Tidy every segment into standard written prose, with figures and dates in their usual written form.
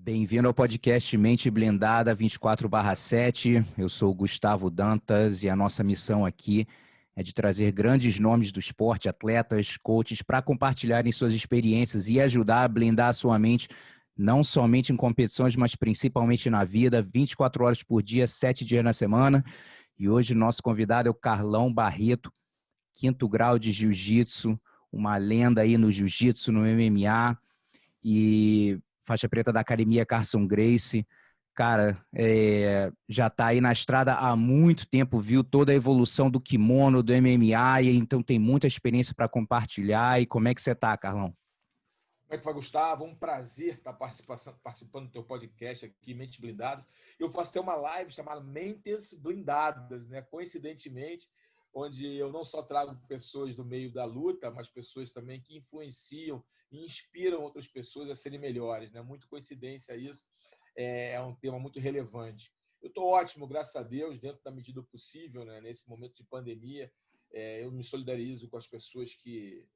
Bem-vindo ao podcast Mente Blindada 24/7. Eu sou o Gustavo Dantas e a nossa missão aqui é de trazer grandes nomes do esporte, atletas, coaches, para compartilharem suas experiências e ajudar a blindar a sua mente, não somente em competições, mas principalmente na vida, 24 horas por dia, 7 dias na semana. E hoje o nosso convidado é o Carlão Barreto, 5º grau de jiu-jitsu, uma lenda aí no jiu-jitsu, no MMA, e faixa preta da Academia Carson Gracie. Cara, já está aí na estrada há muito tempo, viu toda a evolução do kimono, do MMA, e então tem muita experiência para compartilhar. E como é que você está, Carlão? Como é que vai, Gustavo? Um prazer estar participando do teu podcast aqui, Mentes Blindadas. Eu faço até uma live chamada Mentes Blindadas, né? Coincidentemente, onde eu não só trago pessoas do meio da luta, mas pessoas também que influenciam e inspiram outras pessoas a serem melhores, né? Muito coincidência isso, é um tema muito relevante. Eu estou ótimo, graças a Deus, dentro da medida do possível, né? Nesse momento de pandemia. Eu me solidarizo com as pessoas que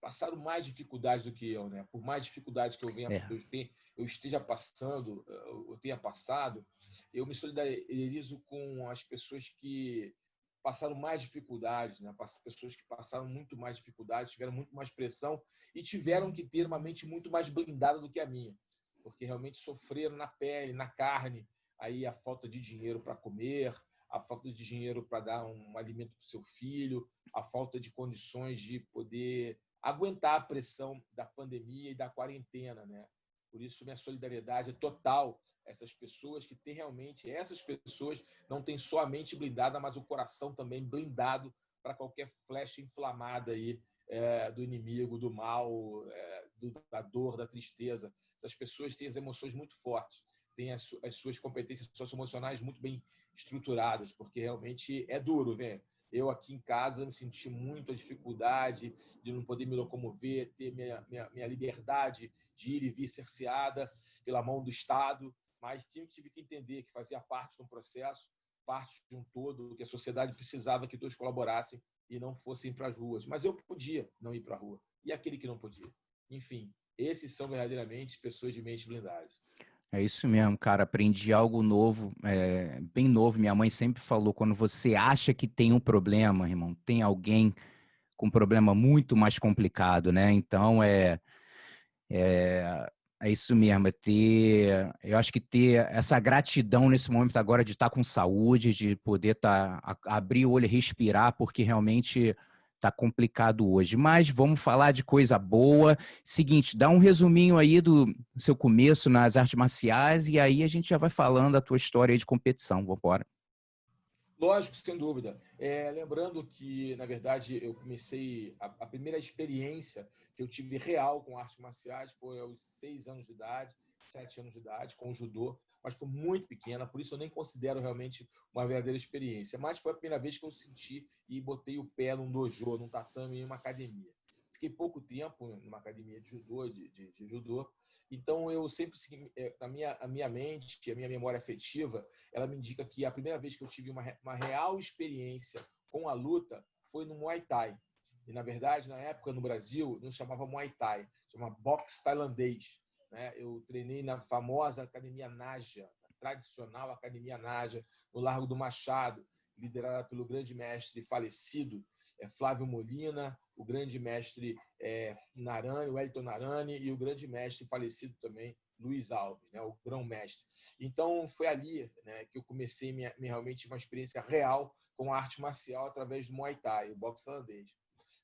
passaram mais dificuldades do que eu, né? Por mais dificuldades que eu esteja passando, eu tenha passado, eu me solidarizo com as pessoas que passaram mais dificuldades, né? Pessoas que passaram muito mais dificuldades, tiveram muito mais pressão e tiveram que ter uma mente muito mais blindada do que a minha, porque realmente sofreram na pele, na carne, aí a falta de dinheiro para comer, a falta de dinheiro para dar um alimento para o seu filho, a falta de condições de poder aguentar a pressão da pandemia e da quarentena, né? Por isso, minha solidariedade é total a essas pessoas que têm realmente... Essas pessoas não têm só a mente blindada, mas o coração também blindado para qualquer flecha inflamada aí, do inimigo, do mal, da dor, da tristeza. Essas pessoas têm as emoções muito fortes, têm as suas competências socioemocionais muito bem estruturadas, porque realmente é duro, velho. Eu aqui em casa me senti muito a dificuldade de não poder me locomover, ter minha liberdade de ir e vir cerceada pela mão do Estado, mas tive que entender que fazia parte de um processo, parte de um todo, que a sociedade precisava que todos colaborassem e não fossem para as ruas. Mas eu podia não ir para a rua. E aquele que não podia? Enfim, esses são verdadeiramente pessoas de mente blindada. É isso mesmo, cara. Aprendi algo novo, bem novo. Minha mãe sempre falou, quando você acha que tem um problema, irmão, tem alguém com um problema muito mais complicado, né? Então, é isso mesmo, eu acho que ter essa gratidão nesse momento agora de estar com saúde, de poder abrir o olho e respirar, porque realmente está complicado hoje. Mas vamos falar de coisa boa. Seguinte, dá um resuminho aí do seu começo nas artes marciais e aí a gente já vai falando a tua história aí de competição. Vamos embora. Lógico, sem dúvida. Lembrando que, na verdade, eu comecei... A primeira experiência que eu tive real com artes marciais foi aos 6 anos de idade, 7 anos de idade, com o judô, mas foi muito pequena, por isso eu nem considero realmente uma verdadeira experiência. Mas foi a primeira vez que eu senti e botei o pé num dojo, num tatame, em uma academia. Fiquei pouco tempo numa academia de judô, de judô. Então, eu sempre, a minha mente, a minha memória afetiva, ela me indica que a primeira vez que eu tive uma real experiência com a luta foi no Muay Thai. E, na verdade, na época, no Brasil, não chamava Muay Thai, chamava boxe tailandês. Né? Eu treinei na famosa Academia Naja, a tradicional Academia Naja, no Largo do Machado, liderada pelo grande mestre falecido Flávio Molina, o grande mestre Narani, Wellington Narani, e o grande mestre falecido também, Luiz Alves, né, o grão-mestre. Então, foi ali, né, que eu comecei realmente uma experiência real com a arte marcial através do Muay Thai, o boxe tailandês.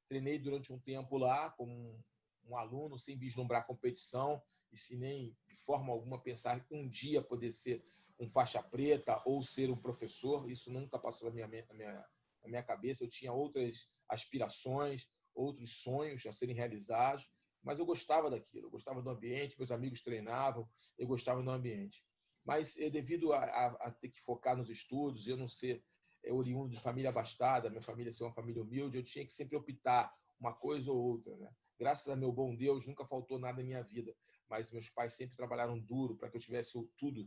Treinei durante um tempo lá como um aluno, sem vislumbrar competição, e sem nem de forma alguma pensar que um dia poder ser um faixa preta ou ser um professor. Isso nunca passou na minha cabeça. Eu tinha outras aspirações, outros sonhos a serem realizados, mas eu gostava daquilo, eu gostava do ambiente, meus amigos treinavam, eu gostava do ambiente. Mas devido a ter que focar nos estudos, eu não ser oriundo de família abastada, minha família ser uma família humilde, eu tinha que sempre optar uma coisa ou outra, né? Graças a meu bom Deus, nunca faltou nada na minha vida, mas meus pais sempre trabalharam duro para que eu tivesse tudo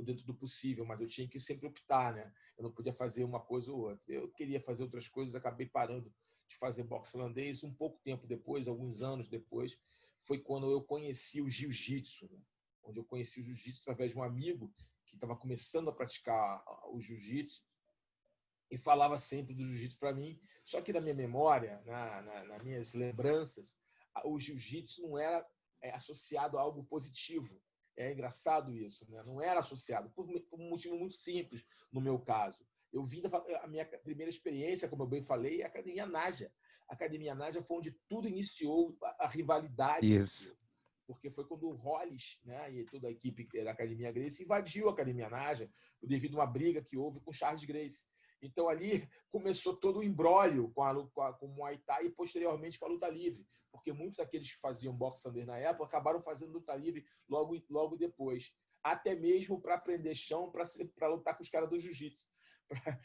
dentro do possível, mas eu tinha que sempre optar, né? Eu não podia fazer uma coisa ou outra. Eu queria fazer outras coisas, acabei parando de fazer boxe holandês. Um pouco tempo depois, alguns anos depois, foi quando eu conheci o jiu-jitsu, né? onde eu conheci o jiu-jitsu através de um amigo que estava começando a praticar o jiu-jitsu e falava sempre do jiu-jitsu para mim. Só que na minha memória, nas minhas lembranças, o jiu-jitsu não era associado a algo positivo. É engraçado isso, né? Não era associado, por um motivo muito simples, no meu caso. Eu vim a minha primeira experiência, como eu bem falei, é a Academia Naja. A Academia Naja foi onde tudo iniciou a rivalidade. Isso. Porque foi quando o Hollis, né, e toda a equipe da Academia Gracie invadiu a Academia Naja devido a uma briga que houve com Charles Gracie. Então, ali começou todo o imbróglio com o Muay Thai e, posteriormente, com a luta livre. Porque muitos daqueles que faziam boxe under na época acabaram fazendo luta livre logo depois. Até mesmo para aprender chão, para lutar com os caras do jiu-jitsu,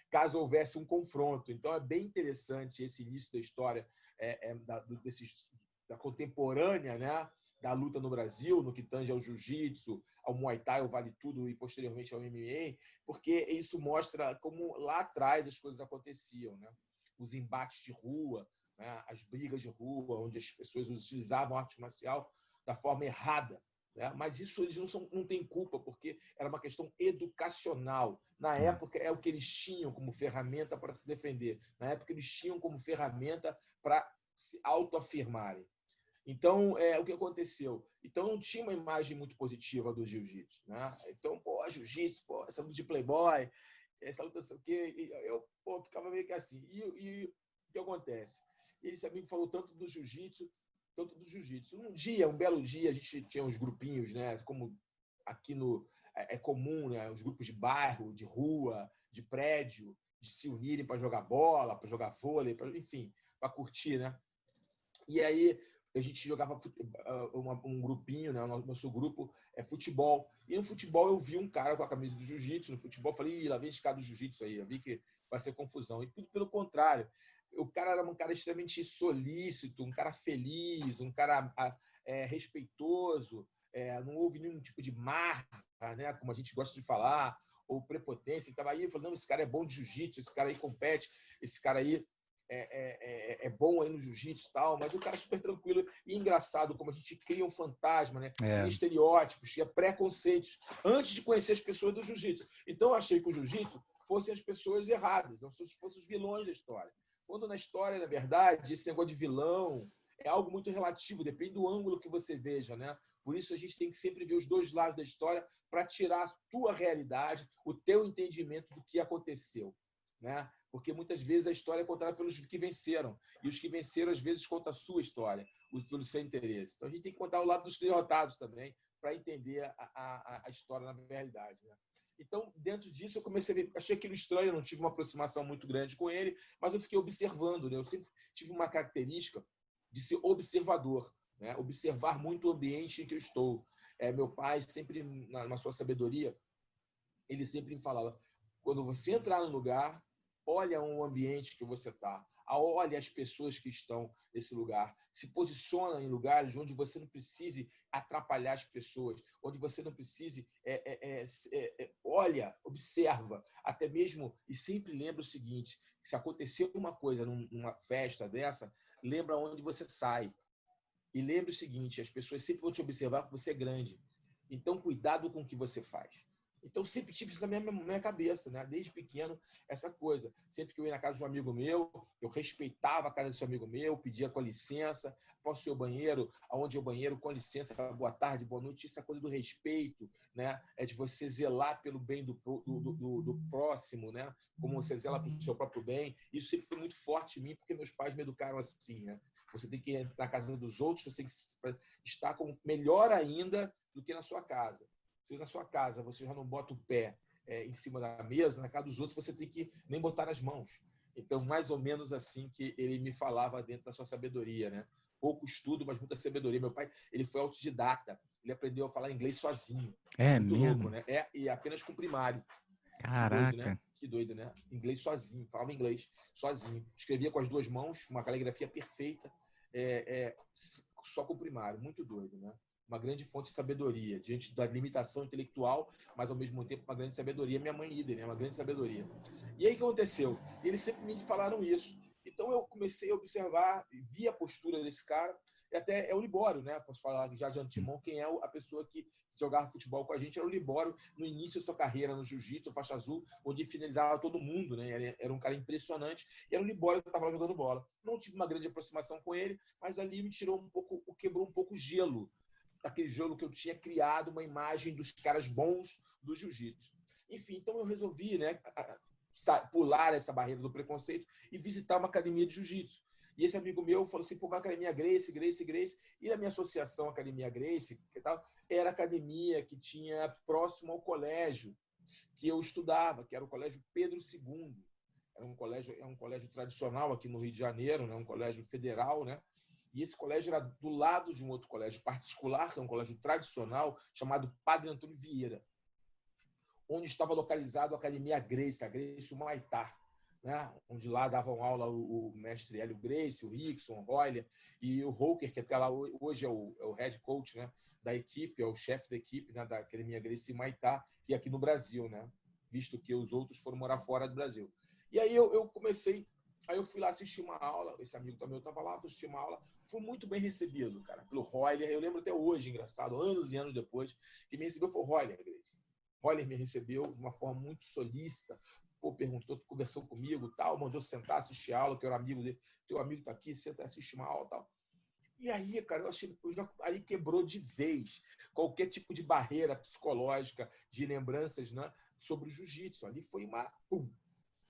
caso houvesse um confronto. Então, é bem interessante esse início da história da contemporânea, né, da luta no Brasil, no que tange ao jiu-jitsu, ao Muay Thai, ao Vale Tudo e posteriormente ao MMA, porque isso mostra como lá atrás as coisas aconteciam, né? Os embates de rua, né? As brigas de rua, onde as pessoas utilizavam a arte marcial da forma errada, né? Mas isso eles não têm culpa, porque era uma questão educacional. Na época, é o que eles tinham como ferramenta para se defender. Na época, eles tinham como ferramenta para se autoafirmarem. Então, o que aconteceu? Então, não tinha uma imagem muito positiva do jiu-jitsu, né? Então, jiu-jitsu, essa luta de playboy, essa luta sei o quê. E eu ficava meio que assim. E o que acontece? Esse amigo falou tanto do jiu-jitsu. Um belo dia, a gente tinha uns grupinhos, né? Como aqui é comum, né? Os grupos de bairro, de rua, de prédio, de se unirem para jogar bola, para jogar vôlei, enfim, para curtir, né? E aí a gente jogava um grupinho, né? O nosso grupo é futebol. E no futebol eu vi um cara com a camisa do jiu-jitsu. No futebol eu falei, lá vem esse cara do jiu-jitsu aí. Eu vi que vai ser confusão. E tudo pelo contrário. O cara era um cara extremamente solícito, um cara feliz, um cara respeitoso. Não houve nenhum tipo de marra, né? Como a gente gosta de falar, ou prepotência. Ele estava aí falando, não, esse cara é bom de jiu-jitsu, esse cara aí compete, esse cara aí é bom aí no jiu-jitsu e tal, mas o cara é super tranquilo e engraçado como a gente cria um fantasma, né? Cria estereótipos, cria preconceitos antes de conhecer as pessoas do jiu-jitsu. Então eu achei que o jiu-jitsu fossem as pessoas erradas, não fossem os vilões da história. Quando na história, na verdade, esse negócio de vilão é algo muito relativo, depende do ângulo que você veja, né? Por isso a gente tem que sempre ver os dois lados da história para tirar a tua realidade, o teu entendimento do que aconteceu, né? Porque muitas vezes a história é contada pelos que venceram. E os que venceram, às vezes, contam a sua história, pelo seu interesse. Então, a gente tem que contar o lado dos derrotados também, para entender a história na realidade, né? Então, dentro disso, eu comecei a ver, achei aquilo estranho, não tive uma aproximação muito grande com ele, mas eu fiquei observando, né? Eu sempre tive uma característica de ser observador, né? Observar muito o ambiente em que eu estou. Meu pai, sempre, na sua sabedoria, ele sempre me falava, quando você entrar no lugar, olha o ambiente que você está, olha as pessoas que estão nesse lugar, se posiciona em lugares onde você não precise atrapalhar as pessoas, onde você não precise, olha, observa, até mesmo, e sempre lembra o seguinte, se acontecer uma coisa numa festa dessa, lembra onde você sai. E lembre o seguinte, as pessoas sempre vão te observar porque você é grande. Então, cuidado com o que você faz. Então, sempre tive isso na minha cabeça, né? Desde pequeno, essa coisa. Sempre que eu ia na casa de um amigo meu, eu respeitava a casa desse amigo meu, pedia com licença, posso ir ao banheiro, aonde é o banheiro, com licença, boa tarde, boa noite. Isso é coisa do respeito, né? É de você zelar pelo bem do próximo, né? Como você zela pelo seu próprio bem. Isso sempre foi muito forte em mim, porque meus pais me educaram assim, né? Você tem que ir na casa dos outros, você tem que estar como melhor ainda do que na sua casa. Se na sua casa você já não bota o pé em cima da mesa, na casa dos outros você tem que nem botar as mãos. Então, mais ou menos assim que ele me falava dentro da sua sabedoria, né? Pouco estudo, mas muita sabedoria. Meu pai, ele foi autodidata. Ele aprendeu a falar inglês sozinho. É muito mesmo? louco, né? E apenas com primário. Caraca. Que doido, né? Inglês sozinho. Falava inglês sozinho. Escrevia com as duas mãos, uma caligrafia perfeita, só com o primário. Muito doido, né? Uma grande fonte de sabedoria, diante da limitação intelectual, mas ao mesmo tempo uma grande sabedoria. Minha mãe líder, né? Uma grande sabedoria. E aí o que aconteceu? Eles sempre me falaram isso. Então eu comecei a observar, vi a postura desse cara, e até é o Libório, né? Posso falar já de antemão quem é a pessoa que jogava futebol com a gente, era o Libório, no início da sua carreira no jiu-jitsu, faixa azul, onde finalizava todo mundo, né? Era um cara impressionante, e era o Libório que estava jogando bola. Não tive uma grande aproximação com ele, mas ali me tirou um pouco, quebrou um pouco o gelo, daquele gelo que eu tinha criado, uma imagem dos caras bons do jiu-jitsu. Enfim, então eu resolvi, né, pular essa barreira do preconceito e visitar uma academia de jiu-jitsu. E esse amigo meu falou assim, pô, vai à Academia Gracie. E na minha associação Academia Gracie, que tal, era a academia que tinha próximo ao colégio que eu estudava, que era o Colégio Pedro II. É um colégio tradicional aqui no Rio de Janeiro, né, um colégio federal, né? E esse colégio era do lado de um outro colégio particular, que é um colégio tradicional, chamado Padre Antônio Vieira, onde estava localizado a Academia Gracie, a Gracie Humaitá, né? Onde lá davam aula o mestre Hélio Gracie, o Rickson, o Royler e o Roker, que até lá hoje é o head coach, né, da equipe, é o chefe da equipe, né, da Academia Gracie Humaitá, e aqui no Brasil, né? Visto que os outros foram morar fora do Brasil. E aí eu comecei, aí eu fui lá assistir uma aula, esse amigo também estava lá, fui assistir uma aula, fui muito bem recebido, cara, pelo Royler. Eu lembro até hoje, engraçado, anos e anos depois, que me recebeu foi o Royler Gracie. Royler me recebeu de uma forma muito solícita, pô, perguntou, conversou comigo, tal, mandou sentar, assistir a aula, que eu era amigo dele, teu amigo tá aqui, senta, assiste uma aula, tal. E aí, cara, eu achei, aí quebrou de vez qualquer tipo de barreira psicológica, de lembranças, né, sobre o jiu-jitsu. Ali foi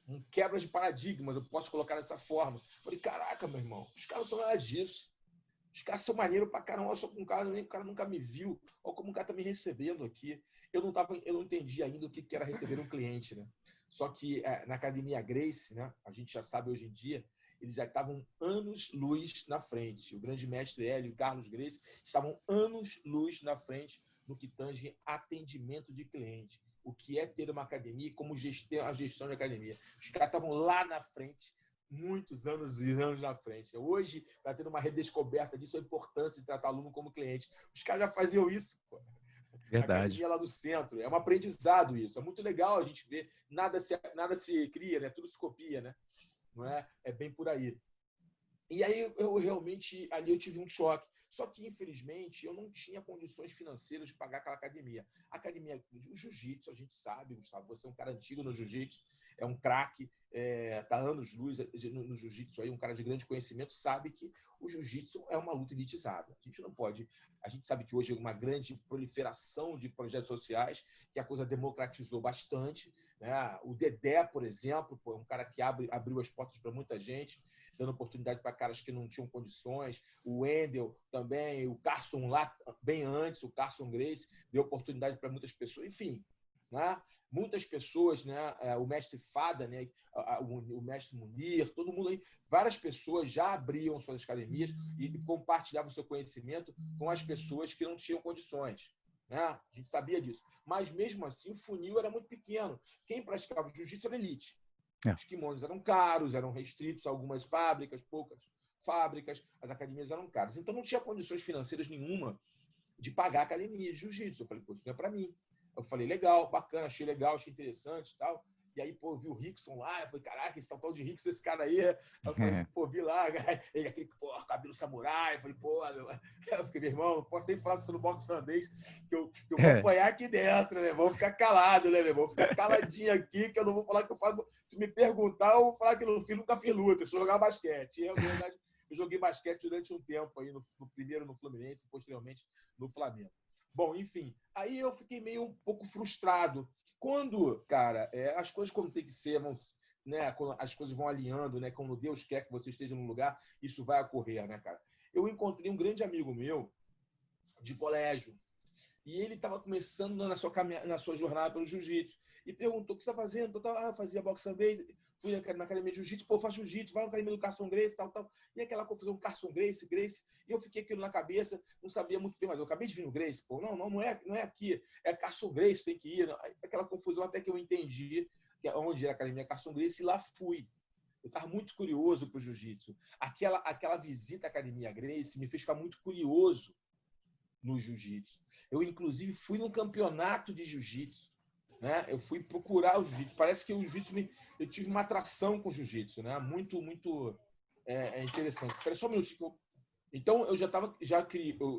um quebra de paradigmas, eu posso colocar dessa forma. Falei, caraca, meu irmão, os caras são nada disso. Os caras são maneiros pra caramba, eu sou com um cara, o cara nunca me viu, olha como o cara tá me recebendo aqui. Eu não entendi ainda o que era receber um cliente, né? Só que na Academia Gracie, né, a gente já sabe hoje em dia, eles já estavam anos-luz na frente. O grande mestre Hélio e Carlos Gracie estavam anos-luz na frente no que tange atendimento de cliente. O que é ter uma academia e como a gestão de academia. Os caras estavam lá na frente, muitos anos e anos na frente. Hoje está tendo uma redescoberta disso, a importância de tratar aluno como cliente. Os caras já faziam isso, pô. Verdade. A academia lá do centro. É um aprendizado isso. É muito legal a gente ver. Nada se cria, né? Tudo se copia, né? Não é? É bem por aí. E aí eu realmente, ali eu tive um choque. Só que, infelizmente, eu não tinha condições financeiras de pagar aquela academia. A academia, o jiu-jitsu, a gente sabe, Gustavo, você é um cara antigo no jiu-jitsu, é um craque, tá anos-luz no jiu-jitsu aí, um cara de grande conhecimento, sabe que o jiu-jitsu é uma luta elitizada. A gente não pode... A gente sabe que hoje é uma grande proliferação de projetos sociais, que a coisa democratizou bastante, né? O Dedé, por exemplo, é um cara que abriu as portas para muita gente, dando oportunidade para caras que não tinham condições. O Wendel também, o Carson lá, bem antes, o Carson Gracie, deu oportunidade para muitas pessoas. Enfim, né? Muitas pessoas, né? O mestre Fada, né? O mestre Munir, todo mundo aí, várias pessoas já abriam suas academias e compartilhavam seu conhecimento com as pessoas que não tinham condições. Né? A gente sabia disso. Mas, mesmo assim, o funil era muito pequeno. Quem praticava jiu-jitsu era elite. Os kimonos eram caros, eram restritos a algumas fábricas, poucas fábricas, as academias eram caras. Então, não tinha condições financeiras nenhuma de pagar a academia de jiu-jitsu. Eu falei, pô, isso não é para mim. Eu falei, legal, bacana, achei legal, achei interessante e tal. E aí, pô, eu vi o Rickson lá, eu falei, caraca, esse tal de Rickson, esse cara aí. Eu falei, pô, vi lá, ele aquele, pô, cabelo samurai. Eu falei, pô, eu fiquei, meu irmão, não posso nem falar com você no boxe holandês, que eu vou apanhar aqui dentro, né? Vou ficar calado, né, meu irmão? Vou ficar caladinho aqui, que eu não vou falar que eu faço. Se me perguntar, eu vou falar que nunca fiz luta, eu sou jogar basquete. E, na verdade, eu joguei basquete durante um tempo aí, primeiro no Fluminense, posteriormente no Flamengo. Bom, enfim, aí eu fiquei meio um pouco frustrado. Quando, cara, as coisas como tem que ser, né, quando as coisas vão alinhando, né, quando Deus quer que você esteja num lugar, isso vai ocorrer, né, cara? Eu encontrei um grande amigo meu de colégio e ele estava começando na sua jornada pelo jiu-jitsu e perguntou: o que você está fazendo? Eu fazia boxe sunday, fui na academia de jiu-jitsu, pô, faz jiu-jitsu, vai na academia do Carson Gracie, tal. E aquela confusão, Carson Gracie, e eu fiquei aquilo na cabeça, não sabia muito bem, mas eu acabei de vir no Gracie, pô, não é aqui, é Carson Gracie, tem que ir. Aquela confusão até que eu entendi onde era a academia Carson Gracie e lá fui. Eu estava muito curioso para o jiu-jitsu. Aquela visita à academia Gracie me fez ficar muito curioso no jiu-jitsu. Eu, inclusive, fui num campeonato de jiu-jitsu. Né? Eu fui procurar o jiu-jitsu. Parece que o jiu-jitsu eu tive uma atração com o jiu-jitsu, né? Muito, muito interessante. Espera só um minutinho que Então,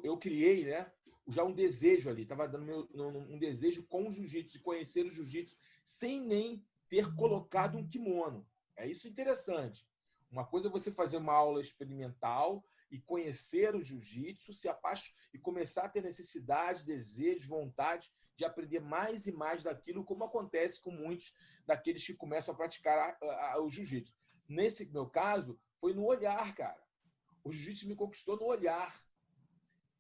eu criei, né, já um desejo ali, estava dando um desejo com o jiu-jitsu, de conhecer o jiu-jitsu, sem nem ter colocado um kimono. É isso interessante. Uma coisa é você fazer uma aula experimental e conhecer o jiu-jitsu, se apaixonar e começar a ter necessidade, desejo, vontade de aprender mais e mais daquilo, como acontece com muitos daqueles que começam a praticar o jiu-jitsu. Nesse meu caso, foi no olhar, cara. O jiu-jitsu me conquistou no olhar,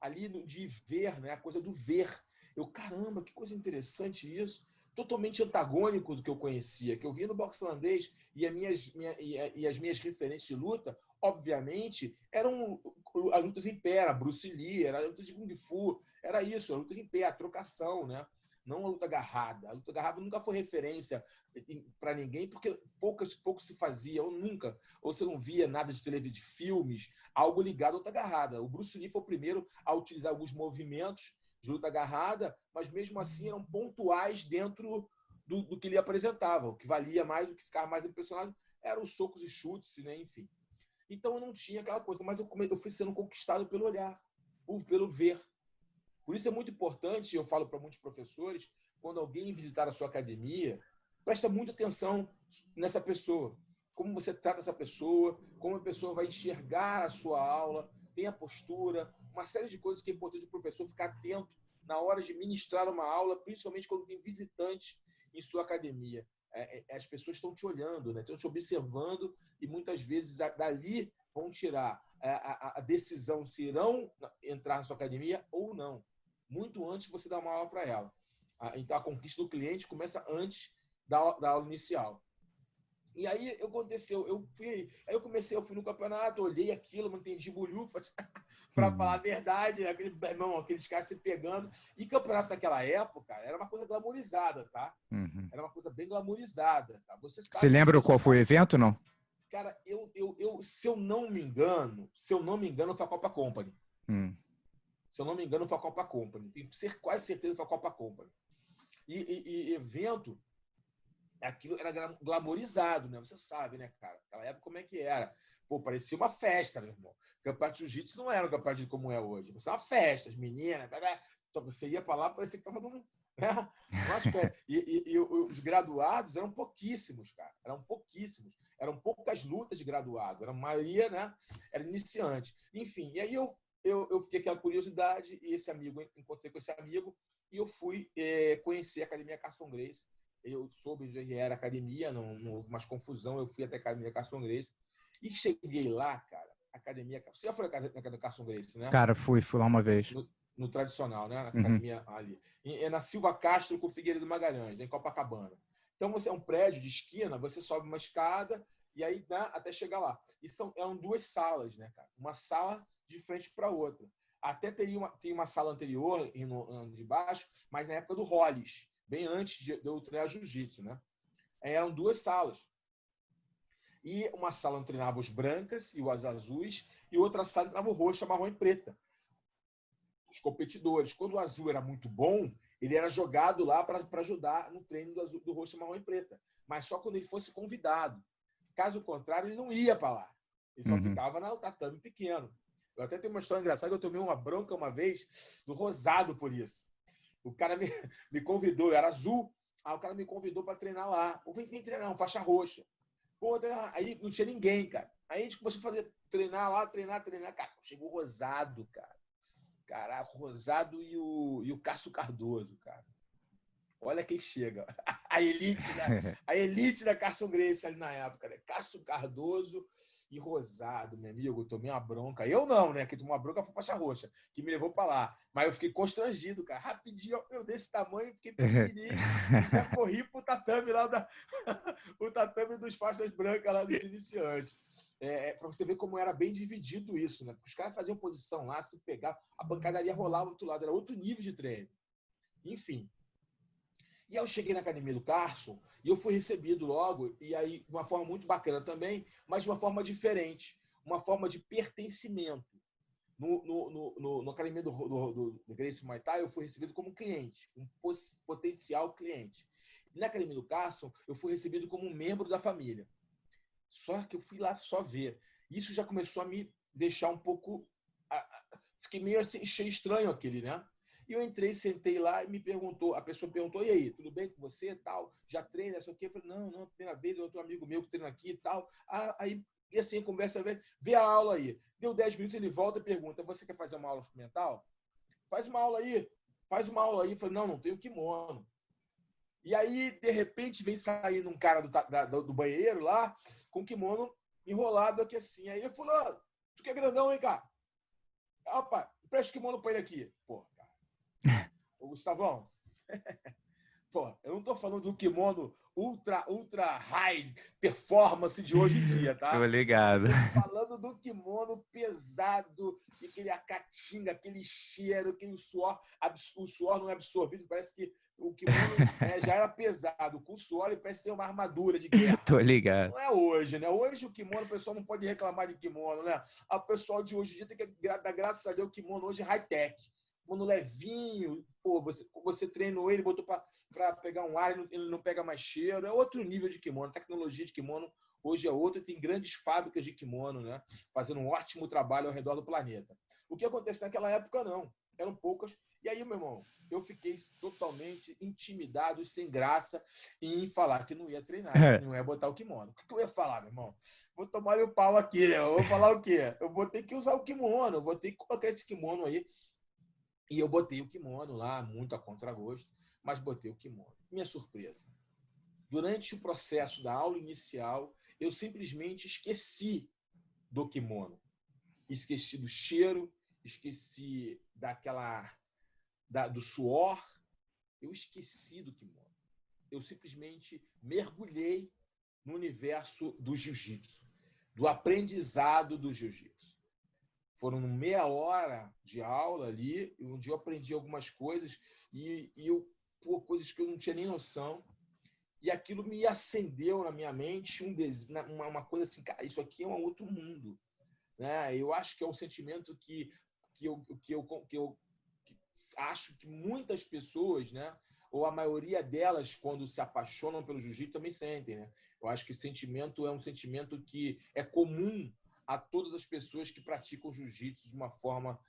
ali de ver, né? A coisa do ver. Eu, caramba, que coisa interessante isso. Totalmente antagônico do que eu conhecia, que eu via no boxe holandês e as minhas referências de luta, obviamente, eram as lutas em pé, era Bruce Lee, era a luta de Kung Fu, era isso, a luta em pé, a trocação, né? Não a luta agarrada. A luta agarrada nunca foi referência para ninguém, porque pouco se fazia, ou nunca, ou você não via nada de televisão, de filmes, algo ligado à luta agarrada. O Bruce Lee foi o primeiro a utilizar alguns movimentos de luta agarrada, mas mesmo assim eram pontuais dentro do que ele apresentava. O que valia mais, o que ficava mais impressionado, eram os socos e chutes, né? Enfim. Então eu não tinha aquela coisa, mas eu fui sendo conquistado pelo olhar, pelo ver. Por isso é muito importante, eu falo para muitos professores, quando alguém visitar a sua academia, presta muita atenção nessa pessoa. Como você trata essa pessoa, como a pessoa vai enxergar a sua aula, tem a postura, uma série de coisas que é importante o professor ficar atento na hora de ministrar uma aula, principalmente quando tem visitantes em sua academia. As pessoas estão te olhando, né? Estão te observando e muitas vezes dali vão tirar a decisão se irão entrar na sua academia ou não. Muito antes de você dar uma aula para ela. Então, a conquista do cliente começa antes da aula inicial. E aí aconteceu, eu fui no campeonato, olhei aquilo, não entendi bolhufas, para falar a verdade, aqueles caras se pegando. E campeonato naquela época era uma coisa glamourizada, tá? Uhum. Era uma coisa bem glamourizada, tá? Você Você lembra disso, qual foi o evento, não? Cara, se eu não me engano, foi a Copa Company. Se eu não me engano, foi a Copa Company. Tenho quase certeza que foi a Copa Company. E evento, aquilo era glamourizado, né? Você sabe, né, cara? Naquela época, como é que era? Pô, parecia uma festa, meu irmão. O campeonato de jiu-jitsu não era um campeonato de como é hoje. Parecia uma festa, as meninas. Então, você ia para lá, parecia que estava num. Né? E os graduados eram pouquíssimos, cara. Eram pouquíssimos. Eram poucas lutas de graduado. Era a maioria, né? Era iniciante. Enfim, e aí eu fiquei com aquela curiosidade e encontrei com esse amigo e eu fui conhecer a Academia Carson Gracie. Eu soube onde era a academia, não houve mais confusão, eu fui até a Academia Carson Gracie e cheguei lá, cara, academia. Você já foi na Academia Carson Gracie, né? Cara, fui lá uma vez. No tradicional, né? Na academia ali. É na Silva Castro com Figueiredo Magalhães, em Copacabana. Então, você é um prédio de esquina, você sobe uma escada e aí, né, até chegar lá. E eram duas salas, né, cara? Uma sala de frente para outra. Até tem uma sala anterior, de baixo, mas na época do Hollis, bem antes de eu treinar jiu-jitsu, né? Eram duas salas. E uma sala onde treinava os brancas e os azuis, e outra sala treinava o roxo, marrom e preta. Os competidores. Quando o azul era muito bom, ele era jogado lá para ajudar no treino do roxo, marrom e preta. Mas só quando ele fosse convidado. Caso contrário, ele não ia para lá. Ele só ficava no tatame pequeno. Eu até tenho uma história engraçada, eu tomei uma bronca uma vez do Rosado por isso. O cara me convidou, eu era azul, aí o cara me convidou para treinar lá. Eu vem treinar, um faixa roxa. Pô, treinar. Aí não tinha ninguém, cara. Aí a gente começou a treinar lá, treinar. Cara, chegou o Rosado, cara. Caraca, o Rosado e o Cássio Cardoso, cara. Olha quem chega. A elite da Carson Gracie ali na época, né? Cássio Cardoso e Rosado, meu amigo. Eu tomei uma bronca. Eu não, né? Que tomou uma bronca foi faixa roxa, que me levou para lá. Mas eu fiquei constrangido, cara. Rapidinho, eu desse tamanho, fiquei pequenininho e já corri pro tatame lá, o tatame dos faixas brancas lá dos iniciantes. Para você ver como era bem dividido isso, né? Porque os caras faziam posição lá, se pegar, a pancadaria rolava do outro lado, era outro nível de treino. Enfim. E aí eu cheguei na academia do Carson e eu fui recebido logo, e aí de uma forma muito bacana também, mas de uma forma diferente, uma forma de pertencimento. Na academia do Gracie Muay Thai, eu fui recebido como cliente, um potencial cliente. E na academia do Carson, eu fui recebido como um membro da família. Só que eu fui lá só ver. Isso já começou a me deixar um pouco fiquei meio assim, achei estranho aquele, né? E eu entrei, sentei lá e a pessoa perguntou, e aí, tudo bem com você e tal? Já treina, sei o quê? Eu falei, não, primeira vez, eu tenho um amigo meu que treina aqui e tal. Aí, e assim, conversa, vê a aula aí. Deu 10 minutos, ele volta e pergunta, você quer fazer uma aula experimental? Faz uma aula aí. Eu falei, não tenho kimono. E aí, de repente, vem saindo um cara do banheiro lá, com o kimono enrolado aqui assim. Aí ele falou, tu que é grandão, hein, cara? Rapaz, presta o kimono pra ele aqui. Pô, cara. Ô, Gustavão, pô, eu não tô falando do kimono ultra high performance de hoje em dia, Tô tá? Eu ligado. tô falando do kimono pesado, aquele acatinga, aquele cheiro, aquele suor, o suor não é absorvido, parece que o kimono já era pesado, com suor ele parece ter uma armadura de guerra. Tô ligado. Não é hoje, né? Hoje o kimono, o pessoal não pode reclamar de kimono, né? O pessoal de hoje em dia tem que dar graças a Deus o kimono hoje é high-tech. Kimono levinho, pô, você treinou ele, botou para pegar um ar, ele não pega mais cheiro. É outro nível de kimono. A tecnologia de kimono hoje é outra. Tem grandes fábricas de kimono, né? Fazendo um ótimo trabalho ao redor do planeta. O que acontece naquela época, não. Eram poucas. E aí, meu irmão, eu fiquei totalmente intimidado e sem graça em falar que não ia treinar, que não ia botar o kimono. O que eu ia falar, meu irmão? Vou tomar o pau aqui, né? Eu vou falar o quê? Eu vou ter que usar o kimono, eu vou ter que colocar esse kimono aí. E eu botei o kimono lá, muito a contragosto, mas botei o kimono. Minha surpresa. Durante o processo da aula inicial, eu simplesmente esqueci do kimono. Esqueci do cheiro, esqueci do suor. Eu esqueci do kimono. Eu simplesmente mergulhei no universo do jiu-jitsu, do aprendizado do jiu-jitsu. Foram meia hora de aula ali, onde eu aprendi algumas coisas coisas que eu não tinha nem noção. E aquilo me acendeu na minha mente uma coisa assim, cara, isso aqui é um outro mundo. Né? Eu acho que é um sentimento que eu acho que muitas pessoas, né, ou a maioria delas, quando se apaixonam pelo jiu-jitsu, também sentem. Né? Eu acho que esse sentimento é um sentimento que é comum a todas as pessoas que praticam jiu-jitsu de uma forma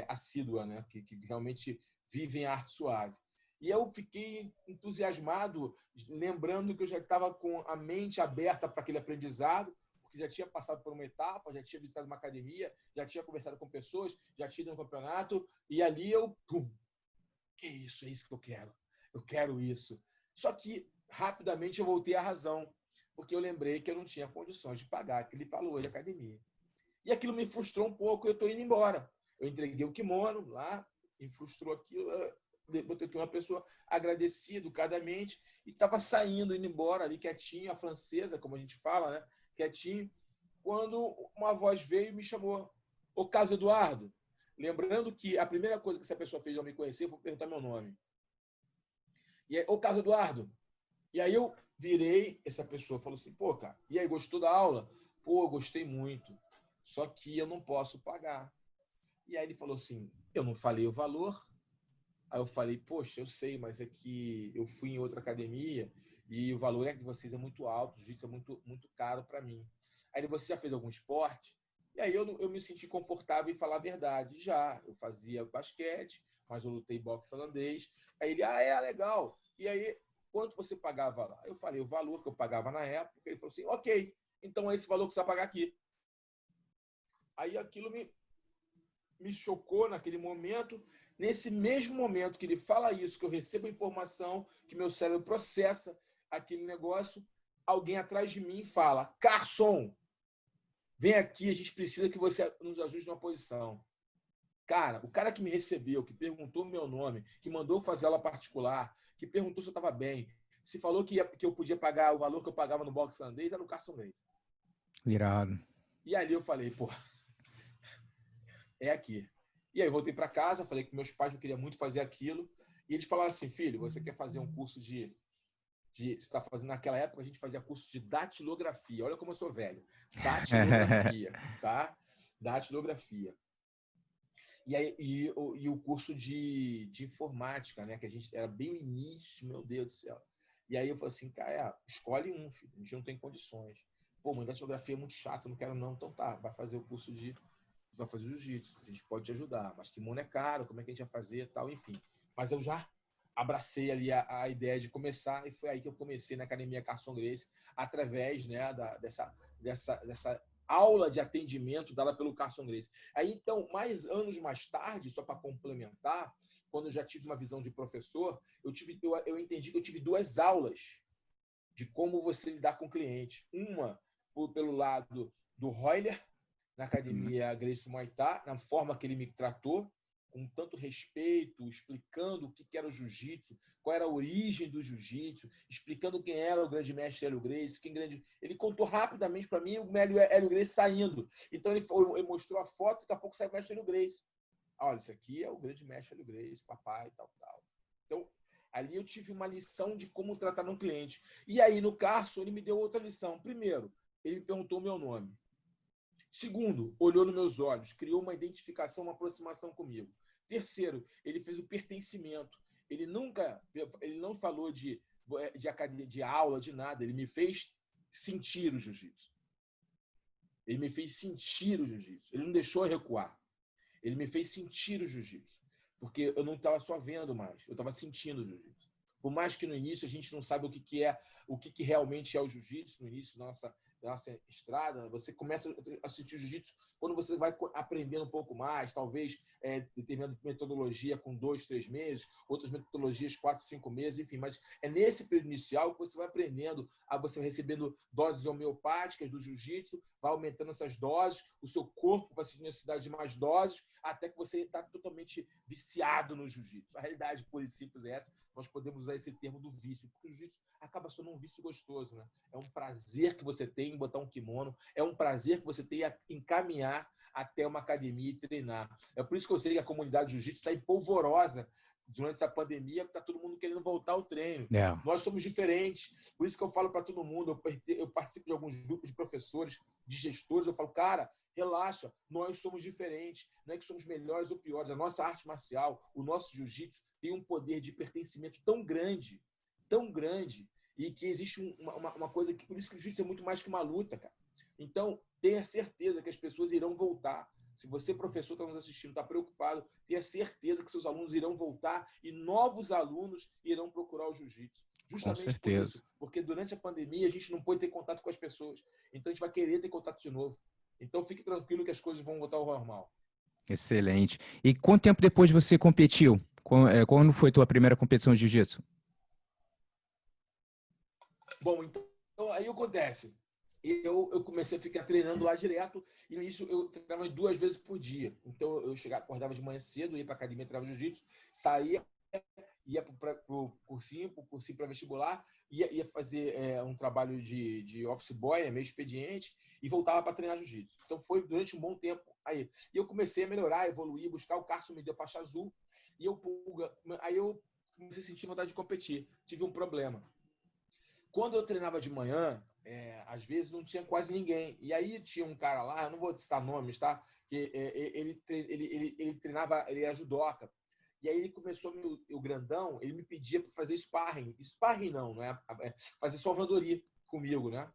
assídua, né? que realmente vivem a arte suave. E eu fiquei entusiasmado, lembrando que eu já estava com a mente aberta para aquele aprendizado, porque já tinha passado por uma etapa, já tinha visitado uma academia, já tinha conversado com pessoas, já tinha ido no campeonato, e ali que isso, é isso que eu quero. Eu quero isso. Só que, rapidamente, eu voltei à razão, porque eu lembrei que eu não tinha condições de pagar aquele valor de academia. E aquilo me frustrou um pouco e eu estou indo embora. Eu entreguei o kimono lá, me frustrou aquilo, botei aqui uma pessoa agradecida educadamente e estava saindo, indo embora ali quietinho, a francesa, como a gente fala, né? Quietinho, quando uma voz veio e me chamou. Ô, Carlos Eduardo, lembrando que a primeira coisa que essa pessoa fez ao me conhecer foi perguntar meu nome. E aí, ô, Carlos Eduardo. E aí eu virei, essa pessoa falou assim, pô, cara, e aí, gostou da aula? Pô, gostei muito, só que eu não posso pagar. E aí ele falou assim, eu não falei o valor. Aí eu falei, poxa, eu sei, mas é que eu fui em outra academia e o valor de vocês é muito alto, o jiu-jitsu é muito, muito caro para mim. Aí ele, você já fez algum esporte? E aí eu me senti confortável em falar a verdade. Já, eu fazia basquete, mas eu lutei boxe holandês. Aí ele, é legal. E aí, quanto você pagava lá? Eu falei o valor que eu pagava na época. Ele falou assim, ok, então é esse valor que você vai pagar aqui. Aí aquilo me chocou naquele momento. Nesse mesmo momento que ele fala isso, que eu recebo a informação, que meu cérebro processa aquele negócio, alguém atrás de mim fala, Carson, vem aqui, a gente precisa que você nos ajude numa posição. Cara, o cara que me recebeu, que perguntou o meu nome, que mandou fazer aula particular, que perguntou se eu estava bem, se falou que eu podia pagar o valor que eu pagava no boxe holandês, era o Carson Reis. Irado. E ali eu falei, pô, é aqui. E aí eu voltei para casa, falei que meus pais não queriam muito fazer aquilo, e eles falaram assim, filho, você quer fazer um curso de você está fazendo naquela época, a gente fazia curso de datilografia. Olha como eu sou velho. Datilografia, tá? Datilografia. E, aí, e o curso de informática, né? Que a gente era bem o início, meu Deus do céu. E aí eu falei assim, cara, escolhe um, filho. A gente não tem condições. Pô, mas datilografia é muito chato, não quero não. Então tá, vai fazer o curso de vai fazer jiu-jitsu, a gente pode te ajudar, mas kimono é caro, como é que a gente vai fazer, tal, enfim. Mas eu já abracei ali a ideia de começar, e foi aí que eu comecei na Academia Carson Gracie, através, né, dessa aula de atendimento dada pelo Carson Gracie. Aí, então, anos mais tarde, só para complementar, quando eu já tive uma visão de professor, eu entendi que eu tive 2 aulas de como você lidar com o cliente. Uma pelo lado do Royler, na Academia Gracie Muay Thai, na forma que ele me tratou, com tanto respeito, explicando o que era o jiu-jitsu, qual era a origem do jiu-jitsu, explicando quem era o grande mestre Hélio Gracie, ele contou rapidamente para mim o Hélio Gracie saindo. Então ele mostrou a foto e daqui a pouco saiu o mestre Hélio Gracie. Olha, isso aqui é o grande mestre Hélio Gracie, papai, tal. Então, ali eu tive uma lição de como tratar um cliente. E aí, no Carson, ele me deu outra lição. Primeiro, ele me perguntou o meu nome. Segundo, olhou nos meus olhos, criou uma identificação, uma aproximação comigo. Terceiro, ele fez o pertencimento. Ele não falou de academia, de aula, de nada. Ele me fez sentir o jiu-jitsu. Ele me fez sentir o jiu-jitsu. Ele não deixou eu recuar. Ele me fez sentir o jiu-jitsu. Porque eu não estava só vendo mais, eu estava sentindo o jiu-jitsu. Por mais que no início a gente não saiba o que realmente é o jiu-jitsu, no início da nossa estrada, você começa a sentir o jiu-jitsu quando você vai aprendendo um pouco mais, talvez determinada metodologia com 2, 3 meses, outras metodologias 4, 5 meses, enfim, mas é nesse período inicial que você vai aprendendo, você vai recebendo doses homeopáticas do jiu-jitsu, vai aumentando essas doses, o seu corpo vai sentir necessidade de mais doses, até que você está totalmente viciado no jiu-jitsu. A realidade pura e simples é essa, nós podemos usar esse termo do vício, porque o jiu-jitsu acaba sendo um vício gostoso, né? É um prazer que você tem em botar um kimono, é um prazer que você tem em caminhar até uma academia e treinar. É por isso que eu sei que a comunidade de jiu-jitsu está empolvorosa durante essa pandemia, porque está todo mundo querendo voltar ao treino. Nós somos diferentes, por isso que eu falo para todo mundo, eu participo de alguns grupos de professores, de gestores, eu falo, cara, relaxa, nós somos diferentes, não é que somos melhores ou piores, a nossa arte marcial, o nosso jiu-jitsu tem um poder de pertencimento tão grande, e que existe uma coisa que, por isso que o jiu-jitsu é muito mais que uma luta, cara. Então, tenha certeza que as pessoas irão voltar. Se você, professor, está nos assistindo, está preocupado, tenha certeza que seus alunos irão voltar e novos alunos irão procurar o jiu-jitsu. Justamente por isso, porque durante a pandemia a gente não pôde ter contato com as pessoas. Então, a gente vai querer ter contato de novo. Então, fique tranquilo que as coisas vão voltar ao normal. Excelente. E quanto tempo depois você competiu? Quando foi a tua primeira competição de jiu-jitsu? Bom, então aí acontece. Eu comecei a ficar treinando lá direto e no início eu treinava 2 vezes por dia. Então eu acordava de manhã cedo, ia para a academia, treinava jiu-jitsu, saía, ia para o cursinho para vestibular, ia fazer um trabalho de office boy, meio expediente, e voltava para treinar jiu-jitsu. Então foi durante um bom tempo aí. E eu comecei a melhorar, evoluir, buscar. O Carson me deu faixa azul e aí eu comecei a sentir vontade de competir. Tive um problema. Quando eu treinava de manhã, às vezes não tinha quase ninguém. E aí tinha um cara lá, eu não vou citar nomes, tá? Que ele treinava, ele era judoca. E aí ele começou, o grandão, ele me pedia para fazer sparring. Sparring não é? Fazer salvadoria comigo, né?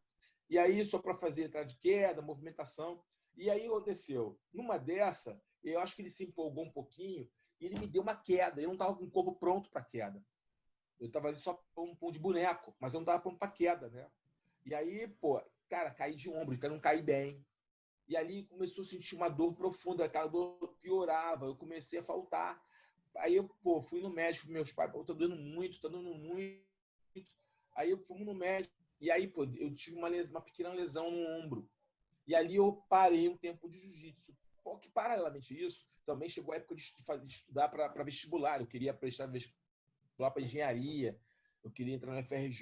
E aí só para fazer entrada de queda, movimentação. E aí aconteceu. Numa dessa, eu acho que ele se empolgou um pouquinho e ele me deu uma queda. Eu não estava com o corpo pronto para queda. Eu tava ali só um pão de boneco, mas eu não tava pronto pra queda, né? E aí, cara, caí de ombro, então não caí bem. E ali começou a sentir uma dor profunda, aquela dor piorava, eu comecei a faltar. Aí eu, fui no médico, meus pais, tá doendo muito, tá doendo muito. Aí eu fui no médico, e aí, eu tive uma pequena lesão no ombro. E ali eu parei um tempo de jiu-jitsu. Que paralelamente isso, também chegou a época de estudar para vestibular. Eu queria prestar vestibular para engenharia, eu queria entrar no FRJ,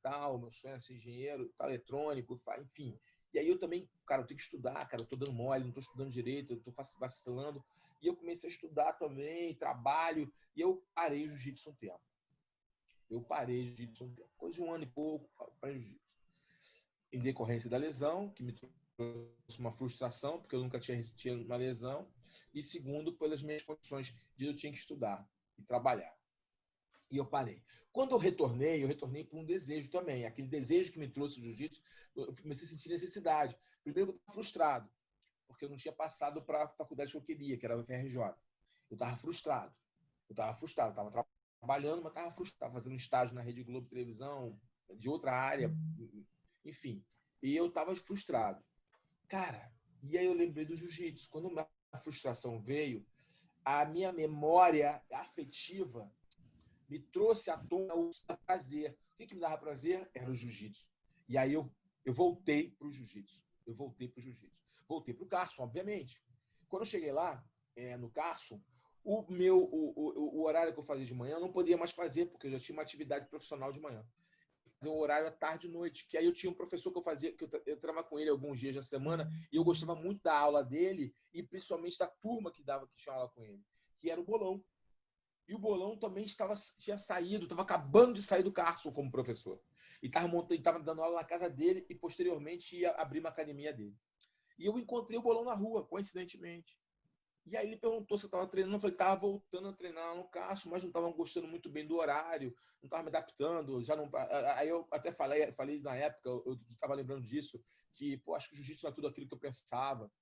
tal, meu sonho era ser engenheiro, tal, eletrônico, enfim. E aí eu também, cara, eu tenho que estudar, cara, eu tô dando mole, não tô estudando direito, eu tô vacilando. E eu comecei a estudar também, trabalho, e eu parei o jiu-jitsu um tempo. Depois de 1 ano e pouco, parei o jiu-jitsu. Em decorrência da lesão, que me trouxe uma frustração, porque eu nunca tinha tido uma lesão, e segundo, pelas minhas condições de eu tinha que estudar e trabalhar. E eu parei. Quando eu retornei por um desejo também. Aquele desejo que me trouxe o jiu-jitsu, eu comecei a sentir necessidade. Primeiro, eu estava frustrado, porque eu não tinha passado para a faculdade que eu queria, que era o FRJ. Eu estava frustrado. Estava trabalhando, mas estava frustrado. Estava fazendo estágio na Rede Globo Televisão, de outra área, enfim. E eu estava frustrado. Cara, e aí eu lembrei do jiu-jitsu. Quando a frustração veio, a minha memória afetiva me trouxe à tona o que dava prazer. O que me dava prazer? Era o jiu-jitsu. E aí eu voltei para o jiu-jitsu. Voltei para o Carson, obviamente. Quando eu cheguei lá, no Carson, o horário que eu fazia de manhã eu não podia mais fazer, porque eu já tinha uma atividade profissional de manhã. Um horário à tarde e noite, que aí eu tinha um professor que eu fazia, que eu treinava com ele alguns dias da semana, e eu gostava muito da aula dele, e principalmente da turma que tinha aula com ele, que era o Bolão. E o Bolão também tinha saído, estava acabando de sair do Carson como professor. E estava dando aula na casa dele e, posteriormente, ia abrir uma academia dele. E eu encontrei o Bolão na rua, coincidentemente. E aí ele perguntou se eu estava treinando. Eu falei, estava voltando a treinar no Carson, mas não estava gostando muito bem do horário, não estava me adaptando. Já não... Aí eu até falei na época, eu estava lembrando disso, que pô, acho que o jiu-jitsu não é tudo aquilo que eu pensava.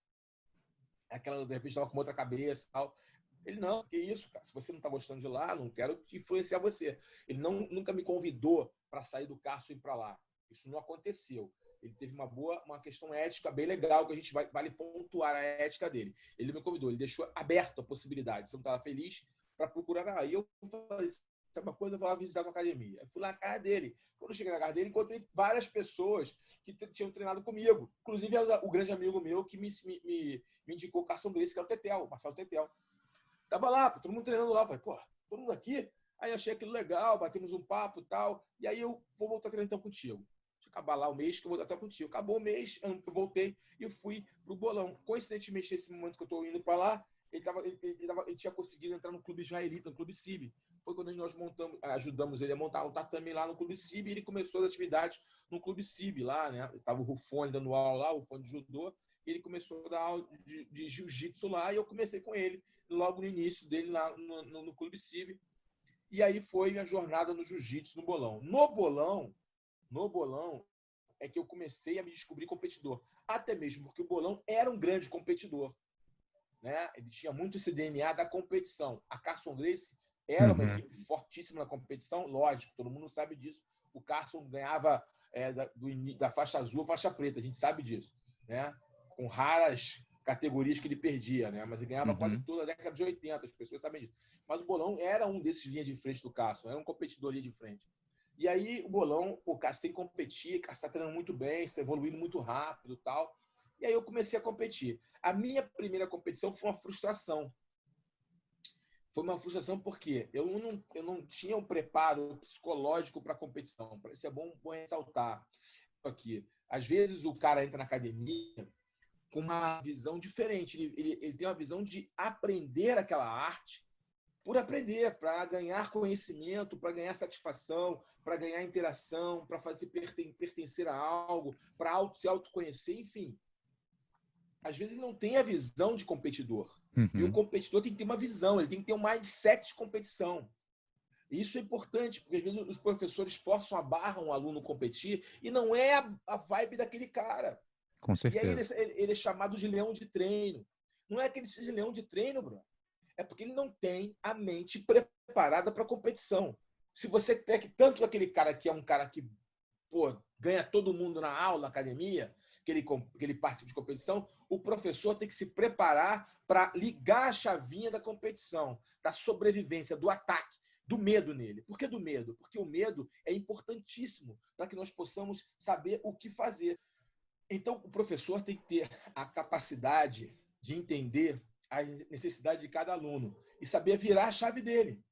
Aquela, de repente, estava com outra cabeça e tal. Ele, não, que isso, cara? Se você não está gostando de lá, não quero influenciar você. Ele nunca me convidou para sair do Carson e ir para lá. Isso não aconteceu. Ele teve uma questão ética bem legal, que a gente vale pontuar a ética dele. Ele me convidou, ele deixou aberto a possibilidade. Se eu não estava feliz, para procurar. Aí eu falei, sabe uma coisa, eu vou lá visitar a academia. Eu fui lá na casa dele. Quando eu cheguei na casa dele, encontrei várias pessoas que tinham treinado comigo. Inclusive o grande amigo meu que me indicou o Carson Gracie, que era o Tetel, o Marcelo Tetel. Tava lá, todo mundo treinando lá. Falei, pô, todo mundo aqui? Aí achei aquilo legal, batemos um papo e tal. E aí eu vou voltar a treinar então contigo. Deixa eu acabar lá o mês que eu vou até contigo. Acabou o mês, eu voltei e eu fui pro Bolão. Coincidentemente, nesse momento que eu tô indo para lá, ele tinha conseguido entrar no clube israelita, no clube CIB. Foi quando nós ajudamos ele a montar um tatame lá no clube CIB e ele começou as atividades no clube CIB lá, né? Tava o Rufone dando aula lá, o Rufone de judô. E ele começou a dar aula de jiu-jitsu lá e eu comecei com ele logo no início dele lá no Clube CIB. E aí foi minha jornada no jiu-jitsu, no bolão. No bolão é que eu comecei a me descobrir competidor. Até mesmo porque o bolão era um grande competidor. Né? Ele tinha muito esse DNA da competição. A Carson Gracie era uma equipe fortíssima na competição, lógico, todo mundo sabe disso. O Carson ganhava da faixa azul à faixa preta, a gente sabe disso. Né? Com raras categorias que ele perdia, né? Mas ele ganhava quase toda a década de 80, as pessoas sabem disso. Mas o bolão era um desses linhas de frente do Carson, era um competidor linha de frente. E aí o bolão, o Carson tem que competir, o Carson está treinando muito bem, está evoluindo muito rápido e tal. E aí eu comecei a competir. A minha primeira competição foi uma frustração. Foi uma frustração porque eu não tinha um preparo psicológico para a competição. Isso é bom ressaltar aqui. Às vezes o cara entra na academia com uma visão diferente. Ele tem uma visão de aprender aquela arte por aprender, para ganhar conhecimento, para ganhar satisfação, para ganhar interação, para fazer pertencer a algo, para se autoconhecer, enfim. Às vezes ele não tem a visão de competidor. E o competidor tem que ter uma visão, ele tem que ter um mindset de competição. E isso é importante, porque às vezes os professores forçam a barra um aluno competir e não é a vibe daquele cara. Com certeza. E aí ele é chamado de leão de treino. Não é que ele seja leão de treino, Bruno. É porque ele não tem a mente preparada para a competição. Se você quer tanto aquele cara que é um cara que ganha todo mundo na aula, na academia, que ele parte de competição, o professor tem que se preparar para ligar a chavinha da competição, da sobrevivência, do ataque, do medo nele. Por que do medo? Porque o medo é importantíssimo para que nós possamos saber o que fazer. Então, o professor tem que ter a capacidade de entender a necessidade de cada aluno e saber virar a chave dele.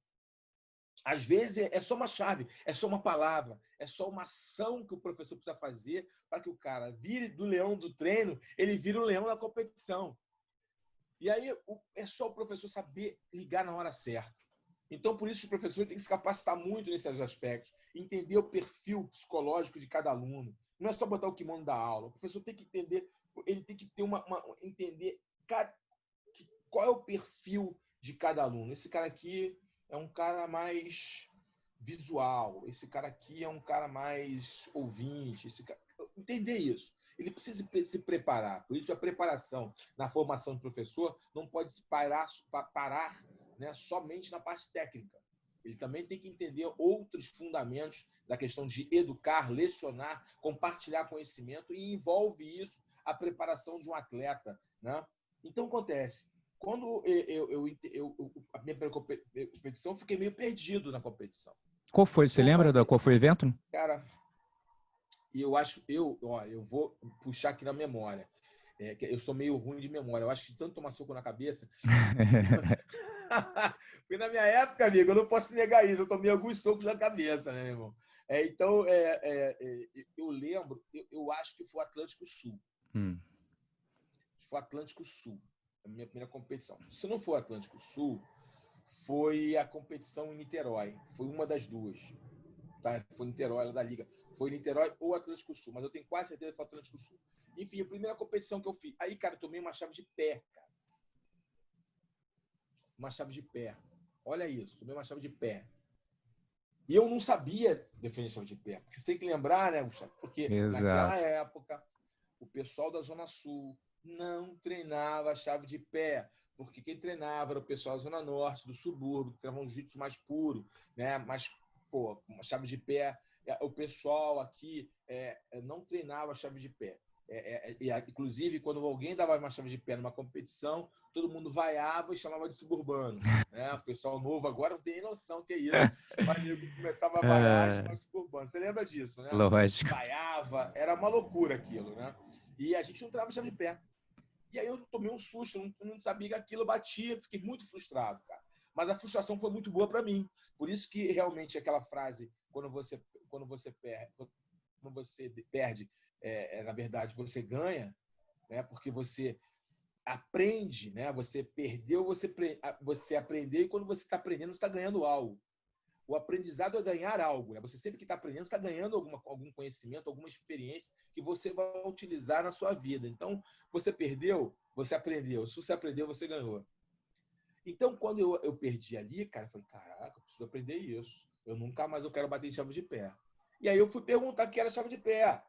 Às vezes é só uma chave, é só uma palavra, é só uma ação que o professor precisa fazer para que o cara vire do leão do treino, ele vire o leão da competição. E aí é só o professor saber ligar na hora certa. Então, por isso, o professor tem que se capacitar muito nesses aspectos, entender o perfil psicológico de cada aluno. Não é só botar o kimono da aula. O professor tem que entender, ele tem que ter entender qual é o perfil de cada aluno. Esse cara aqui é um cara mais visual, esse cara aqui é um cara mais ouvinte, entender isso. ele precisa se preparar. Por isso, a preparação na formação do professor não pode se parar, né, somente na parte técnica. Ele também tem que entender outros fundamentos da questão de educar, lecionar, compartilhar conhecimento, e envolve isso a preparação de um atleta, né? Então, acontece, quando a minha competição, eu fiquei meio perdido na competição. Qual foi? Você lembra qual foi o evento? Cara, eu acho, eu vou puxar aqui na memória. Eu sou meio ruim de memória. Eu acho que tanto tomar soco na cabeça. Porque na minha época, amigo, eu não posso negar isso. Eu tomei alguns socos na cabeça, né, meu irmão? Então, eu lembro, eu acho que foi o Atlântico Sul. Foi o Atlântico Sul, a minha primeira competição. Se não for o Atlântico Sul, foi a competição em Niterói. Foi uma das duas. Tá? Foi Niterói, lá da Liga. Foi Niterói ou Atlântico Sul, mas eu tenho quase certeza que foi Atlântico Sul. Enfim, a primeira competição que eu fiz. Aí, cara, eu tomei uma chave de pé, cara. Uma chave de pé. Olha isso, tomei uma chave de pé. E eu não sabia defender chave de pé. Porque você tem que lembrar, né, Gustavo? Porque Exato. Naquela época, o pessoal da Zona Sul não treinava chave de pé. Porque quem treinava era o pessoal da Zona Norte, do subúrbio, que treinava um jiu-jitsu mais puro, né? Mas, pô, uma chave de pé, o pessoal aqui não treinava chave de pé. Inclusive, quando alguém dava uma chave de pé numa competição, todo mundo vaiava e chamava de suburbano. Né? O pessoal novo agora não tem nem noção que é isso. Mas nego começava a vaiar e chamava de suburbano. Você lembra disso, né? Lógico. Vaiava, era uma loucura aquilo, né? E a gente não treinava chave de pé. E aí eu tomei um susto, não sabia que aquilo batia, fiquei muito frustrado, cara. Mas a frustração foi muito boa para mim. Por isso que realmente aquela frase, quando você perde, na verdade, você ganha, né? Porque você aprende, né? Você perdeu, você aprendeu, e quando você está aprendendo, você está ganhando algo. O aprendizado é ganhar algo, né? Você sempre que está aprendendo, está ganhando algum conhecimento, alguma experiência que você vai utilizar na sua vida. Então, você perdeu, você aprendeu. Se você aprendeu, você ganhou. Então, quando eu perdi ali, cara, eu falei, caraca, eu preciso aprender isso. Eu nunca mais quero bater em chave de pé. E aí eu fui perguntar o que era chave de pé.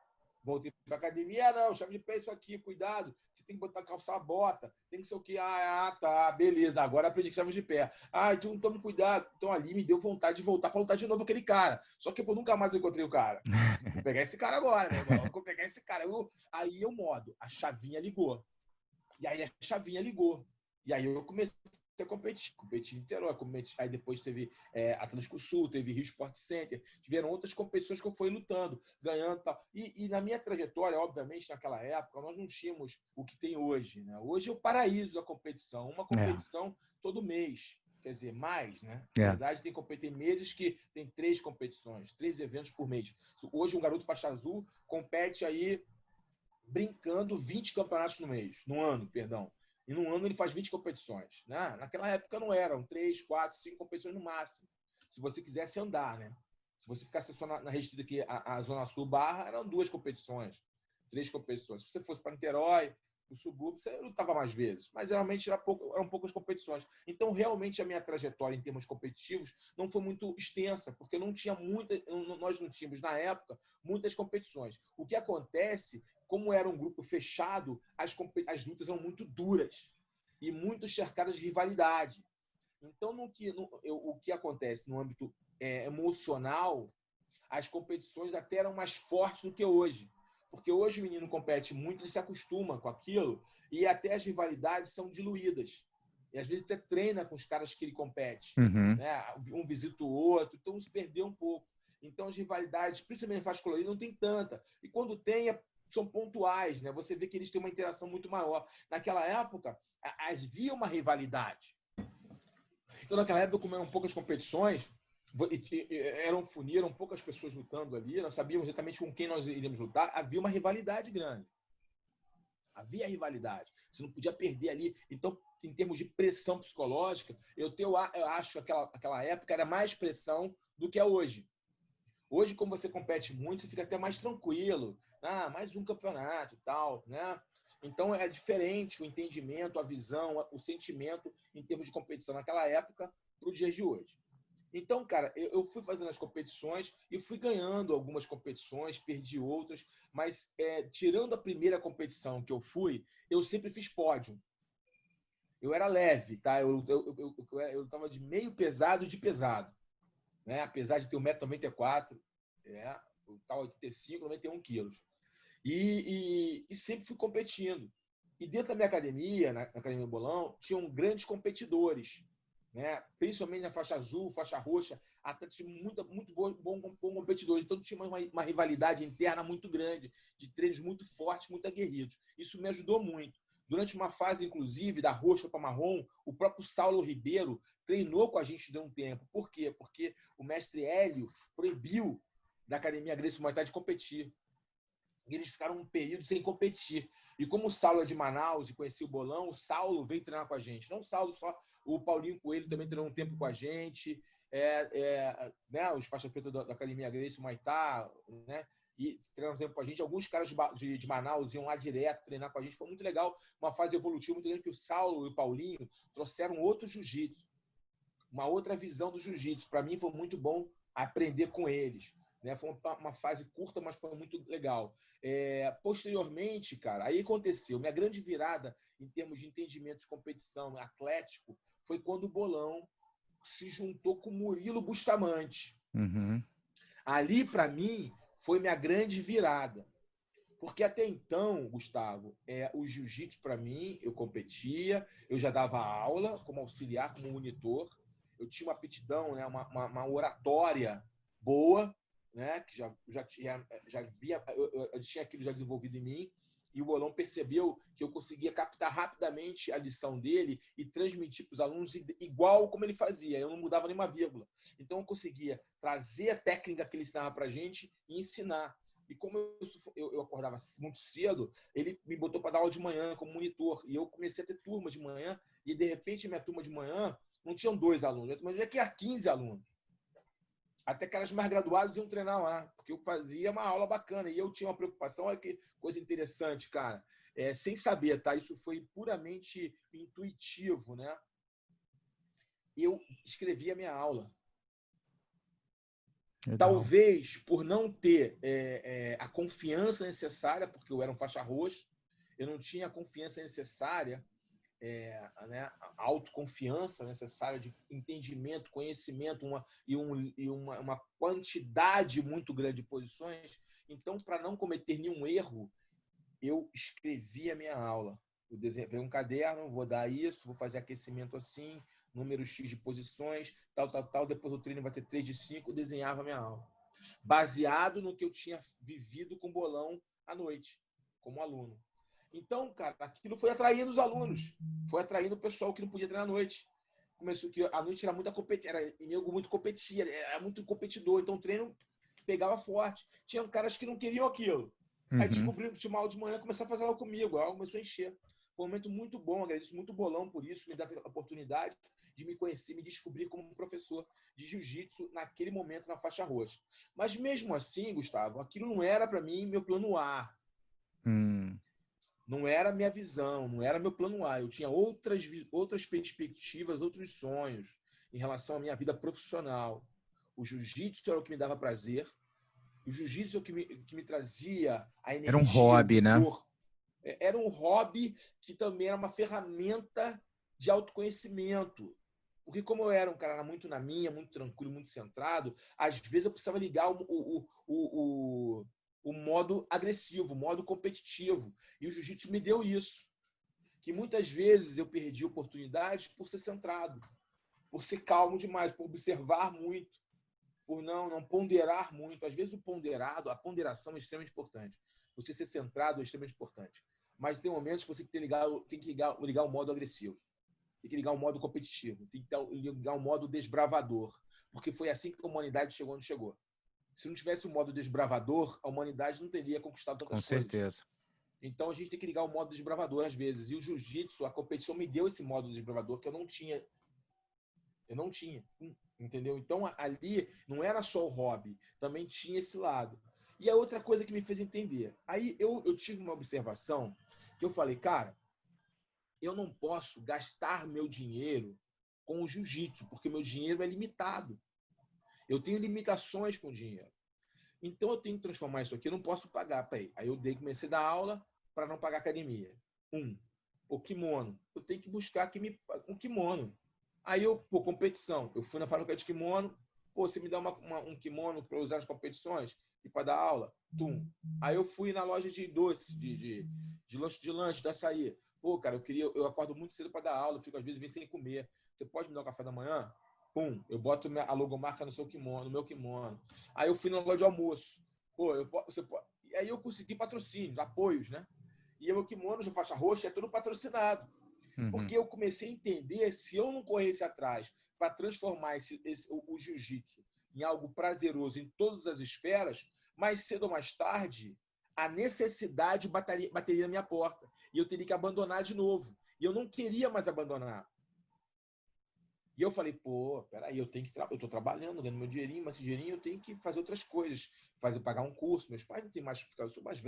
Voltei para a academia, não, chave de pé é isso aqui, cuidado. Você tem que botar calçar bota, tem que ser o quê? Tá, beleza, agora aprendi que chave de pé. Então tome cuidado. Então ali me deu vontade de voltar para lutar de novo aquele cara. Só que eu nunca mais encontrei o cara. Vou pegar esse cara agora, né, irmão? Vou pegar esse cara. Aí eu modo, a chavinha ligou. E aí a chavinha ligou. E aí eu comecei a competi em Niterói, aí depois teve Atlântico Sul, teve Rio Sport Center, tiveram outras competições que eu fui lutando, ganhando e tal. E na minha trajetória, obviamente, naquela época, nós não tínhamos o que tem hoje, né? Hoje é o paraíso da competição, uma competição todo mês. Quer dizer, mais, né? Na verdade, tem meses que tem 3 competições, 3 eventos por mês. Hoje, um garoto faixa azul compete aí, brincando, 20 campeonatos no ano, perdão. E num ano ele faz 20 competições. Né? Naquela época não eram 3, 4, 5 competições no máximo. Se você quisesse andar, né? Se você ficasse só na restrita aqui, a Zona Sul Barra, eram 2 competições, 3 competições. Se você fosse para Niterói, o subúrbio, você lutava mais vezes. Mas geralmente eram poucas competições. Então, realmente, a minha trajetória em termos competitivos não foi muito extensa, porque nós não tínhamos, na época, muitas competições. O que acontece, como era um grupo fechado, as lutas eram muito duras e muito cercadas de rivalidade. Então, o que acontece no âmbito emocional, as competições até eram mais fortes do que hoje. Porque hoje o menino compete muito, ele se acostuma com aquilo e até as rivalidades são diluídas. E às vezes até treina com os caras que ele compete. Né? Um visita o outro, então se perdeu um pouco. Então as rivalidades, principalmente em faixa colorida, não tem tanta. E quando tem, são pontuais. Né? Você vê que eles têm uma interação muito maior. Naquela época, havia uma rivalidade. Então naquela época, como eram poucas competições, eram poucas pessoas lutando ali, nós sabíamos exatamente com quem nós iríamos lutar, havia uma rivalidade grande. Havia rivalidade. Você não podia perder ali. Então, em termos de pressão psicológica, eu acho que aquela época era mais pressão do que é hoje. Hoje, como você compete muito, você fica até mais tranquilo. Mais um campeonato e tal, né? Então, é diferente o entendimento, a visão, o sentimento em termos de competição naquela época para os dias de hoje. Então, cara, eu fui fazendo as competições e fui ganhando algumas competições, perdi outras, mas tirando a primeira competição que eu fui, eu sempre fiz pódio. Eu era leve, tá? Eu tava de meio pesado e de pesado, né? Apesar de ter 1,94 m, eu tava 85, 91 quilos. E sempre fui competindo. E dentro da minha academia, na Academia do Bolão, tinham grandes competidores, né? Principalmente na faixa azul, faixa roxa, atletas muito bom competidores. Então tinha uma rivalidade interna muito grande, de treinos muito fortes, muito aguerridos. Isso me ajudou muito. Durante uma fase, inclusive, da roxa para marrom, o próprio Saulo Ribeiro treinou com a gente de um tempo. Por quê? Porque o mestre Hélio proibiu da Academia Gracie Muay Thai de competir. E eles ficaram um período sem competir. E como o Saulo é de Manaus e conhecia o Bolão, o Saulo veio treinar com a gente. Não o Saulo só, o Paulinho Coelho também treinou um tempo com a gente. Né, os faixa preta da Academia Gracie Muay Thai, né? E treinaram um tempo com a gente. Alguns caras de Manaus iam lá direto treinar com a gente. Foi muito legal, uma fase evolutiva, muito grande, que o Saulo e o Paulinho trouxeram outro jiu-jitsu, uma outra visão do jiu-jitsu. Para mim foi muito bom aprender com eles. Né? Foi uma fase curta, mas foi muito legal. Posteriormente, cara, aí aconteceu. Minha grande virada em termos de entendimento de competição atlético foi quando o Bolão se juntou com o Murilo Bustamante. Uhum. Ali, para mim, foi minha grande virada. Porque até então, Gustavo, o jiu-jitsu, para mim, eu competia, eu já dava aula como auxiliar, como monitor, eu tinha uma aptidão, né, uma oratória boa, né, que já via, eu tinha aquilo já desenvolvido em mim, e o Bolão percebeu que eu conseguia captar rapidamente a lição dele e transmitir para os alunos igual como ele fazia, eu não mudava nenhuma vírgula. Então eu conseguia trazer a técnica que ele ensinava para a gente e ensinar. E como eu acordava muito cedo, ele me botou para dar aula de manhã como monitor. E eu comecei a ter turma de manhã, e de repente minha turma de manhã não tinham 2 alunos, mas já tinha 15 alunos. Até caras mais graduados iam treinar lá, porque eu fazia uma aula bacana. E eu tinha uma preocupação, olha que coisa interessante, cara. Sem saber, tá? Isso foi puramente intuitivo, né? Eu escrevia a minha aula. Legal. Talvez por não ter a confiança necessária, porque eu era um faixa roxa, eu não tinha a confiança necessária, né, a autoconfiança necessária de entendimento, conhecimento uma quantidade muito grande de posições. Então, para não cometer nenhum erro, eu escrevi a minha aula. Eu desenhei um caderno, vou dar isso, vou fazer aquecimento assim, número X de posições, tal. Depois do treino vai ter 3 de 5, eu desenhava a minha aula. Baseado no que eu tinha vivido com o Bolão à noite, como aluno. Então, cara, aquilo foi atraindo os alunos, foi atraindo o pessoal que não podia treinar à noite. Começou que a noite era muita competição, era muito competia, era muito competidor, então o treino pegava forte. Tinha caras que não queriam aquilo. Aí descobriram que tinha uma aula de manhã, começaram a fazer aula comigo, a aula começou a encher. Foi um momento muito bom, agradeço muito o Bolão por isso, me dá a oportunidade de me conhecer, me descobrir como professor de jiu-jitsu naquele momento na faixa roxa. Mas mesmo assim, Gustavo, aquilo não era para mim meu plano A. Não era minha visão, não era meu plano A. Eu tinha outras perspectivas, outros sonhos em relação à minha vida profissional. O jiu-jitsu era o que me dava prazer. O jiu-jitsu é o que me trazia a energia, era um hobby, o vigor. Né? Era um hobby que também era uma ferramenta de autoconhecimento. Porque como eu era um cara muito na minha, muito tranquilo, muito centrado, às vezes eu precisava ligar o modo agressivo, o modo competitivo. E o jiu-jitsu me deu isso. Que muitas vezes eu perdi oportunidades por ser centrado, por ser calmo demais, por observar muito, por não ponderar muito. Às vezes a ponderação é extremamente importante. Você ser centrado é extremamente importante. Mas tem momentos que você tem que ligar o modo agressivo. Tem que ligar o modo competitivo. Tem que ligar o modo desbravador. Porque foi assim que a humanidade chegou onde chegou. Se não tivesse o modo desbravador, a humanidade não teria conquistado tantas coisas. Com certeza. Então a gente tem que ligar o modo desbravador às vezes. E o jiu-jitsu, a competição me deu esse modo desbravador que eu não tinha. Entendeu? Então ali não era só o hobby, também tinha esse lado. E a outra coisa que me fez entender. Aí eu tive uma observação que eu falei, cara, eu não posso gastar meu dinheiro com o jiu-jitsu, porque meu dinheiro é limitado. Eu tenho limitações com dinheiro. Então, eu tenho que transformar isso aqui. Eu não posso pagar. Peraí. Aí eu comecei a dar aula para não pagar academia. O kimono. Eu tenho que buscar um kimono. Aí competição. Eu fui na fábrica de kimono. Você me dá um kimono para usar nas competições e para dar aula? Aí eu fui na loja de doce, de lanche, de açaí. Cara, eu acordo muito cedo para dar aula. Fico, às vezes, vem sem comer. Você pode me dar um café da manhã? Eu boto a logomarca no meu kimono. Aí eu fui na loja de almoço. E aí eu consegui patrocínios, apoios, né? E o meu kimono de faixa roxa é tudo patrocinado. Porque eu comecei a entender, se eu não corresse atrás para transformar o jiu-jitsu em algo prazeroso em todas as esferas, mais cedo ou mais tarde, a necessidade bateria na minha porta. E eu teria que abandonar de novo. E eu não queria mais abandonar. E eu falei, peraí, eu estou trabalhando, ganhando meu dinheirinho, mas esse dinheirinho eu tenho que fazer outras coisas. Pagar um curso. Meus pais não têm mais, eu sou mais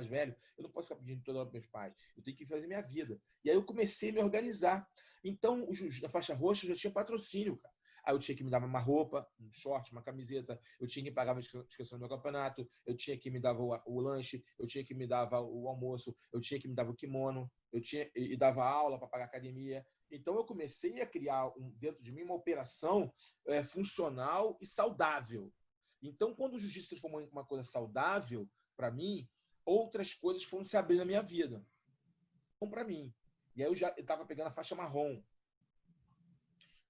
velho, eu não posso ficar pedindo toda hora para meus pais. Eu tenho que fazer minha vida. E aí eu comecei a me organizar. Então, na faixa roxa, eu já tinha patrocínio, cara. Aí eu tinha que me dar uma roupa, um short, uma camiseta, eu tinha que pagar a inscrição do meu campeonato, eu tinha que me dar o lanche, eu tinha que me dar o almoço, eu tinha que me dar o kimono, e dava aula para pagar academia. Então, eu comecei a criar dentro de mim uma operação funcional e saudável. Então, quando o jiu-jitsu se transformou em uma coisa saudável, para mim, outras coisas foram se abrir na minha vida. Então, para mim. E aí eu já estava pegando a faixa marrom.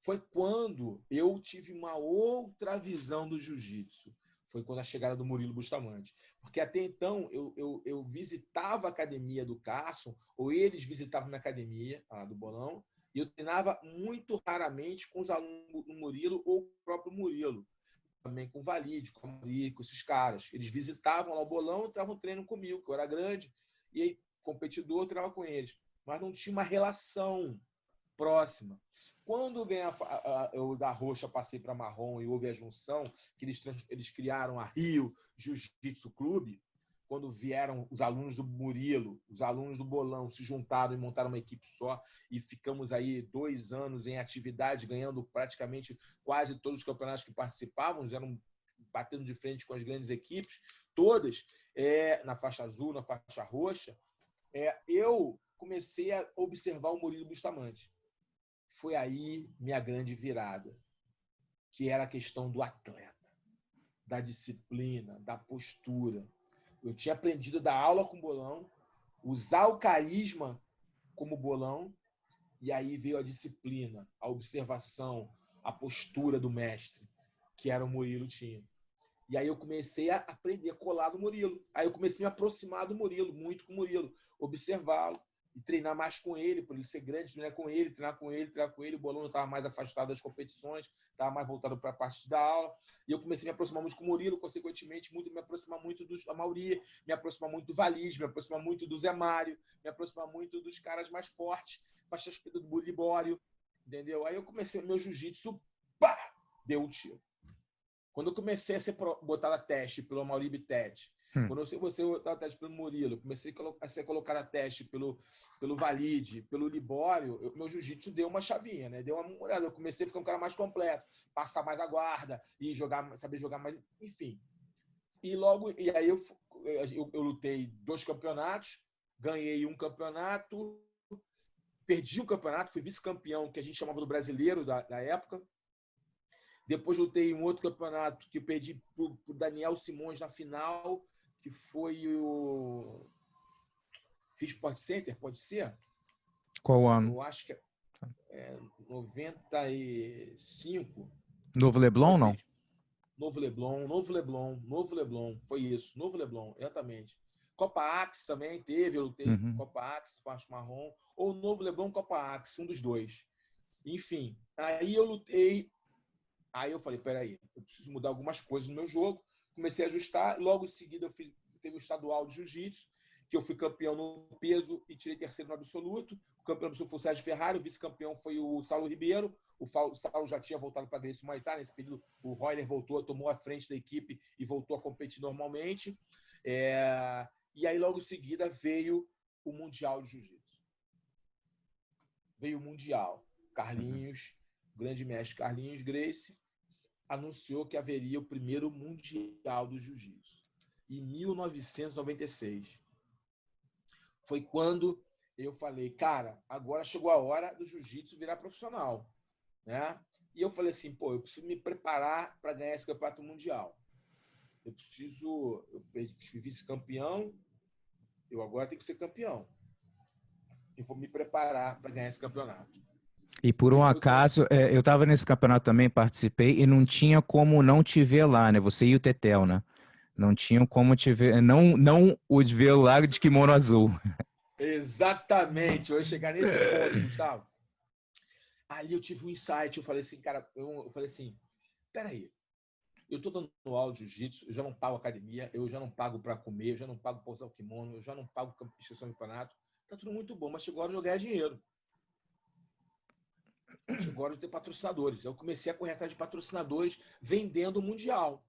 Foi quando eu tive uma outra visão do jiu-jitsu. Foi quando a chegada do Murilo Bustamante. Porque até então eu visitava a academia do Carson, ou eles visitavam minha academia, a do Bolão, e eu treinava muito raramente com os alunos do Murilo ou o próprio Murilo. Também com o Valide, com o Mauri, com esses caras. Eles visitavam lá o Bolão e estavam treinando comigo, que eu era grande, e aí, competidor, eu treinava com eles. Mas não tinha uma relação próxima. Quando eu da roxa passei para marrom e houve a junção, que eles criaram a Rio Jiu-Jitsu Clube, quando vieram os alunos do Murilo, os alunos do Bolão, se juntaram e montaram uma equipe só, e ficamos aí 2 anos em atividade, ganhando praticamente quase todos os campeonatos que participávamos, eram batendo de frente com as grandes equipes, todas, na faixa azul, na faixa roxa, eu comecei a observar o Murilo Bustamante. Foi aí minha grande virada, que era a questão do atleta, da disciplina, da postura. Eu tinha aprendido a dar aula com o Bolão, usar o carisma como Bolão, e aí veio a disciplina, a observação, a postura do mestre, que era o Murilo tinha. E aí eu comecei a aprender a colar no Murilo. Aí eu comecei a me aproximar do Murilo, muito com o Murilo, observá-lo e treinar mais com ele, por ele ser grande, treinar com ele. O Bolão estava mais afastado das competições, estava mais voltado para a parte da aula. E eu comecei a me aproximar muito com o Murilo, consequentemente, me aproximar muito do Mauri, me aproximar muito do Valide, me aproximar muito do Zé Mário, me aproximar muito dos caras mais fortes, faixas do Libório, entendeu? Aí eu comecei o meu jiu-jitsu, deu um tiro. Quando eu comecei a ser botado a teste pelo Mauri Bittetti, quando eu comecei a botar a teste pelo Murilo, comecei a ser colocado a teste pelo Valide, pelo Libório, meu jiu-jitsu deu uma chavinha, né? Deu uma olhada. Eu comecei a ficar um cara mais completo, passar mais a guarda e saber jogar mais, enfim. E aí eu lutei 2 campeonatos, ganhei um campeonato, perdi o campeonato, fui vice-campeão, que a gente chamava do brasileiro da época. Depois lutei um outro campeonato que eu perdi para o Daniel Simões na final, que foi o Rio Sport Center, pode ser? Qual ano? Eu acho que é 95. Novo Leblon, não? Novo Leblon. Foi isso, Novo Leblon, exatamente. Copa Axe também teve, eu lutei Copa Axe, faixa marrom, ou Novo Leblon, Copa Axe, um dos dois. Enfim, aí eu lutei. Aí eu falei, peraí, eu preciso mudar algumas coisas no meu jogo. Comecei a ajustar. Logo em seguida, teve o estadual de jiu-jitsu, que eu fui campeão no peso e tirei terceiro no absoluto. O campeão absoluto foi o Sérgio Ferrari, o vice-campeão foi o Saulo Ribeiro. O Saulo já tinha voltado para a Gracie Muay Thai. Nesse período, o Royler voltou, tomou a frente da equipe e voltou a competir normalmente. E aí, logo em seguida, veio o Mundial de Jiu-Jitsu. Veio o Mundial. Carlinhos, grande mestre Carlinhos Gracie, anunciou que haveria o primeiro Mundial do Jiu-Jitsu, em 1996. Foi quando eu falei, cara, agora chegou a hora do Jiu-Jitsu virar profissional, né? E eu falei assim, pô, eu preciso me preparar para ganhar esse campeonato mundial. Eu fui vice-campeão, eu agora tenho que ser campeão. Eu vou me preparar para ganhar esse campeonato. E por um acaso, eu estava nesse campeonato também, participei, e não tinha como não te ver lá, né? Você e o Tetel, né? Não tinham como te ver, não o ver lá de kimono azul. Exatamente, eu ia chegar nesse ponto, Gustavo. Ali eu tive um insight, eu falei assim, cara, eu falei assim, peraí, eu tô dando aula de jiu-jitsu, eu já não pago academia, eu já não pago para comer, eu já não pago para usar o kimono, eu já não pago inscrição no campeonato, tá tudo muito bom, mas chegou a hora de eu ganhar dinheiro. Chegou a hora de ter patrocinadores. Eu comecei a correr atrás de patrocinadores vendendo o Mundial.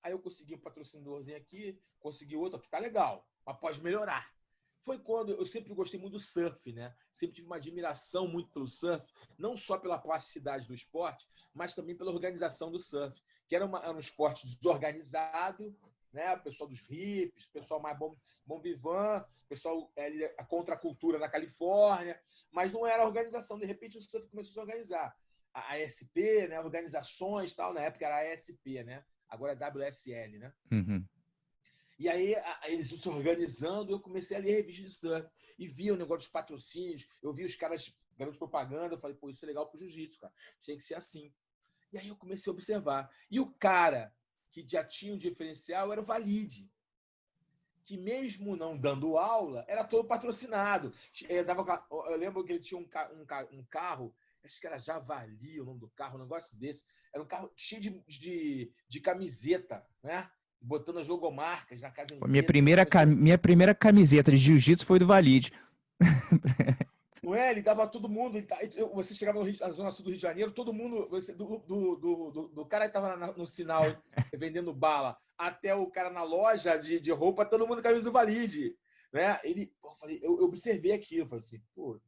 Aí eu consegui um patrocinadorzinho aqui, consegui outro, que tá legal, mas pode melhorar. Foi quando eu sempre gostei muito do surf, né? Sempre tive uma admiração muito pelo surf, não só pela plasticidade do esporte, mas também pela organização do surf, que era um esporte desorganizado, né? O pessoal dos hippies, o pessoal mais bom vivant, o pessoal a contracultura na Califórnia, mas não era organização. De repente o surf começou a se organizar. A ASP, né? Organizações, tal, na época era a ASP, né? Agora é WSL, né? Uhum. E aí eles se organizando, eu comecei a ler revista de surf e via o negócio dos patrocínios, eu vi os caras, garotos propaganda, eu falei, pô, isso é legal pro jiu-jitsu, cara. Tinha que ser assim. E aí eu comecei a observar. E o cara que já tinha um diferencial era o Valide, que mesmo não dando aula, era todo patrocinado. Eu lembro que ele tinha um carro, acho que era Javali o nome do carro, um negócio desse. Era um carro cheio de camiseta, né? Botando as logomarcas na camiseta. Minha primeira camiseta de jiu-jitsu foi do Valide. Não é? Ele dava todo mundo. Você chegava na Zona Sul do Rio de Janeiro, todo mundo. Do cara que estava no sinal vendendo bala até o cara na loja de roupa, todo mundo camisa do Valide. Né? Eu observei aquilo. Eu falei assim, pô,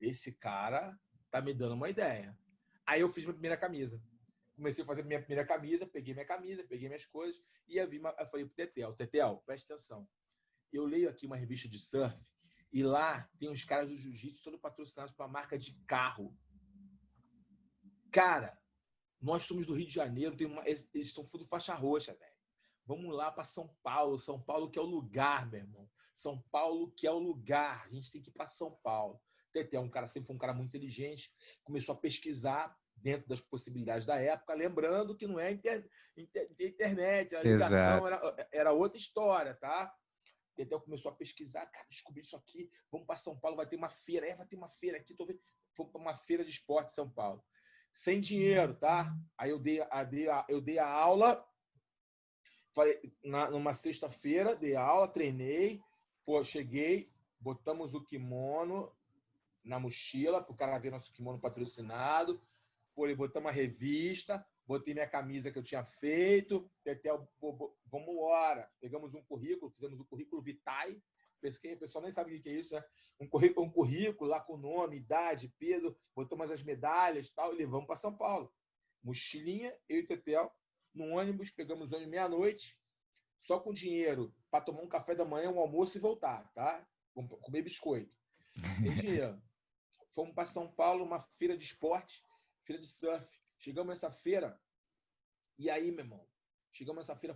esse cara tá me dando uma ideia. Aí eu fiz minha primeira camisa. Comecei a fazer minha primeira camisa, peguei minhas coisas e eu falei pro Tetel, presta atenção. Eu leio aqui uma revista de surf e lá tem os caras do jiu-jitsu todos patrocinados por uma marca de carro. Cara, nós somos do Rio de Janeiro, eles estão tudo faixa roxa, velho. Vamos lá para São Paulo que é o lugar, meu irmão. São Paulo que é o lugar. A gente tem que ir para São Paulo. Tetel sempre foi um cara muito inteligente, começou a pesquisar dentro das possibilidades da época, lembrando que não é internet, a ligação era outra história, tá? Tetel começou a pesquisar, cara, descobri isso aqui, vamos para São Paulo, vai ter uma feira, vai ter uma feira aqui, vamos para uma feira de esporte em São Paulo. Sem dinheiro, tá? Aí eu dei a aula, numa sexta-feira, dei a aula, treinei, cheguei, botamos o kimono na mochila, para o cara ver nosso kimono patrocinado, botamos a revista, botei minha camisa que eu tinha feito, vamos embora. Pegamos um currículo, fizemos um currículo Vitae, o pessoal nem sabe o que é isso, né? Um currículo lá com nome, idade, peso, botamos as medalhas e tal, e levamos para São Paulo. Mochilinha, eu e o Tetel, no ônibus, pegamos o ônibus meia-noite, só com dinheiro para tomar um café da manhã, um almoço e voltar, tá? Vamos comer biscoito. Sem dinheiro. Fomos para São Paulo, uma feira de esporte, feira de surf. Chegamos nessa feira, e aí, meu irmão,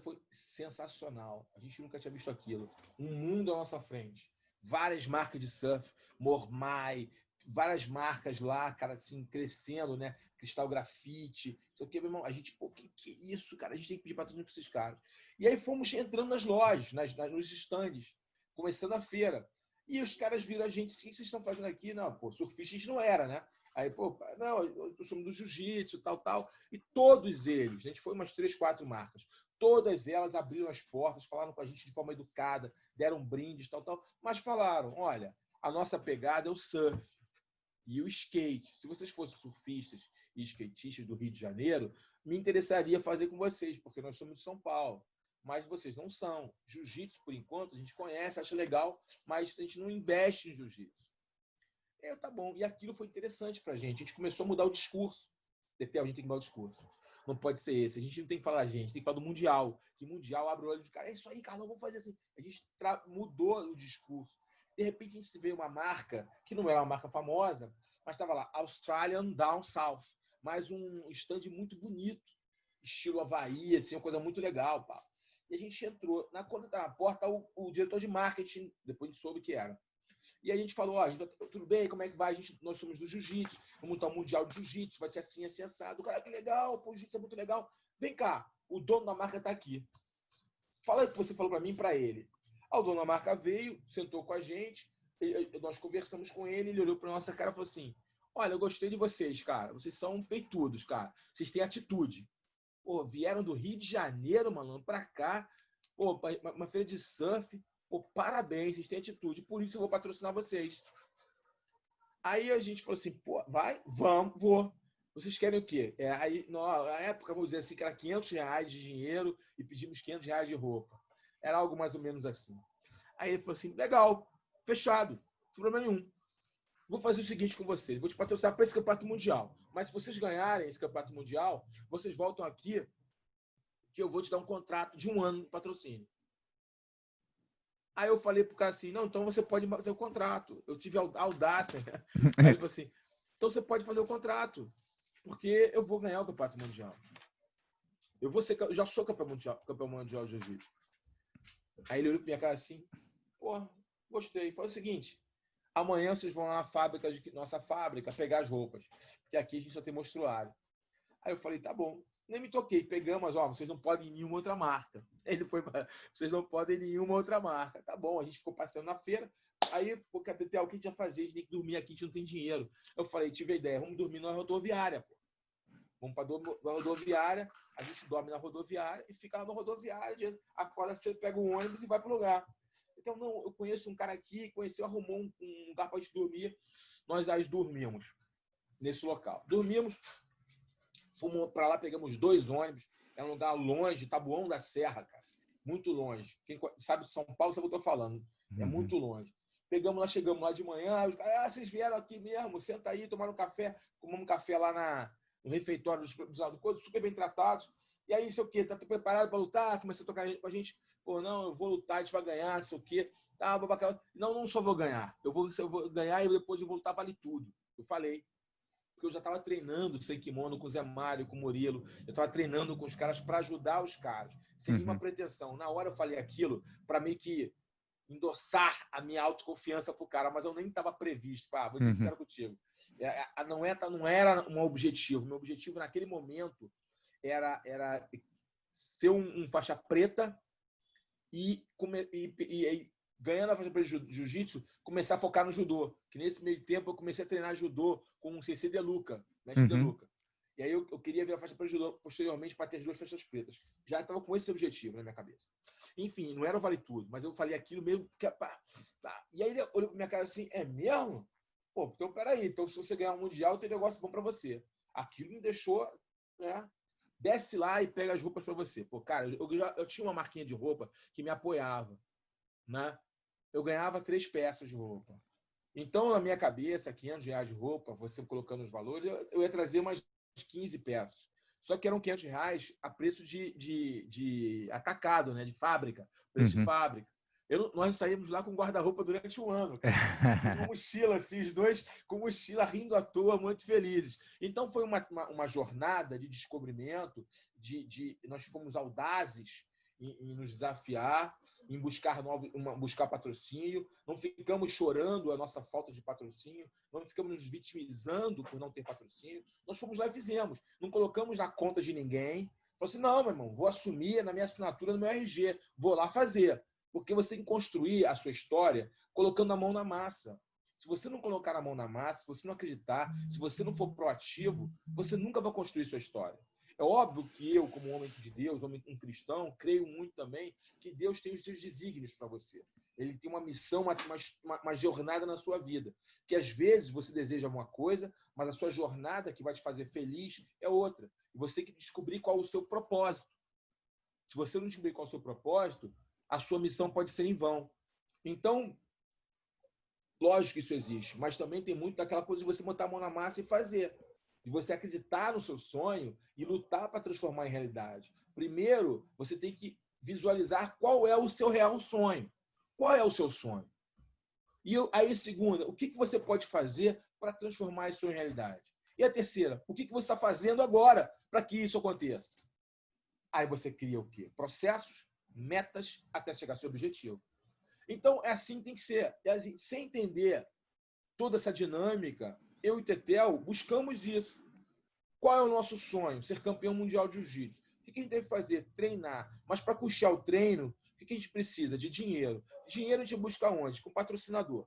foi sensacional. A gente nunca tinha visto aquilo. Um mundo à nossa frente. Várias marcas de surf, Mormai, várias marcas lá, cara, assim, crescendo, né? Cristal Grafite, sei o que, meu irmão. A gente, pô, que é isso, cara? A gente tem que pedir patrocínio para esses caras. E aí fomos entrando nas lojas, nos estandes, começando a feira. E os caras viram a gente, o que vocês estão fazendo aqui? Não, pô, surfista a gente não era, né? Aí, pô, não, eu somos do jiu-jitsu, tal. E todos eles, a gente foi umas 3, 4 marcas, todas elas abriram as portas, falaram com a gente de forma educada, deram brindes, tal. Mas falaram, olha, a nossa pegada é o surf e o skate. Se vocês fossem surfistas e skatistas do Rio de Janeiro, me interessaria fazer com vocês, porque nós somos de São Paulo. Mas vocês não são. Jiu-jitsu, por enquanto, a gente conhece, acha legal, mas a gente não investe em jiu-jitsu. Tá bom. E aquilo foi interessante pra gente. A gente começou a mudar o discurso. Tetel, a gente tem que mudar o discurso. não pode ser esse. A gente não tem que falar a gente, tem que falar do Mundial. Que Mundial abre o olho de cara. É isso aí, Carlão, vamos fazer assim. A gente mudou o discurso. De repente, a gente vê uma marca, que não era uma marca famosa, mas estava lá, Australian Down South. Mais um stand muito bonito, estilo Havaí, assim, uma coisa muito legal, pá. E a gente entrou. Quando estava na porta, o diretor de marketing, depois a gente soube que era. E a gente falou, ó, tudo bem, como é que vai? Nós somos do Jiu-Jitsu, vamos montar um Mundial de Jiu-Jitsu, vai ser assim, assim, assado. Cara, que legal, pô, o Jiu-Jitsu é muito legal. Vem cá, o dono da marca está aqui. Fala o que você falou para mim e para ele. O dono da marca veio, sentou com a gente, nós conversamos com ele, ele olhou para nossa cara e falou assim, olha, eu gostei de vocês, cara, vocês são peitudos, cara, vocês têm atitude. Pô, vieram do Rio de Janeiro, mano, para cá, pô, uma feira de surf, pô, parabéns, vocês têm atitude, por isso eu vou patrocinar vocês. Aí a gente falou assim, pô, vai? Vamos, vou. Vocês querem o quê? Aí, na época, vamos dizer assim, que era R$500 de dinheiro e pedimos R$500 de roupa. Era algo mais ou menos assim. Aí ele falou assim, legal, fechado, sem problema nenhum. Vou fazer o seguinte com vocês, vou te patrocinar para esse campeonato mundial. Mas se vocês ganharem esse campeonato mundial, vocês voltam aqui que eu vou te dar um contrato de 1 ano de patrocínio. Aí eu falei pro cara assim, não, então você pode fazer o contrato. Eu tive a audácia. Aí ele falou assim, então você pode fazer o contrato, porque eu vou ganhar o campeonato mundial. Eu já sou campeão mundial de jiu-jitsu. Aí ele olhou pra minha cara assim, pô, gostei. Falei o seguinte, amanhã vocês vão lá na nossa fábrica, pegar as roupas, que aqui a gente só tem mostruário. Aí eu falei, tá bom. Nem me toquei, pegamos, ó, vocês não podem ir em nenhuma outra marca. Ele foi, vocês não podem ir em nenhuma outra marca. Tá bom, a gente ficou passeando na feira. Aí, pô, tem algo que a gente ia fazer, a gente tem que dormir aqui, a gente não tem dinheiro. Eu falei, tive a ideia, vamos dormir na rodoviária, pô. Vamos para a rodoviária, a gente dorme na rodoviária e fica lá na rodoviária, acorda, você pega o ônibus e vai para o lugar. Então, não, eu conheço um cara aqui, arrumou um lugar para a gente dormir. Nós aí dormimos nesse local. Dormimos, fomos para lá, pegamos 2 ônibus. É um lugar longe, Taboão da Serra, cara. Muito longe. Quem sabe de São Paulo sabe o que eu estou falando. É muito longe. Pegamos lá, chegamos lá de manhã. Vocês vieram aqui mesmo, senta aí, tomaram um café. Comemos um café lá no refeitório do Coisa, super bem tratados. E aí, sei o quê? Tá preparado para lutar? Começou a tocar com a gente. Pô, não, eu vou lutar, a gente vai ganhar, não sei o quê. Tá, não só vou ganhar. Eu vou ganhar e depois eu vou lutar, vale tudo. Eu falei. Porque eu já estava treinando sem kimono com o Zé Mário, com o Murilo. Eu estava treinando com os caras para ajudar os caras. Sem nenhuma pretensão. Na hora eu falei aquilo para meio que endossar a minha autoconfiança pro cara, mas eu nem estava previsto. Pá, vou ser sincero contigo. Não era um objetivo. Meu objetivo naquele momento era ser um faixa preta e ganhando a faixa preta de jiu-jitsu, começar a focar no judô. Que nesse meio tempo eu comecei a treinar judô com o CC De Luca, mestre De Luca. E aí eu queria ver a faixa preta de judô posteriormente para ter as 2 faixas pretas. Já estava com esse objetivo na minha cabeça. Enfim, não era o vale tudo, mas eu falei aquilo mesmo. Tá. E aí ele olhou para minha cara assim, é mesmo? Pô, então peraí, então se você ganhar um mundial, tem negócio bom para você. Aquilo me deixou, né? Desce lá e pega as roupas para você. Pô, cara, eu tinha uma marquinha de roupa que me apoiava, né? Eu ganhava 3 peças de roupa. Então, na minha cabeça, R$500 de roupa, você colocando os valores, eu ia trazer umas 15 peças. Só que eram R$500 a preço de atacado, né? De fábrica, preço de fábrica. Nós saímos lá com guarda-roupa durante 1 ano, cara. Com uma mochila, assim, os 2 com mochila, rindo à toa, muito felizes. Então, foi uma jornada de descobrimento, nós fomos audazes em nos desafiar, em buscar patrocínio, não ficamos chorando a nossa falta de patrocínio, não ficamos nos vitimizando por não ter patrocínio, nós fomos lá e fizemos, não colocamos na conta de ninguém, falou assim, não, meu irmão, vou assumir na minha assinatura, no meu RG, vou lá fazer, porque você tem que construir a sua história colocando a mão na massa. Se você não colocar a mão na massa, se você não acreditar, se você não for proativo, você nunca vai construir sua história. É óbvio que eu, como homem de Deus, um cristão, creio muito também que Deus tem os seus desígnios para você. Ele tem uma missão, uma jornada na sua vida. Que às vezes você deseja uma coisa, mas a sua jornada que vai te fazer feliz é outra. E você tem que descobrir qual é o seu propósito. Se você não descobrir qual é o seu propósito, a sua missão pode ser em vão. Então, lógico que isso existe, mas também tem muito daquela coisa de você botar a mão na massa e fazer. de você acreditar no seu sonho e lutar para transformar em realidade. Primeiro, você tem que visualizar qual é o seu real sonho. Qual é o seu sonho? E aí, segunda, o que você pode fazer para transformar isso em realidade? E a terceira, o que você está fazendo agora para que isso aconteça? Aí você cria o quê? Processos, metas, até chegar ao seu objetivo. Então, é assim que tem que ser. Sem entender toda essa dinâmica, eu e Tetel buscamos isso. Qual é o nosso sonho? Ser campeão mundial de jiu-jitsu. O que a gente deve fazer? Treinar. Mas para custear o treino, o que a gente precisa? De dinheiro. Dinheiro a gente busca onde? Com patrocinador.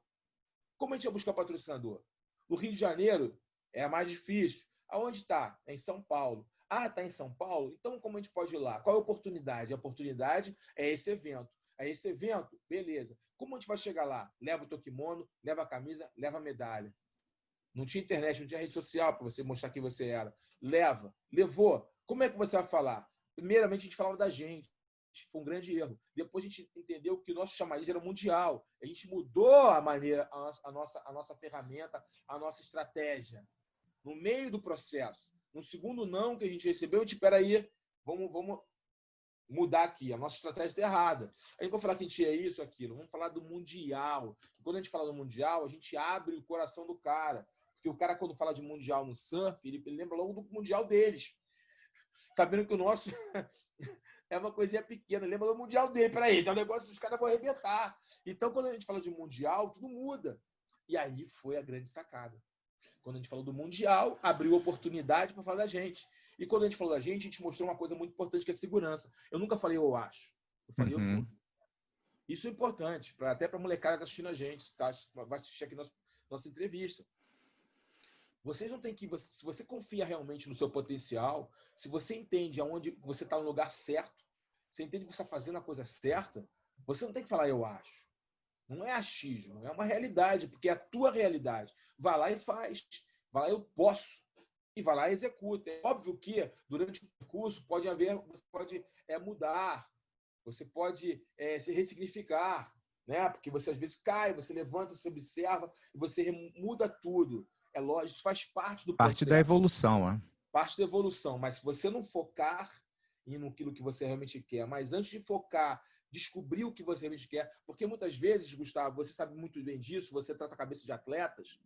Como a gente vai buscar patrocinador? No Rio de Janeiro é mais difícil. Aonde está? É em São Paulo. Ah, está em São Paulo? Então como a gente pode ir lá? Qual é a oportunidade? A oportunidade é esse evento. É esse evento? Beleza. Como a gente vai chegar lá? Leva o teu kimono, leva a camisa, leva a medalha. Não tinha internet, não tinha rede social para você mostrar quem você era. Levou. Como é que você vai falar? Primeiramente, a gente falava da gente. Foi um grande erro. Depois a gente entendeu que o nosso chamariz era mundial. A gente mudou a maneira, a nossa ferramenta, a nossa estratégia. No meio do processo. No segundo não que a gente recebeu, a gente, peraí, vamos mudar aqui. A nossa estratégia está errada. A gente vai falar que a gente é isso, aquilo. Vamos falar do mundial. Quando a gente fala do mundial, a gente abre o coração do cara. Porque o cara, quando fala de mundial no surf, ele lembra logo do mundial deles. Sabendo que o nosso é uma coisinha pequena. Lembra do mundial dele. Peraí, então o negócio os caras vão arrebentar. Então, quando a gente fala de mundial, tudo muda. E aí foi a grande sacada. Quando a gente falou do mundial, abriu oportunidade para falar da gente. E quando a gente falou da gente, a gente mostrou uma coisa muito importante, que é a segurança. Eu nunca falei eu acho. Eu falei eu vou. Isso é importante, até para a molecada que está assistindo a gente, tá? Vai assistir aqui nossa entrevista. Vocês não têm que... Se você confia realmente no seu potencial, se você entende aonde você está no lugar certo, você entende que você está fazendo a coisa certa, você não tem que falar eu acho. Não é achismo, é uma realidade, porque é a tua realidade. Vai lá e faz. Vai lá, eu posso. E vai lá e executa. É óbvio que, durante o percurso, você pode mudar, você pode se ressignificar, né? Porque você às vezes cai, você levanta, você observa e você muda tudo. É lógico, isso faz parte do processo. Parte da evolução, né? Parte da evolução. Mas se você não focar naquilo que você realmente quer, mas antes de focar, descobrir o que você realmente quer, porque muitas vezes, Gustavo, você sabe muito bem disso, você trata a cabeça de atletas,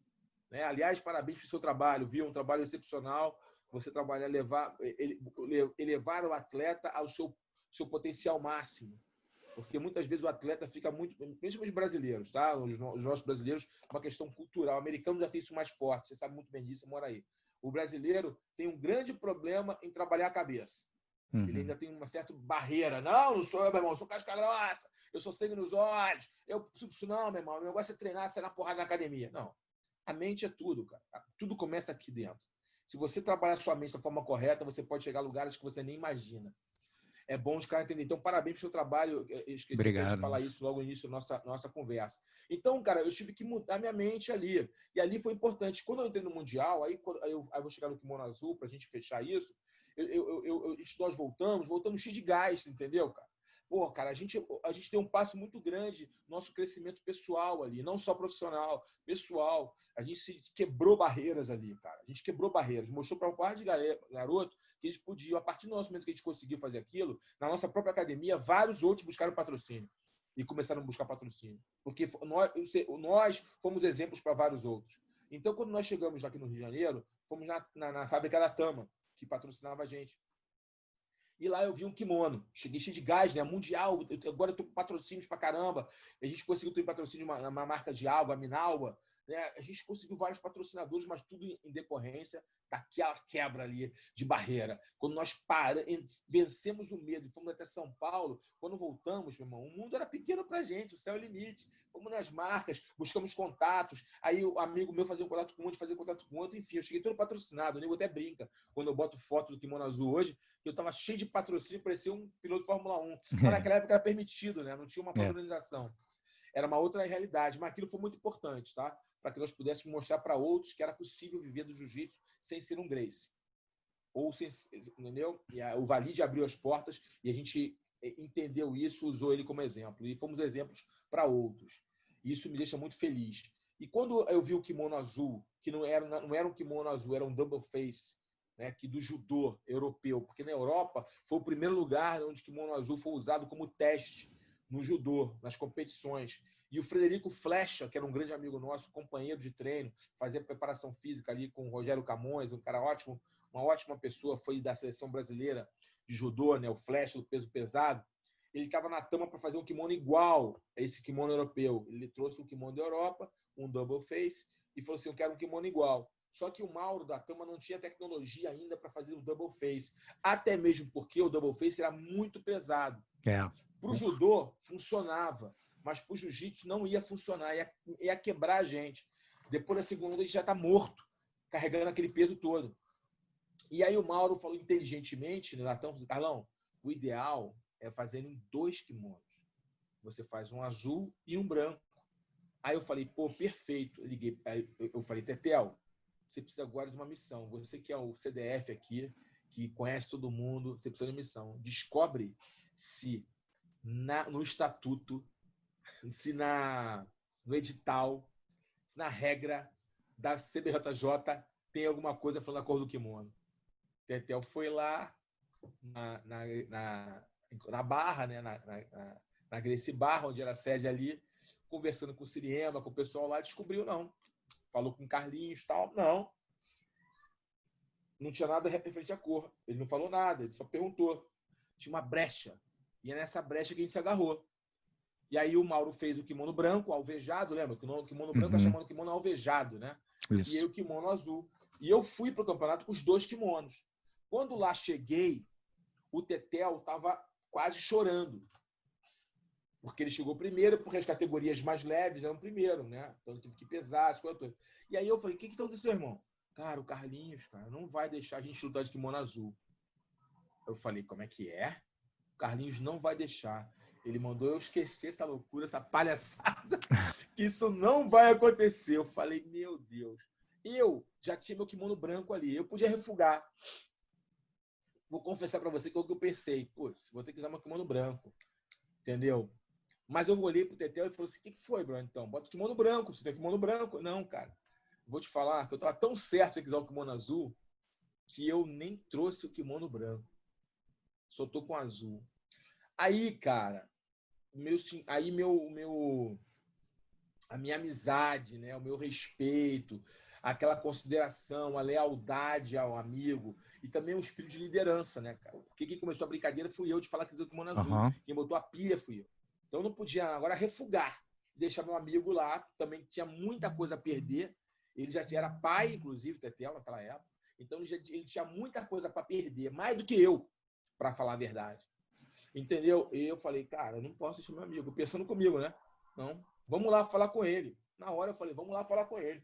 né? Aliás, parabéns pelo seu trabalho, viu? Um trabalho excepcional. Você trabalha elevar o atleta ao seu potencial máximo. Porque muitas vezes o atleta fica muito... Principalmente os brasileiros, tá? Os nossos brasileiros, uma questão cultural. O americano já tem isso mais forte, você sabe muito bem disso, você mora aí. O brasileiro tem um grande problema em trabalhar a cabeça. Ele ainda tem uma certa barreira. Não sou eu, meu irmão, eu sou casca grossa, eu sou sangue nos olhos, eu preciso disso não, meu irmão. O negócio é treinar, sair na porrada na academia. Não. A mente é tudo, cara. Tudo começa aqui dentro. Se você trabalhar a sua mente da forma correta, você pode chegar a lugares que você nem imagina. É bom os caras entenderem. Então, parabéns pelo seu trabalho. Eu esqueci de falar isso logo no início da nossa conversa. Então, cara, eu tive que mudar minha mente ali. E ali foi importante. Quando eu entrei no Mundial, aí eu vou chegar no kimono azul pra gente fechar isso, nós voltamos cheio de gás, entendeu, cara? Pô, cara, a gente tem um passo muito grande no nosso crescimento pessoal ali, não só profissional, pessoal. A gente se quebrou barreiras ali, cara. A gente quebrou barreiras, mostrou para um par de garoto que eles podiam, a partir do nosso momento que a gente conseguiu fazer aquilo, na nossa própria academia, vários outros buscaram patrocínio e começaram a buscar patrocínio. Porque nós fomos exemplos para vários outros. Então, quando nós chegamos aqui no Rio de Janeiro, fomos na fábrica da Tama, que patrocinava a gente. E lá eu vi um kimono. Cheguei cheio de gás, né? Mundial. Agora eu tô com patrocínios pra caramba. A gente conseguiu ter patrocínio de uma marca de água, a Minalba. Né? A gente conseguiu vários patrocinadores, mas tudo em decorrência daquela quebra ali de barreira. Quando nós vencemos o medo e fomos até São Paulo, quando voltamos, meu irmão, o mundo era pequeno pra gente, o céu é o limite. Fomos nas marcas, buscamos contatos. Aí o amigo meu fazia um contato com um, fazia contato com outro. Enfim, eu cheguei todo patrocinado. O nego até brinca quando eu boto foto do kimono azul hoje. Eu estava cheio de patrocínio, parecia um piloto de Fórmula 1. Mas naquela época era permitido, né? Não tinha uma padronização. Era uma outra realidade. Mas aquilo foi muito importante, tá? Para que nós pudéssemos mostrar para outros que era possível viver do jiu-jitsu sem ser um Gracie. Ou sem, entendeu? E o Valide abriu as portas e a gente entendeu isso, usou ele como exemplo. E fomos exemplos para outros. E isso me deixa muito feliz. E quando eu vi o kimono azul, que não era um kimono azul, era um double face, né, que do judô europeu, porque na Europa foi o primeiro lugar onde o kimono azul foi usado como teste no judô, nas competições. E o Frederico Flecha, que era um grande amigo nosso, companheiro de treino, fazia preparação física ali com o Rogério Camões, um cara ótimo, uma ótima pessoa, foi da seleção brasileira de judô, né, o Flecha do peso pesado. Ele estava na Tama para fazer um kimono igual a esse kimono europeu. Ele trouxe um kimono da Europa, um double face, e falou assim, eu quero um kimono igual. Só que o Mauro da Tama não tinha tecnologia ainda para fazer o double face. Até mesmo porque o double face era muito pesado. Para o judô, funcionava. Mas para o jiu-jitsu não ia funcionar. Ia quebrar a gente. Depois da segunda, a gente já está morto, carregando aquele peso todo. E aí o Mauro falou inteligentemente, né, Carlão, o ideal é fazer em 2 kimonos. Você faz um azul e um branco. Aí eu falei, pô, perfeito. Eu liguei, eu falei, Tetel, você precisa agora de uma missão. Você que é o CDF aqui, que conhece todo mundo, você precisa de uma missão. Descobre se no estatuto, se no edital, se na regra da CBJJ tem alguma coisa falando da cor do kimono. Tetel foi lá na Barra, né, na Gracie Barra, onde era a sede ali, conversando com o Siriema, com o pessoal lá, descobriu, não. Falou com o Carlinhos e tal, não. Não tinha nada referente à cor. Ele não falou nada, ele só perguntou. Tinha uma brecha. E é nessa brecha que a gente se agarrou. E aí o Mauro fez o kimono branco, alvejado, lembra? O kimono branco é chamado kimono alvejado, né? Isso. E aí o kimono azul. E eu fui para o campeonato com os 2 kimonos. Quando lá cheguei, o Tetel estava quase chorando. Porque ele chegou primeiro, porque as categorias mais leves eram primeiro, né? Então ele teve que pesar, as coisas todas. E aí eu falei, o que aconteceu, irmão? Cara, o Carlinhos, cara, não vai deixar a gente lutar de kimono azul. Eu falei, como é que é? O Carlinhos não vai deixar. Ele mandou eu esquecer essa loucura, essa palhaçada, que isso não vai acontecer. Eu falei, meu Deus. Eu já tinha meu kimono branco ali, eu podia refugar. Vou confessar para você que é o que eu pensei. Putz, vou ter que usar meu kimono branco. Entendeu? Mas eu olhei pro Tetel e falei assim, o que foi, Bruno? Então, bota o kimono branco. Você tem kimono branco? Não, cara. Vou te falar que eu tava tão certo em usar o kimono azul que eu nem trouxe o kimono branco. Só tô com azul. Aí, cara, a minha amizade, né, o meu respeito, aquela consideração, a lealdade ao amigo e também o espírito de liderança, né, cara? Porque quem começou a brincadeira fui eu de falar que usei o kimono azul. Quem botou a pilha fui eu. Então eu não podia agora refugar, deixar meu amigo lá, também tinha muita coisa a perder. Ele já era pai, inclusive, Tetel, naquela época. Então ele tinha muita coisa para perder, mais do que eu, para falar a verdade. Entendeu? E eu falei, cara, eu não posso deixar meu amigo. Pensando comigo, né? Não, vamos lá falar com ele. Na hora eu falei, vamos lá falar com ele.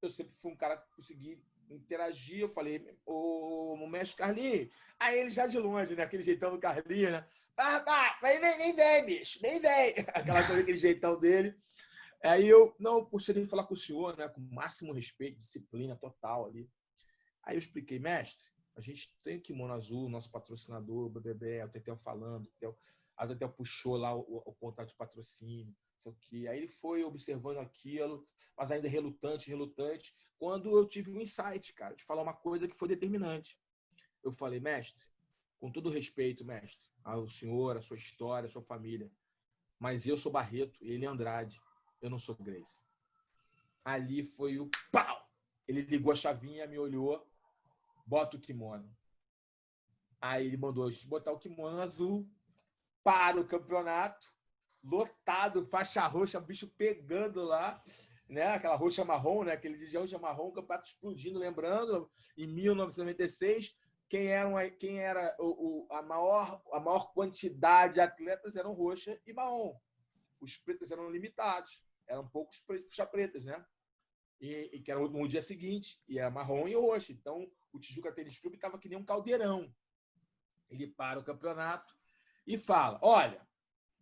Eu sempre fui um cara que consegui interagir. Eu falei, o mestre Carlinhos. Aí ele já de longe, né? Aquele jeitão do Carlinhos, né? Mas nem vem, bicho, nem vem. Aquela coisa, aquele jeitão dele. Aí eu, não, gostaria de falar com o senhor, né? Com o máximo respeito, disciplina total ali. Aí eu expliquei, mestre, a gente tem o kimono azul, nosso patrocinador, o BBB, o Tetel falando, a Tetel puxou lá o contato de patrocínio, sei o quê. Aí ele foi observando aquilo, mas ainda relutante, quando eu tive um insight, cara, de falar uma coisa que foi determinante. Eu falei, mestre, com todo respeito, mestre, ao senhor, a sua história, a sua família, mas eu sou Barreto e ele é Andrade, eu não sou Gracie. Ali foi o pau! Ele ligou a chavinha, me olhou, bota o kimono. Aí ele mandou a gente botar o kimono azul para o campeonato, lotado, faixa roxa, bicho pegando lá, né? Aquela roxa marrom, né? Aquele dia roxa marrom, o campeonato explodindo, lembrando, em 1996, quem era a maior quantidade de atletas eram roxa e marrom. Os pretos eram limitados, eram poucos faixa pretas, né? E que era no dia seguinte, e era marrom e roxo. Então, o Tijuca Tênis Clube estava que nem um caldeirão. Ele para o campeonato e fala, olha,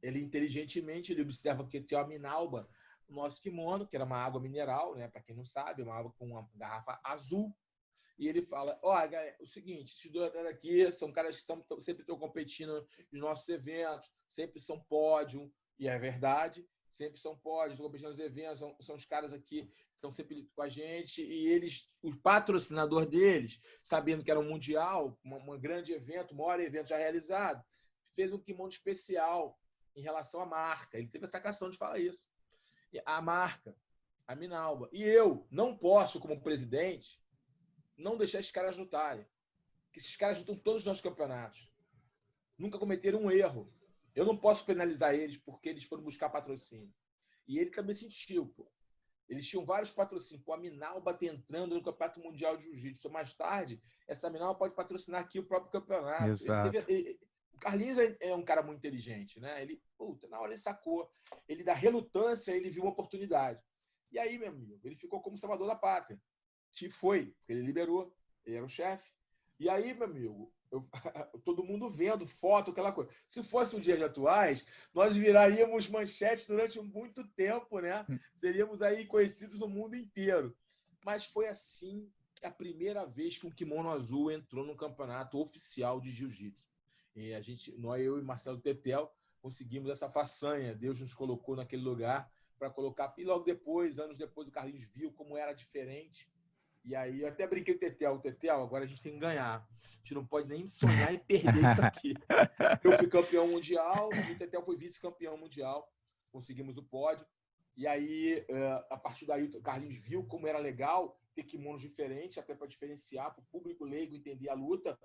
ele inteligentemente, ele observa que tem uma minalba no nosso kimono, que era uma água mineral, né? Para quem não sabe, uma água com uma garrafa azul. E ele fala, olha, galera, o seguinte, esses dois aqui são caras que sempre estão competindo nos nossos eventos, sempre são pódio, e é verdade. sempre são pódios, estão competindo nos eventos, são os caras aqui que estão sempre com a gente, e eles, o patrocinador deles, sabendo que era um mundial, um grande evento, o maior evento já realizado, fez um kimono especial em relação à marca. Ele teve a sacação de falar isso. A marca, a Minalba. E eu não posso, como presidente, não deixar esses caras lutarem. Porque esses caras lutam todos os nossos campeonatos. Nunca cometeram um erro. Eu não posso penalizar eles porque eles foram buscar patrocínio. E ele também sentiu, pô. Eles tinham vários patrocínios. Pô, a Minalba está entrando no Campeonato Mundial de Jiu-Jitsu. Mais tarde, essa Minalba pode patrocinar aqui o próprio campeonato. Exato. O Carlinhos é um cara muito inteligente, né? Ele, na hora ele sacou. Ele, da relutância, ele viu uma oportunidade. E aí, meu amigo, ele ficou como salvador da pátria. Que foi, ele liberou, ele era o chefe. E aí, meu amigo, todo mundo vendo foto, aquela coisa. Se fosse um dia de atuais, nós viraríamos manchete durante muito tempo, né? Seríamos aí conhecidos no mundo inteiro. Mas foi assim que a primeira vez que um kimono azul entrou no campeonato oficial de jiu-jitsu. E eu e Marcelo Tetel, conseguimos essa façanha. Deus nos colocou naquele lugar para colocar. E logo depois, anos depois, o Carlinhos viu como era diferente. E aí eu até brinquei com o Tetel, agora a gente tem que ganhar. A gente não pode nem sonhar em perder isso aqui. Eu fui campeão mundial e o Tetel foi vice-campeão mundial. Conseguimos o pódio. E aí, a partir daí, o Carlinhos viu como era legal ter kimonos diferentes, até para diferenciar, para o público leigo entender a luta.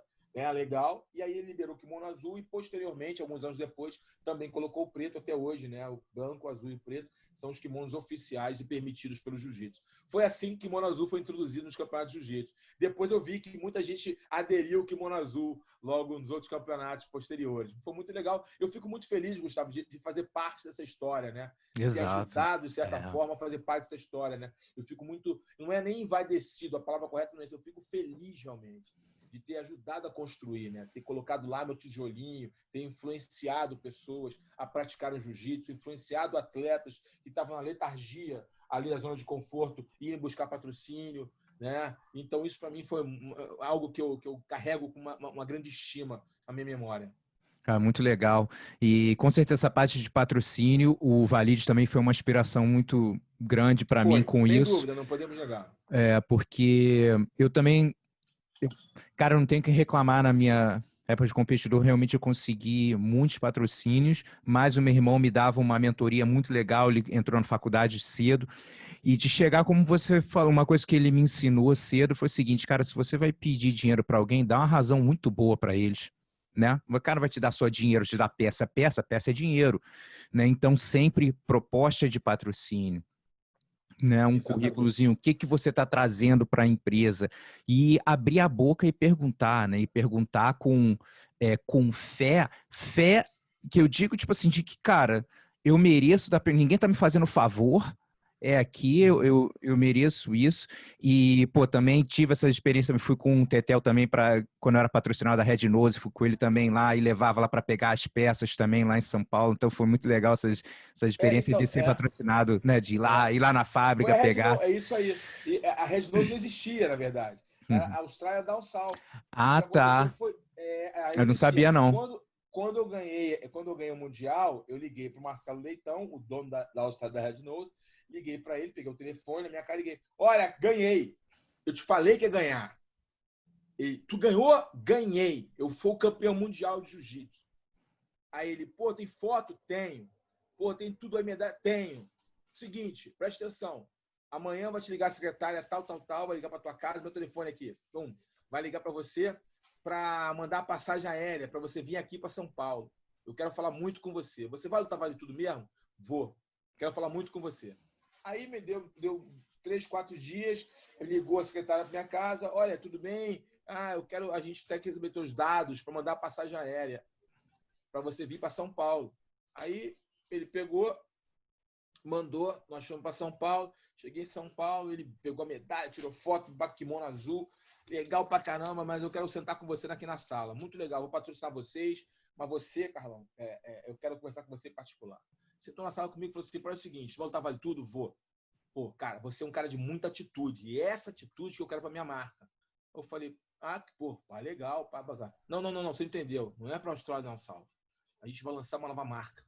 Legal. E aí ele liberou o kimono azul e, posteriormente, alguns anos depois, também colocou o preto até hoje, né? O branco, o azul e o preto são os kimonos oficiais e permitidos pelo jiu-jitsu. Foi assim que o kimono azul foi introduzido nos campeonatos de jiu-jitsu. Depois eu vi que muita gente aderiu ao kimono azul logo nos outros campeonatos posteriores. Foi muito legal. Eu fico muito feliz, Gustavo, de fazer parte dessa história, né? De ter Exato. ajudado, de certa forma, a fazer parte dessa história, né? Eu fico muito... Não é nem envaidecido, a palavra correta não é isso. Eu fico feliz, realmente, de ter ajudado a construir, né? Ter colocado lá meu tijolinho, ter influenciado pessoas a praticarem jiu-jitsu, influenciado atletas que estavam na letargia, ali na zona de conforto, irem buscar patrocínio, né? Então, isso para mim foi algo que eu carrego com uma grande estima na minha memória. Muito legal. E com certeza essa parte de patrocínio, o Valide também foi uma inspiração muito grande para mim com sem isso. Sem dúvida, não podemos negar. Porque eu também... Cara, eu não tenho que reclamar na minha época de competidor, realmente eu consegui muitos patrocínios, mas o meu irmão me dava uma mentoria muito legal, ele entrou na faculdade cedo, e de chegar, como você falou, uma coisa que ele me ensinou cedo foi o seguinte, cara, se você vai pedir dinheiro para alguém, dá uma razão muito boa para eles, né? O cara vai te dar só dinheiro, te dar peça é dinheiro, né? Então, sempre proposta de patrocínio, né, um currículozinho, o que você está trazendo para a empresa, e abrir a boca e perguntar, né, e perguntar com fé que eu digo, tipo assim, de que, cara, eu mereço, ninguém está me fazendo favor, aqui eu mereço isso. E, pô, também tive essa experiência, fui com o Tetel também, quando eu era patrocinado da Red Nose, fui com ele também lá e levava lá para pegar as peças também lá em São Paulo. Então foi muito legal essa experiência Então, de ser patrocinado, né? De ir lá na foi fábrica a Red pegar. Nose, é isso aí. E a Red Nose não existia, na verdade. Era a Austrália Down South. Ah, O que aconteceu tá. foi. Eu não sabia, não. Quando eu ganhei o Mundial, eu liguei para o Marcelo Leitão, o dono da Austrália da Red Nose, liguei para ele, peguei o telefone na minha cara e liguei. Olha, ganhei. Eu te falei que ia ganhar. E, tu ganhou? Ganhei. Eu fui o campeão mundial de jiu-jitsu. Aí ele, pô, tem foto? Tenho. Pô, tem tudo aí, medalha? Tenho. Seguinte, presta atenção. Amanhã vai te ligar a secretária tal, vai ligar para tua casa, meu telefone aqui. Então, vai ligar para você para mandar a passagem aérea, para você vir aqui para São Paulo. Eu quero falar muito com você. Você vai lutar Vale Tudo mesmo? Vou. Quero falar muito com você. Aí me deu 3, 4 dias, ligou a secretária para minha casa. Olha, tudo bem? A gente tem que receber teus dados para mandar a passagem aérea para você vir para São Paulo. Aí ele pegou, mandou, nós fomos para São Paulo, cheguei em São Paulo, ele pegou a medalha, tirou foto, kimono azul, legal pra caramba, mas eu quero sentar com você aqui na sala. Muito legal, vou patrocinar vocês, mas você, Carlão, eu quero conversar com você em particular. Você entrou na sala comigo e falou assim, para o seguinte, voltar Vale Tudo? Vou. Pô, cara, você é um cara de muita atitude, e é essa atitude que eu quero para minha marca. Eu falei, pô, legal, pá. Não, você entendeu, não é para a Austrália não, Salvo. A gente vai lançar uma nova marca.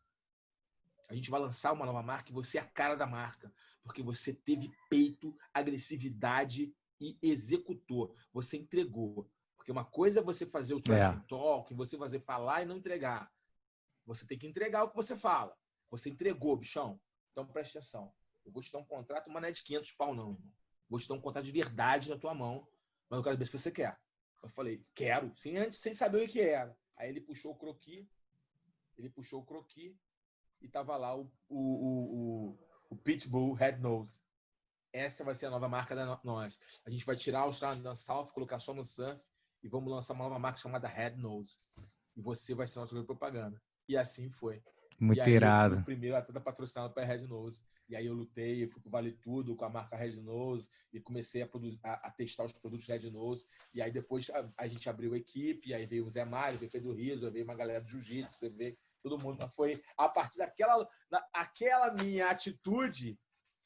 A gente vai lançar uma nova marca e você é a cara da marca, porque você teve peito, agressividade e executou. Você entregou. Porque uma coisa é você fazer o trash talk, você fazer falar e não entregar. Você tem que entregar o que você fala. Você entregou, bichão. Então presta atenção. Eu vou te dar um contrato, mas não é de 500 pau não, irmão. Vou te dar um contrato de verdade na tua mão, mas eu quero ver se você quer. Eu falei, quero, sem saber o que era. Aí ele puxou o croquis, e tava lá o Pitbull Red Nose. Essa vai ser a nova marca da nós. A gente vai tirar o Australian South, colocar só no surf e vamos lançar uma nova marca chamada Red Nose. E você vai ser nosso grande propaganda. E assim foi. Muito E aí eu fui irado. o primeiro atleta patrocinado para a Red Nose. E aí eu lutei, eu fui pro Vale Tudo com a marca Red Nose e comecei a testar os produtos Red Nose. E aí depois a gente abriu a equipe, e aí veio o Zé Mário, veio o Pedro Rizzo, veio uma galera do Jiu-Jitsu, veio todo mundo. Mas foi a partir daquela minha atitude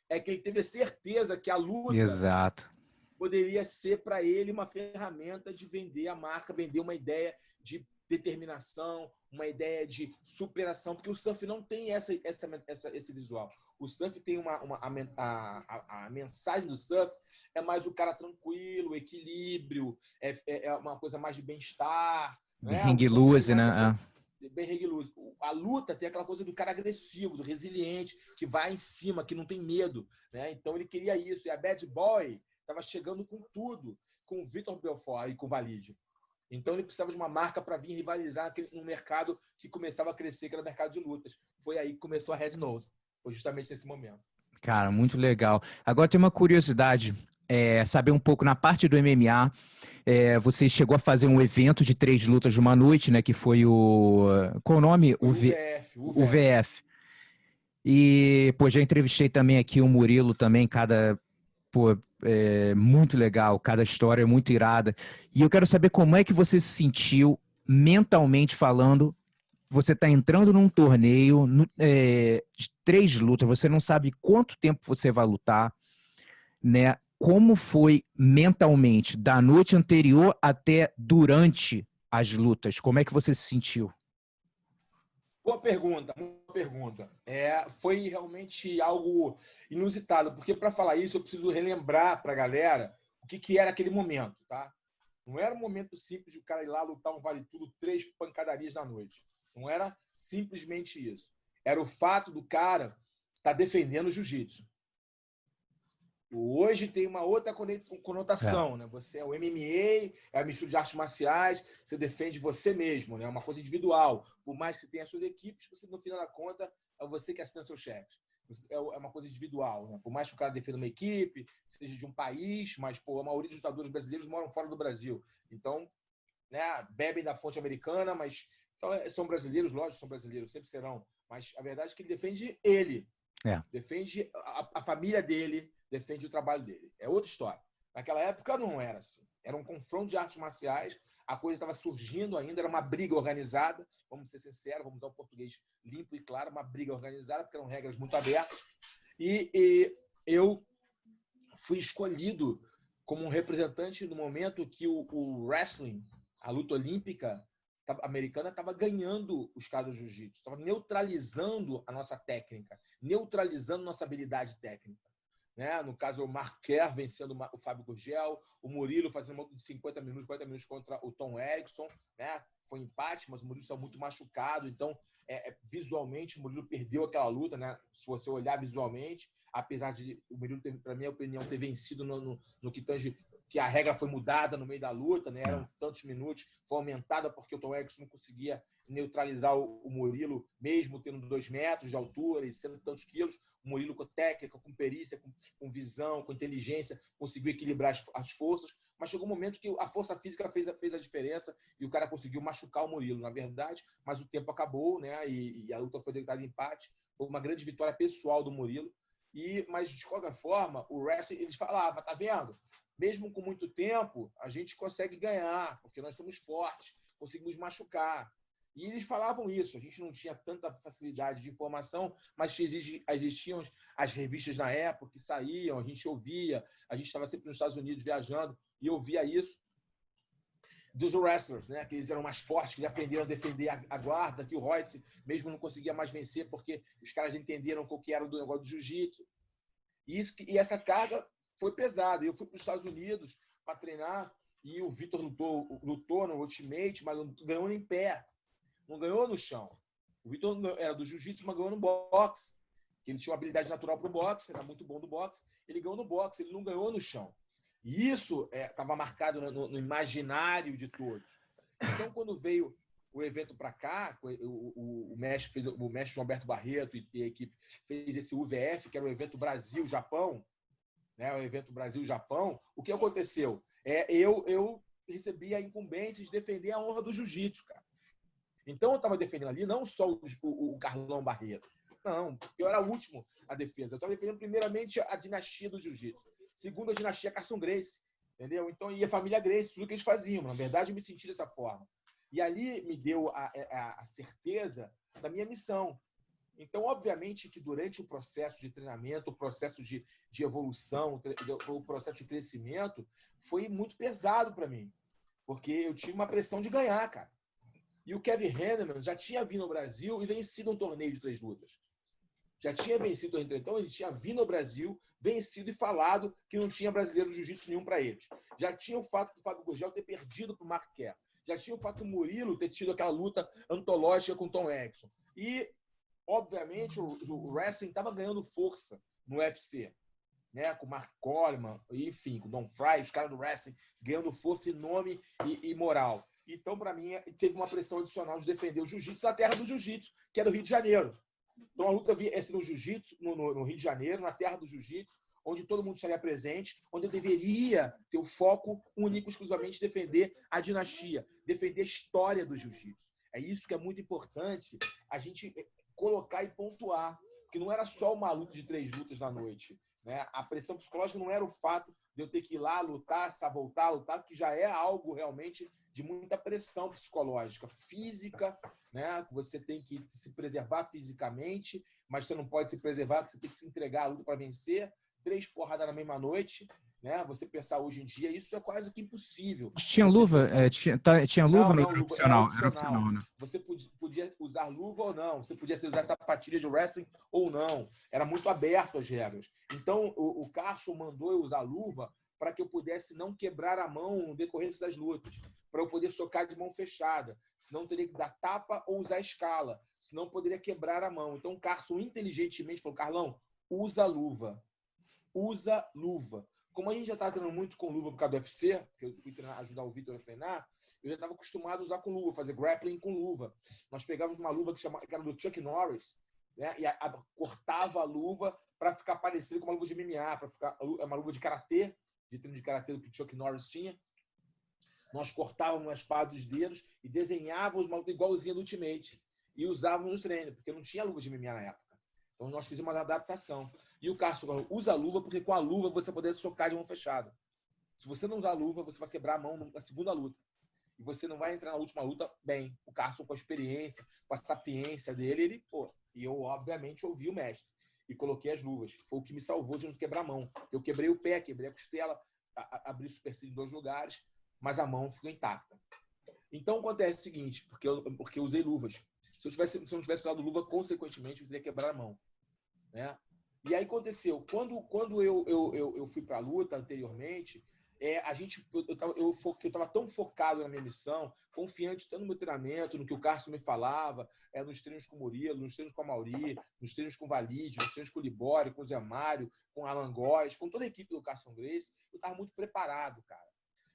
é que ele teve a certeza que a luta Exato. poderia ser para ele uma ferramenta de vender a marca, vender uma ideia de determinação, uma ideia de superação, porque o surf não tem esse visual. O surf tem a mensagem do surf é mais o cara tranquilo, equilíbrio, é uma coisa mais de bem-estar. Né? Hang loose, né? Bem reguloso. A luta tem aquela coisa do cara agressivo, do resiliente, que vai em cima, que não tem medo. Né? Então ele queria isso. E a Bad Boy estava chegando com tudo, com o Vitor Belfort e com o Valide. Então ele precisava de uma marca para vir rivalizar no mercado que começava a crescer, que era o mercado de lutas. Foi aí que começou a Red Nose. Foi justamente nesse momento. Cara, muito legal. Agora tem uma curiosidade, saber um pouco na parte do MMA. Você chegou a fazer um evento de 3 lutas de uma noite, né? Que foi o... Qual o nome? Foi o VF. E, pô, já entrevistei também aqui o Murilo também, pô, muito legal, cada história é muito irada. E eu quero saber como é que você se sentiu, mentalmente falando, você está entrando num torneio de 3 lutas, você não sabe quanto tempo você vai lutar, né? Como foi mentalmente, da noite anterior até durante as lutas? Como é que você se sentiu? Boa pergunta, boa pergunta. Foi realmente algo inusitado, porque para falar isso eu preciso relembrar para a galera o que era aquele momento, tá? Não era um momento simples de o cara ir lá lutar um vale tudo, 3 pancadarias na noite. Não era simplesmente isso. Era o fato do cara estar defendendo o jiu-jitsu. Hoje tem uma outra conotação, né? Você é o MMA, é a mistura de artes marciais, você defende você mesmo, né? É uma coisa individual. Por mais que você tenha as suas equipes, você, no final da conta, é você que assina seus cheques. É uma coisa individual, né? Por mais que o cara defenda uma equipe, seja de um país, mas pô, a maioria dos lutadores brasileiros moram fora do Brasil. Então, né, bebem da fonte americana, mas então, são brasileiros, lógico, são brasileiros, sempre serão. Mas a verdade é que ele defende ele. Defende a família dele, defende o trabalho dele. É outra história. Naquela época não era assim. Era um confronto de artes marciais, a coisa estava surgindo ainda, era uma briga organizada, vamos ser sinceros, vamos usar o português limpo e claro, uma briga organizada, porque eram regras muito abertas. E eu fui escolhido como um representante no momento que o wrestling, a luta olímpica americana, estava ganhando os caras do jiu-jitsu, estava neutralizando a nossa técnica, neutralizando nossa habilidade técnica. Né? No caso, o Mark Kerr vencendo o Fábio Gurgel, o Murilo fazendo uma luta de 50 minutos, 40 minutos contra o Tom Erickson. Né? Foi empate, mas o Murilo saiu muito machucado, então visualmente o Murilo perdeu aquela luta, né? Se você olhar visualmente, apesar de o Murilo, para minha opinião, ter vencido no que tange, que a regra foi mudada no meio da luta, né? Eram tantos minutos, foi aumentada porque o Tom Erickson não conseguia neutralizar o Murilo, mesmo tendo 2 metros de altura e sendo tantos quilos. O Murilo com técnica, com perícia, com visão, com inteligência, conseguiu equilibrar as forças, mas chegou um momento que a força física fez a diferença e o cara conseguiu machucar o Murilo, na verdade, mas o tempo acabou, né? E a luta foi declarada empate. Foi uma grande vitória pessoal do Murilo. Mas, de qualquer forma, o wrestling, eles falavam, tá vendo? Mesmo com muito tempo, a gente consegue ganhar, porque nós somos fortes, conseguimos machucar. E eles falavam isso, a gente não tinha tanta facilidade de informação, mas existiam as revistas na época que saíam, a gente ouvia, a gente estava sempre nos Estados Unidos viajando, e eu via isso. dos wrestlers, né? Que eles eram mais fortes, que aprenderam a defender a guarda, que o Royce mesmo não conseguia mais vencer porque os caras entenderam o que era do negócio do jiu-jitsu. E essa carga foi pesada. Eu fui para os Estados Unidos para treinar e o Vitor lutou no Ultimate, mas não ganhou em pé. Não ganhou no chão. O Vitor era do jiu-jitsu, mas ganhou no boxe. Ele tinha uma habilidade natural para o boxe, era muito bom do boxe. Ele ganhou no boxe, ele não ganhou no chão. E isso estava marcado no imaginário de todos. Então, quando veio o evento para cá, o mestre João Alberto Barreto e a equipe fez esse UVF, que era o evento Brasil-Japão, né? O evento Brasil-Japão, o que aconteceu? Eu recebi a incumbência de defender a honra do jiu-jitsu, cara. Então, eu estava defendendo ali não só o Carlão Barreto, não, eu era o último a defesa. Eu estava defendendo primeiramente a dinastia do jiu-jitsu, segundo a dinastia Carson Gracie, entendeu? Então, e a família Gracie, tudo que eles faziam. Na verdade, eu me senti dessa forma. E ali me deu a certeza da minha missão. Então, obviamente que durante o processo de treinamento, o processo de evolução, o processo de crescimento, foi muito pesado para mim, porque eu tive uma pressão de ganhar, cara. E o Kevin Hanneman já tinha vindo ao Brasil e vencido um torneio de 3 lutas. Já tinha vencido o torneio. Então, ele tinha vindo ao Brasil, vencido e falado que não tinha brasileiro de jiu-jitsu nenhum para eles. Já tinha o fato do Fábio Gurgel ter perdido para o Mark Kerr. Já tinha o fato do Murilo ter tido aquela luta antológica com o Tom Erickson. E, obviamente, o wrestling estava ganhando força no UFC. Né? Com o Mark Coleman, enfim, com o Don Fry, os caras do wrestling ganhando força e nome e moral. Então, para mim, teve uma pressão adicional de defender o jiu-jitsu na terra do jiu-jitsu, que é do Rio de Janeiro. Então, a luta ia ser no jiu-jitsu, no Rio de Janeiro, na terra do jiu-jitsu, onde todo mundo estaria presente, onde eu deveria ter o foco único, exclusivamente, defender a dinastia, defender a história do jiu-jitsu. É isso que é muito importante a gente colocar e pontuar, porque não era só uma luta de 3 lutas na noite. Né? A pressão psicológica não era o fato de eu ter que ir lá lutar, voltar a lutar, que já é algo realmente de muita pressão psicológica, física, né? Você tem que se preservar fisicamente, mas você não pode se preservar, porque você tem que se entregar à luta para vencer. 3 porradas na mesma noite, né? Você pensar hoje em dia, isso é quase que impossível. Tinha luva? Tinha luva no luva era profissional? Era opcional. opcional, né? Você podia usar luva ou não. Você podia usar sapatilha de wrestling ou não. Era muito aberto as regras. Então, o Carson mandou eu usar luva para que eu pudesse não quebrar a mão no decorrer das lutas. Para eu poder socar de mão fechada. Senão, eu teria que dar tapa ou usar escala. Senão, eu poderia quebrar a mão. Então, o Carson inteligentemente falou, Carlão, usa luva. Usa luva. Como a gente já estava treinando muito com luva por causa do UFC, que eu fui ajudar o Vitor a treinar, eu já estava acostumado a usar com luva, fazer grappling com luva. Nós pegávamos uma luva que era do Chuck Norris, né? E cortava a luva para ficar parecida com uma luva de MMA, para ficar uma luva de karatê, de treino de karatê que o Chuck Norris tinha. Nós cortávamos as palmas dos dedos e desenhávamos uma luva igualzinha do Ultimate. E usávamos no treino, porque não tinha luva de MMA na época. Então, nós fizemos uma adaptação. E o Carson falou, usa a luva, porque com a luva você poder socar de mão fechada. Se você não usar a luva, você vai quebrar a mão na segunda luta. E você não vai entrar na última luta bem. O Carson, com a experiência, com a sapiência dele, e eu, obviamente, ouvi o mestre. E coloquei as luvas. Foi o que me salvou de não quebrar a mão. Eu quebrei o pé, quebrei a costela, abri o supercílio em 2 lugares, mas a mão ficou intacta. Então, acontece o seguinte, porque eu usei luvas. Se eu não tivesse usado luva, consequentemente, eu teria quebrado a mão. Né? E aí aconteceu, quando eu fui para a luta anteriormente, eu estava tão focado na minha missão, confiante tanto no meu treinamento, no que o Carson me falava, nos treinos com o Murilo, nos treinos com a Mauri, nos treinos com o Valide, nos treinos com o Libório, com o Zé Mário, com o Alan Góes, com toda a equipe do Carson Gracie, eu estava muito preparado, cara.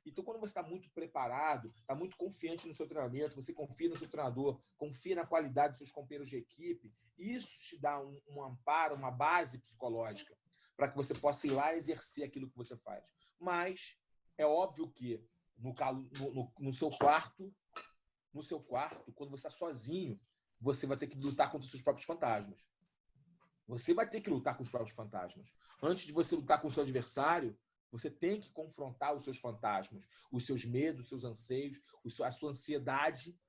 Então, quando você está muito preparado, está muito confiante no seu treinamento, você confia no seu treinador, confia na qualidade dos seus companheiros de equipe, isso te dá um amparo, uma base psicológica para que você possa ir lá e exercer aquilo que você faz. Mas é óbvio que no seu quarto, quando você está sozinho, você vai ter que lutar contra os seus próprios fantasmas. Você vai ter que lutar com os próprios fantasmas. Antes de você lutar com o seu adversário, você tem que confrontar os seus fantasmas, os seus medos, os seus anseios, a sua ansiedade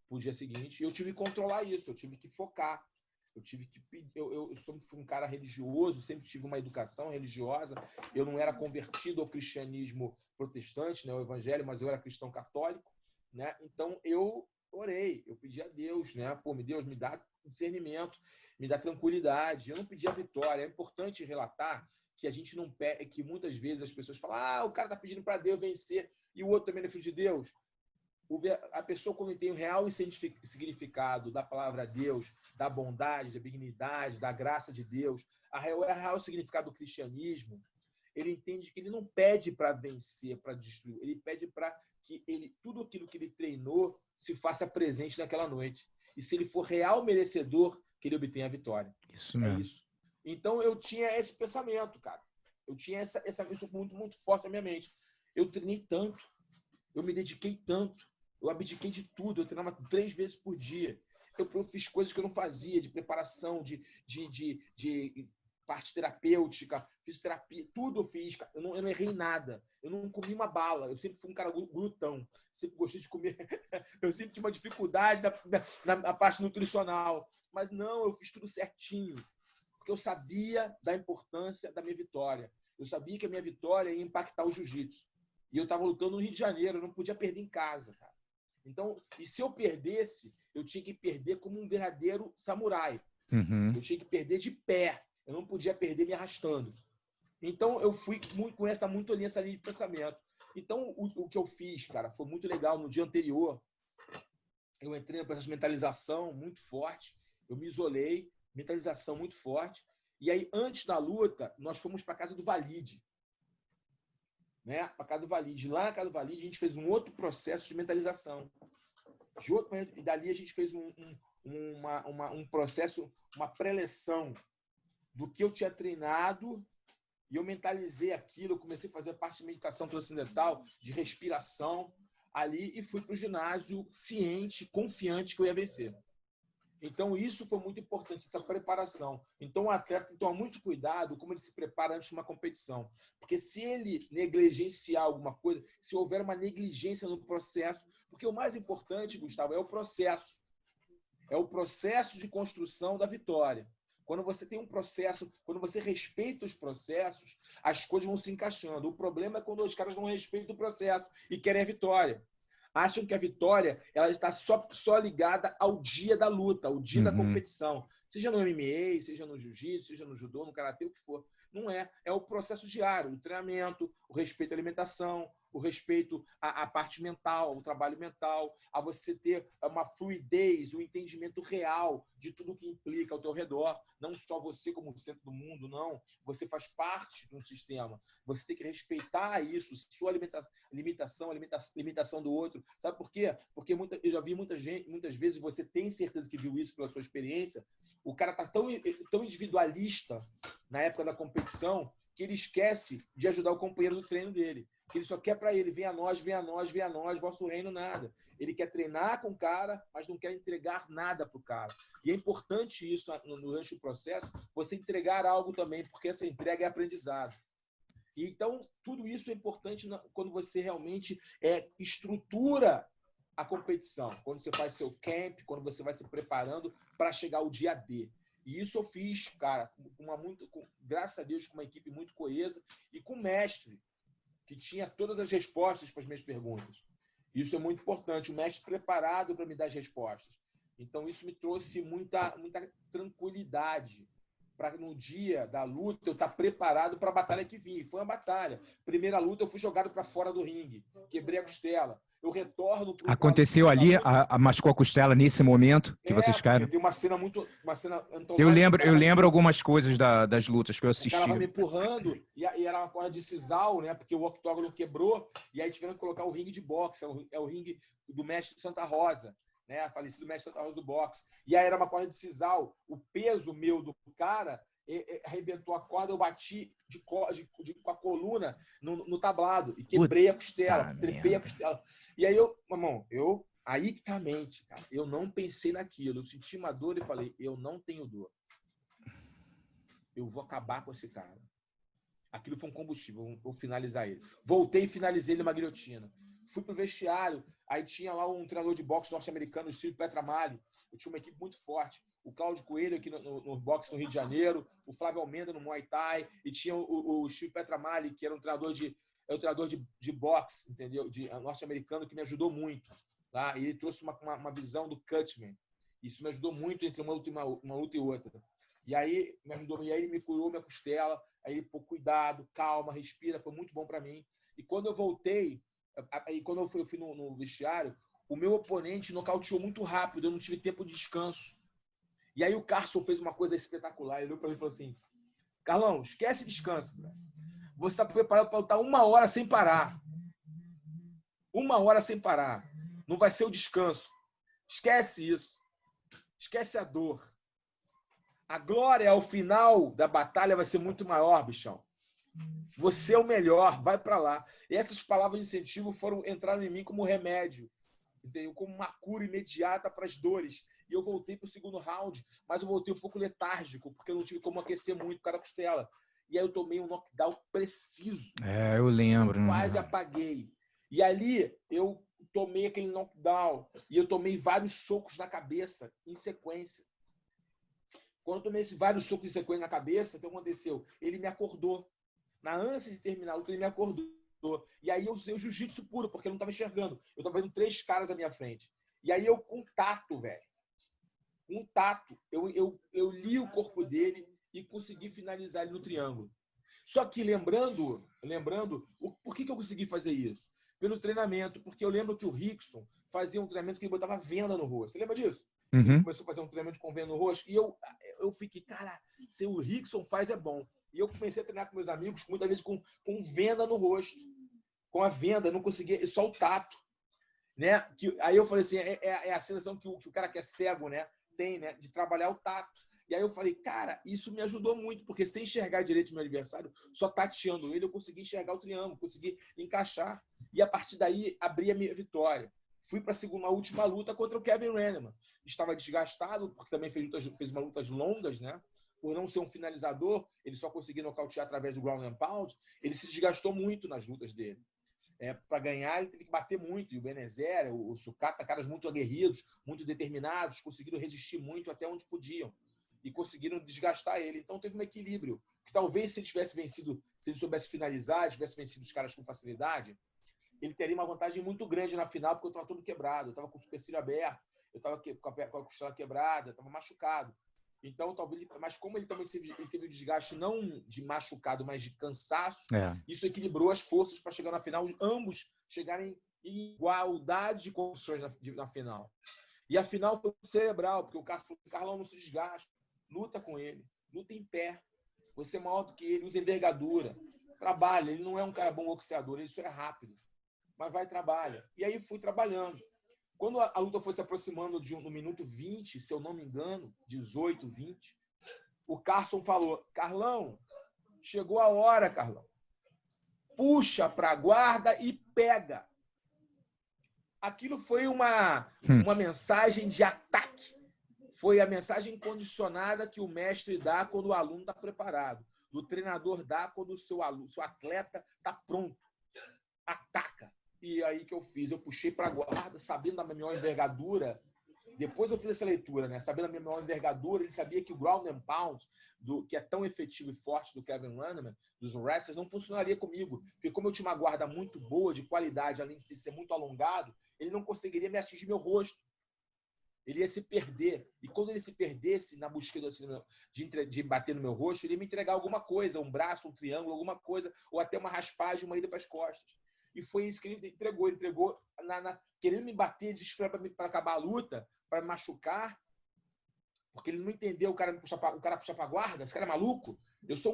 para o dia seguinte. E eu tive que controlar isso, eu tive que focar. Eu tive que pedir. Eu sempre fui um cara religioso, sempre tive uma educação religiosa. Eu não era convertido ao cristianismo protestante, né, ao evangelho, mas eu era cristão católico, né? Então eu orei, eu pedi a Deus, né? Pô, Deus, me dá discernimento, me dá tranquilidade. Eu não pedi a vitória. É importante relatar que a gente não pede, que muitas vezes as pessoas falam: o cara tá pedindo para Deus vencer e o outro também não é filho de Deus. A pessoa, quando tem o real significado da palavra Deus, da bondade, da benignidade, da graça de Deus, o real significado do cristianismo, ele entende que ele não pede para vencer, para destruir, ele pede para que tudo aquilo que ele treinou se faça presente naquela noite. E se ele for real merecedor, que ele obtenha a vitória. Isso mesmo. É isso. Então eu tinha esse pensamento, cara. Eu tinha isso muito, muito forte na minha mente. Eu treinei tanto, eu me dediquei tanto, eu abdiquei de tudo, eu treinava 3 vezes por dia. Eu fiz coisas que eu não fazia, de preparação, de parte terapêutica, fisioterapia, tudo eu fiz. Eu não errei nada. Eu não comi uma bala. Eu sempre fui um cara glutão. Sempre gostei de comer. Eu sempre tinha uma dificuldade na parte nutricional. Mas não, eu fiz tudo certinho. Porque eu sabia da importância da minha vitória. Eu sabia que a minha vitória ia impactar o jiu-jitsu. E eu estava lutando no Rio de Janeiro. Eu não podia perder em casa, cara. Então, e se eu perdesse, eu tinha que perder como um verdadeiro samurai. Uhum. Eu tinha que perder de pé. Eu não podia perder me arrastando. Então, eu fui com essa linha de pensamento. Então, o que eu fiz, cara, foi muito legal. No dia anterior, eu entrei no processo de mentalização muito forte. Eu me isolei, mentalização muito forte. E aí, antes da luta, nós fomos para a casa do Valide. Né? Para a casa do Valide. Lá na casa do Valide, a gente fez um outro processo de mentalização. E dali a gente fez um processo, uma pré-leção do que eu tinha treinado, e eu mentalizei aquilo. Eu comecei a fazer parte de meditação transcendental, de respiração ali, e fui para o ginásio ciente, confiante que eu ia vencer. Então, isso foi muito importante, essa preparação. Então, o atleta tem que tomar muito cuidado como ele se prepara antes de uma competição. Porque se ele negligenciar alguma coisa, se houver uma negligência no processo, porque o mais importante, Gustavo, é o processo. É o processo de construção da vitória. Quando você tem um processo, quando você respeita os processos, as coisas vão se encaixando. O problema é quando os caras não respeitam o processo e querem a vitória. Acham que a vitória ela está só ligada ao dia da luta, ao dia da competição. Seja no MMA, seja no jiu-jitsu, seja no judô, no karatê, o que for. Não é. É o processo diário, o treinamento, o respeito à alimentação, o respeito à parte mental, ao trabalho mental, a você ter uma fluidez, um entendimento real de tudo que implica ao teu redor. Não só você como centro do mundo, não. Você faz parte de um sistema. Você tem que respeitar isso, sua limitação do outro. Sabe por quê? Porque eu já vi muitas vezes, você tem certeza que viu isso pela sua experiência, o cara está tão individualista na época da competição que ele esquece de ajudar o companheiro do treino dele. Que ele só quer para ele: venha a nós, venha a nós, venha a nós, vosso reino, nada. Ele quer treinar com o cara, mas não quer entregar nada para o cara. E é importante isso durante o processo, você entregar algo também, porque essa entrega é aprendizado. E então, tudo isso é importante quando você realmente estrutura a competição, quando você faz seu camp, quando você vai se preparando para chegar ao dia D. E isso eu fiz, cara, graças a Deus, com uma equipe muito coesa e com o mestre, que tinha todas as respostas para as minhas perguntas. Isso é muito importante, o mestre preparado para me dar as respostas. Então, isso me trouxe muita tranquilidade para no dia da luta eu estar preparado para a batalha que vinha. E foi uma batalha. Primeira luta, eu fui jogado para fora do ringue, quebrei a costela. Eu retorno para Aconteceu ali, machucou a costela nesse momento que vocês caíram? Tem uma cena antológica. Eu lembro algumas coisas das lutas que eu assisti. O cara vai me empurrando e era uma corda de sisal, né? Porque o octógono quebrou e aí tiveram que colocar o ringue de boxe. É o ringue do mestre Santa Rosa, né? Falecido mestre Santa Rosa do boxe. E aí era uma corda de sisal. O peso meu do cara arrebentou a corda, eu bati com a coluna no tablado e quebrei a costela, trepei a costela. E aí aí que tá a mente, cara. Eu não pensei naquilo. Eu senti uma dor e falei: eu não tenho dor. Eu vou acabar com esse cara. Aquilo foi um combustível, eu vou finalizar ele. Voltei e finalizei ele numa guilhotina. Fui pro vestiário, aí tinha lá um treinador de boxe norte-americano, o Silvio Petramali. Eu tinha uma equipe muito forte. o Cláudio Coelho aqui no boxe no Rio de Janeiro, o Flávio Almeida no Muay Thai, e tinha o Steve Petramali, que era um treinador de boxe, entendeu? De norte-americano, que me ajudou muito. Tá? E ele trouxe uma visão do Cutman. Isso me ajudou muito entre uma luta e outra. E aí me ajudou, e aí ele me curou minha costela, aí ele, pô, cuidado, calma, respira, foi muito bom para mim. E quando eu voltei, aí quando eu fui no vestiário, o meu oponente nocauteou muito rápido, eu não tive tempo de descanso. E aí o Carson fez uma coisa espetacular, ele olhou para mim e falou assim: Carlão, esquece descanso, bro. Você está preparado para lutar 1 hora sem parar. 1 hora sem parar. Não vai ser o descanso. Esquece isso. Esquece a dor. A glória ao final da batalha vai ser muito maior, bichão. Você é o melhor, vai para lá. E essas palavras de incentivo entraram em mim como remédio, entendeu? Como uma cura imediata para as dores. E eu voltei para o segundo round, mas eu voltei um pouco letárgico, porque eu não tive como aquecer muito o cara costela. E aí eu tomei um knockdown preciso. Eu lembro. Quase apaguei. E ali eu tomei aquele knockdown e eu tomei vários socos na cabeça em sequência. Quando eu tomei vários socos em sequência na cabeça, o que aconteceu? Ele me acordou. Na ânsia de terminar a luta, ele me acordou. E aí eu usei o jiu-jitsu puro, porque eu não estava enxergando. Eu estava vendo 3 caras à minha frente. E aí eu, com tato, velho. Com tato, eu li o corpo dele e consegui finalizar ele no triângulo. Só que lembrando por que eu consegui fazer isso? Pelo treinamento, porque eu lembro que o Rickson fazia um treinamento que ele botava venda no rosto. Você lembra disso? Uhum. Ele começou a fazer um treinamento com venda no rosto. E eu fiquei, cara, se o Rickson faz é bom. E eu comecei a treinar com meus amigos, muitas vezes com venda no rosto. Com a venda, não conseguia, só o tato. Né? Aí eu falei assim, é a sensação que o cara que é cego, né, tem, né, de trabalhar o tato. E aí eu falei, cara, isso me ajudou muito, porque sem enxergar direito o meu adversário, só tateando ele, eu consegui enxergar o triângulo, consegui encaixar. E a partir daí, abri a minha vitória. Fui para a última luta contra o Kevin Randleman. Estava desgastado, porque também fez uma lutas longas, né? Por não ser um finalizador, ele só conseguia nocautear através do ground and pound. Ele se desgastou muito nas lutas dele. Para ganhar, ele teve que bater muito. E o Benezer, o Sukata, caras muito aguerridos, muito determinados, conseguiram resistir muito até onde podiam. E conseguiram desgastar ele. Então teve um equilíbrio. Que talvez se ele tivesse vencido, se ele soubesse finalizar, tivesse vencido os caras com facilidade, ele teria uma vantagem muito grande na final, porque eu estava todo quebrado. Eu estava com o supercílio aberto, eu estava com a costela quebrada, eu estava machucado. Então, talvez, mas como ele também teve o desgaste não de machucado, mas de cansaço, isso equilibrou as forças para chegar na final, ambos chegarem em igualdade de condições na final. E a final foi cerebral, porque o Carlão não se desgasta, luta com ele, luta em pé. Você é maior do que ele, usa envergadura, trabalha. Ele não é um cara bom boxeador, isso é rápido, mas vai e trabalha. E aí fui trabalhando. Quando a luta foi se aproximando no minuto 20, se eu não me engano, 18, 20, o Carson falou, Carlão, chegou a hora, Carlão. Puxa para a guarda e pega. Aquilo foi uma mensagem de ataque. Foi a mensagem condicionada que o mestre dá quando o aluno está preparado. O treinador dá quando o seu atleta está pronto. Ataca. E aí que eu fiz? Eu puxei para a guarda, sabendo da minha maior envergadura. Depois eu fiz essa leitura, né? Sabendo da minha maior envergadura, ele sabia que o ground and pound, que é tão efetivo e forte do Kevin Randleman, dos wrestlers, não funcionaria comigo. Porque como eu tinha uma guarda muito boa, de qualidade, além de ser muito alongado, ele não conseguiria me atingir meu rosto. Ele ia se perder. E quando ele se perdesse na busca de bater no meu rosto, ele ia me entregar alguma coisa, um braço, um triângulo, alguma coisa, ou até uma raspagem, uma ida para as costas. E foi isso que ele entregou. Ele entregou querendo me bater, desesperado para acabar a luta, para me machucar, porque ele não entendeu o cara puxar para a guarda. Esse cara é maluco. Eu sou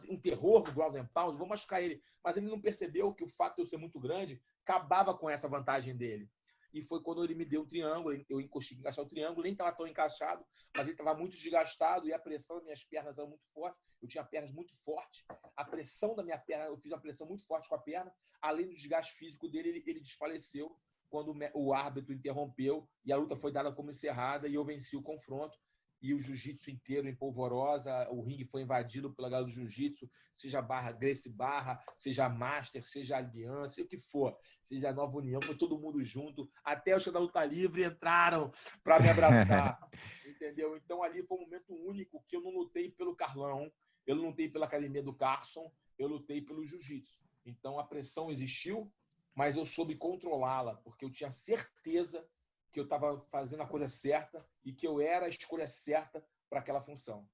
um terror do ground and pound, vou machucar ele. Mas ele não percebeu que o fato de eu ser muito grande acabava com essa vantagem dele. E foi quando ele me deu o triângulo, eu consegui encaixar o triângulo, nem estava tão encaixado, mas ele estava muito desgastado e a pressão das minhas pernas era muito forte. Eu tinha pernas muito fortes, a pressão da minha perna, eu fiz uma pressão muito forte com a perna, além do desgaste físico dele, ele desfaleceu quando o árbitro interrompeu e a luta foi dada como encerrada e eu venci o confronto. E o jiu-jitsu inteiro em polvorosa, o ringue foi invadido pela galera do jiu-jitsu, seja Gracie Barra, seja Master, seja Aliança, seja o que for, seja Nova União, foi todo mundo junto, até os da luta livre entraram para me abraçar. entendeu? Então, ali foi um momento único que eu não lutei pelo Carlão, eu não lutei pela academia do Carson, eu lutei pelo jiu-jitsu. Então, a pressão existiu, mas eu soube controlá-la, porque eu tinha certeza que eu estava fazendo a coisa certa e que eu era a escolha certa para aquela função.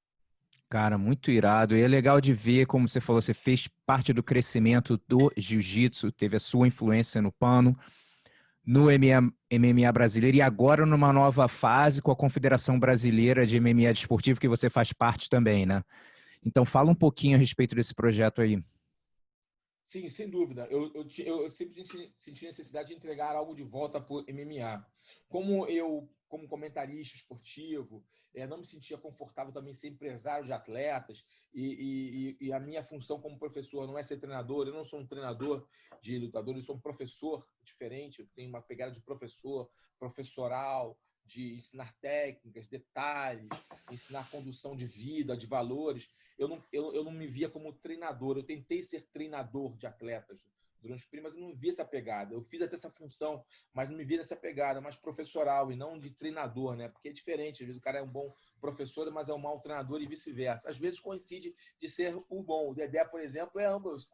Cara, muito irado. E é legal de ver, como você falou, você fez parte do crescimento do jiu-jitsu, teve a sua influência no pano, no MMA brasileiro e agora numa nova fase com a Confederação Brasileira de MMA Desportivo, que você faz parte também, né? Então fala um pouquinho a respeito desse projeto aí. Sim, sem dúvida. Eu sempre senti necessidade de entregar algo de volta para o MMA. Como comentarista esportivo, não me sentia confortável também ser empresário de atletas e a minha função como professor não é ser treinador. Eu não sou um treinador de lutadores, eu sou um professor diferente. Eu tenho uma pegada de professor, professoral, de ensinar técnicas, detalhes, ensinar condução de vida, de valores. Eu não me via como treinador. Eu tentei ser treinador de atletas durante os primos, mas eu não me via essa pegada. Eu fiz até essa função, mas não me via nessa pegada, mais professoral e não de treinador, né? Porque é diferente. Às vezes o cara é um bom professor, mas é um mau treinador e vice-versa. Às vezes coincide de ser o bom. O Dedé, por exemplo, é ambos.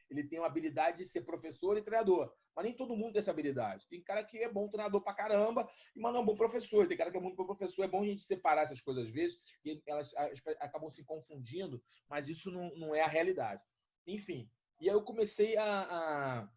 Ele tem uma habilidade de ser professor e treinador. Mas nem todo mundo tem essa habilidade. Tem cara que é bom treinador pra caramba, mas não é um bom professor. Tem cara que é muito bom professor. É bom a gente separar essas coisas às vezes, e elas acabam se confundindo, mas isso não é a realidade. Enfim, e aí eu comecei a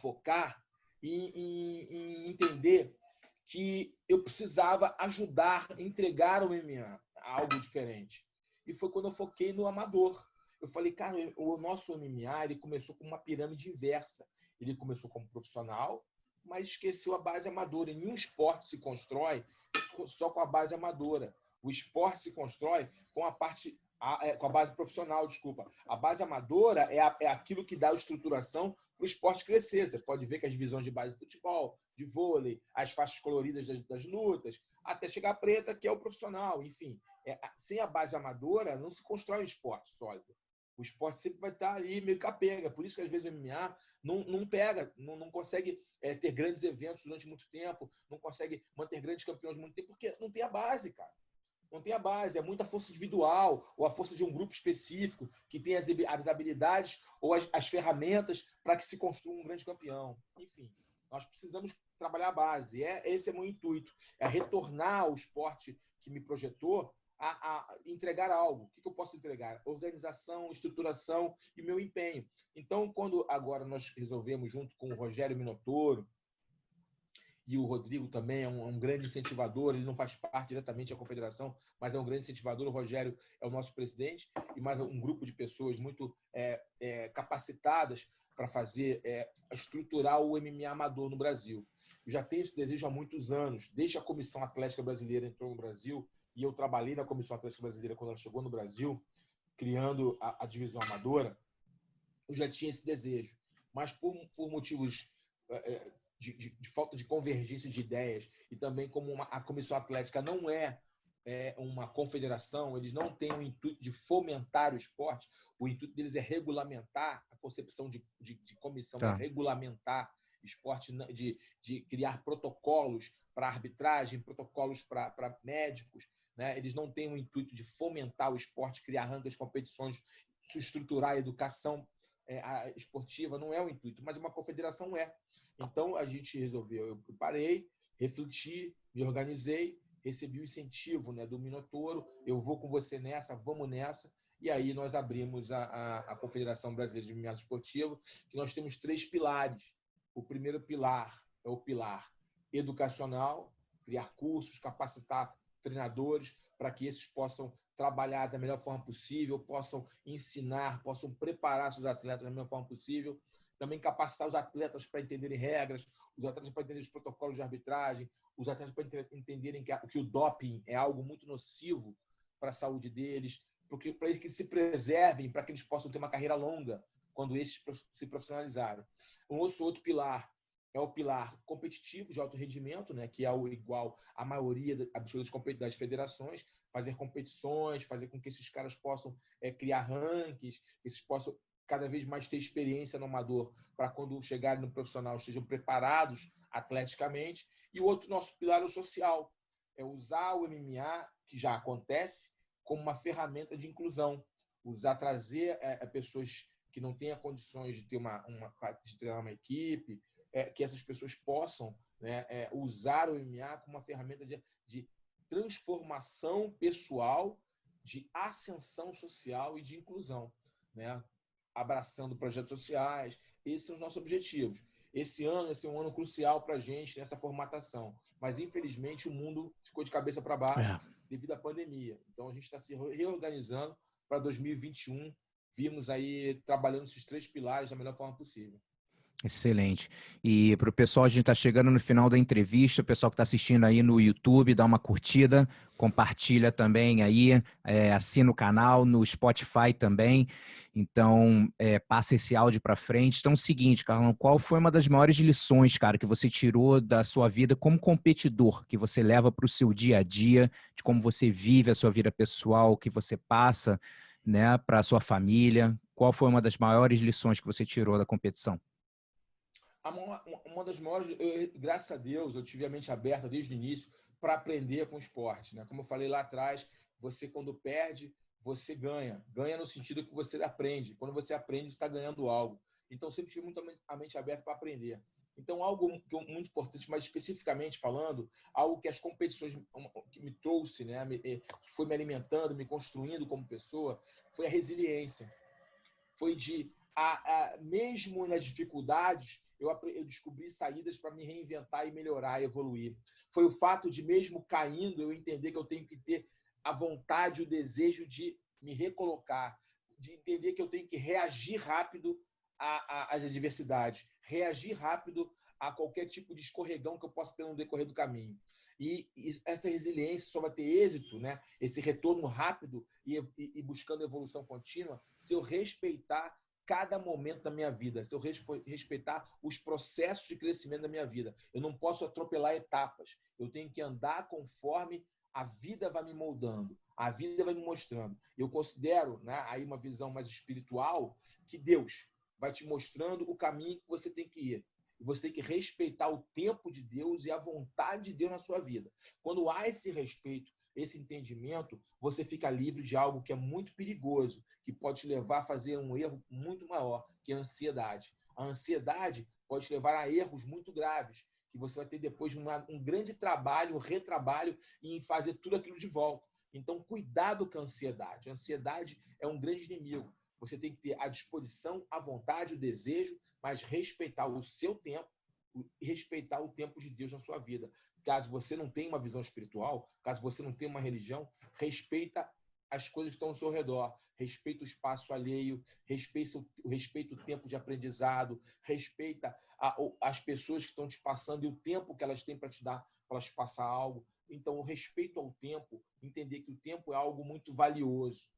focar em entender que eu precisava ajudar, entregar ao MMA algo diferente. E foi quando eu foquei no amador. Eu falei, cara, o nosso MMA ele começou com uma pirâmide inversa. Ele começou como profissional, mas esqueceu a base amadora. E nenhum esporte se constrói só com a base amadora. O esporte se constrói com com a base profissional, desculpa. A base amadora é aquilo que dá a estruturação para o esporte crescer. Você pode ver que as divisões de base de futebol, de vôlei, as faixas coloridas das lutas, até chegar a preta, que é o profissional. Enfim, sem a base amadora, não se constrói um esporte sólido. O esporte sempre vai estar ali meio capenga. Por isso que às vezes o MMA não pega, não consegue ter grandes eventos durante muito tempo, não consegue manter grandes campeões muito tempo, porque não tem a base, cara. Não tem a base, é muita força individual ou a força de um grupo específico que tem as habilidades ou as ferramentas para que se construa um grande campeão. Enfim, nós precisamos trabalhar a base. Esse é o meu intuito, é retornar ao esporte que me projetou a entregar algo. O que eu posso entregar? Organização, estruturação e meu empenho. Então, quando agora nós resolvemos, junto com o Rogério Minotoro, e o Rodrigo também é um grande incentivador, ele não faz parte diretamente da confederação, mas é um grande incentivador. O Rogério é o nosso presidente e mais um grupo de pessoas muito capacitadas para estruturar o MMA amador no Brasil. Eu já tenho esse desejo há muitos anos, desde a Comissão Atlética Brasileira entrou no Brasil, e eu trabalhei na Comissão Atlética Brasileira quando ela chegou no Brasil, criando a divisão amadora. Eu já tinha esse desejo, mas por motivos de falta de convergência de ideias e também como a Comissão Atlética não é uma confederação, eles não têm o intuito de fomentar o esporte, o intuito deles é regulamentar, a concepção de comissão é regulamentar esporte, de criar protocolos para arbitragem, protocolos para médicos, né? Eles não têm o intuito de fomentar o esporte, criar rankings, competições, estruturar a educação esportiva, não é o intuito, mas uma confederação é. Então, a gente resolveu, eu parei, refleti, me organizei, recebi o incentivo, né, do Minotoro, eu vou com você nessa, vamos nessa, e aí nós abrimos a Confederação Brasileira de MMA Esportivo, que nós temos 3 pilares. O primeiro pilar é o pilar educacional, criar cursos, capacitar treinadores para que esses possam trabalhar da melhor forma possível, possam ensinar, possam preparar seus atletas da melhor forma possível, também capacitar os atletas para entenderem regras, os atletas para entenderem os protocolos de arbitragem, os atletas para entenderem que o doping é algo muito nocivo para a saúde deles, porque para que eles se preservem, para que eles possam ter uma carreira longa quando esses se profissionalizarem. Um outro pilar é o pilar competitivo de alto rendimento, né, que é o igual à maioria absoluta das federações, fazer competições, fazer com que esses caras possam criar rankings, que esses possam cada vez mais ter experiência no amador, para quando chegarem no profissional estejam preparados atleticamente. E o outro nosso pilar é o social, é usar o MMA, que já acontece, como uma ferramenta de inclusão. Trazer pessoas que não tenham condições de de treinar uma equipe, que essas pessoas possam, né, usar o MMA como uma ferramenta de transformação pessoal, de ascensão social e de inclusão, né? Abraçando projetos sociais. Esses são os nossos objetivos. Esse ano vai ser um ano crucial para a gente nessa formatação. Mas, infelizmente, o mundo ficou de cabeça para baixo devido à pandemia. Então, a gente está se reorganizando para 2021. Vimos aí trabalhando esses 3 pilares da melhor forma possível. Excelente. E para o pessoal, a gente está chegando no final da entrevista, o pessoal que está assistindo aí no YouTube, dá uma curtida, compartilha também aí, assina o canal, no Spotify também. Então, passa esse áudio para frente. Então, é o seguinte, Carlão, qual foi uma das maiores lições, cara, que você tirou da sua vida como competidor, que você leva para o seu dia a dia, de como você vive a sua vida pessoal, que você passa, né, para a sua família? Qual foi uma das maiores lições que você tirou da competição? Uma das maiores, graças a Deus, eu tive a mente aberta desde o início para aprender com o esporte, né? Como eu falei lá atrás, você quando perde, você ganha. Ganha no sentido que você aprende. Quando você aprende, você está ganhando algo. Então, eu sempre tive muito a mente aberta para aprender. Então, algo muito importante, mas especificamente falando, algo que as competições que me trouxe, né? Que foi me alimentando, me construindo como pessoa, foi a resiliência. Foi mesmo nas dificuldades, eu descobri saídas para me reinventar e melhorar e evoluir. Foi o fato de, mesmo caindo, eu entender que eu tenho que ter a vontade, o desejo de me recolocar, de entender que eu tenho que reagir rápido às adversidades, reagir rápido a qualquer tipo de escorregão que eu possa ter no decorrer do caminho. E essa resiliência só vai ter êxito, né? Esse retorno rápido e buscando evolução contínua, se eu respeitar cada momento da minha vida, se eu respeitar os processos de crescimento da minha vida. Eu não posso atropelar etapas. Eu tenho que andar conforme a vida vai me moldando, a vida vai me mostrando. Eu considero, né, aí uma visão mais espiritual, que Deus vai te mostrando o caminho que você tem que ir. Você tem que respeitar o tempo de Deus e a vontade de Deus na sua vida. Quando há esse respeito, esse entendimento, você fica livre de algo que é muito perigoso, que pode te levar a fazer um erro muito maior, que é a ansiedade. A ansiedade pode te levar a erros muito graves, que você vai ter depois de um grande trabalho, um retrabalho em fazer tudo aquilo de volta. Então, cuidado com a ansiedade. A ansiedade é um grande inimigo. Você tem que ter a disposição, a vontade, o desejo, mas respeitar o seu tempo e respeitar o tempo de Deus na sua vida. Caso você não tenha uma visão espiritual, caso você não tenha uma religião, respeita as coisas que estão ao seu redor, respeita o espaço alheio, respeita o tempo de aprendizado, respeita as pessoas que estão te passando e o tempo que elas têm para te dar, para elas passar algo. Então, o respeito ao tempo, entender que o tempo é algo muito valioso.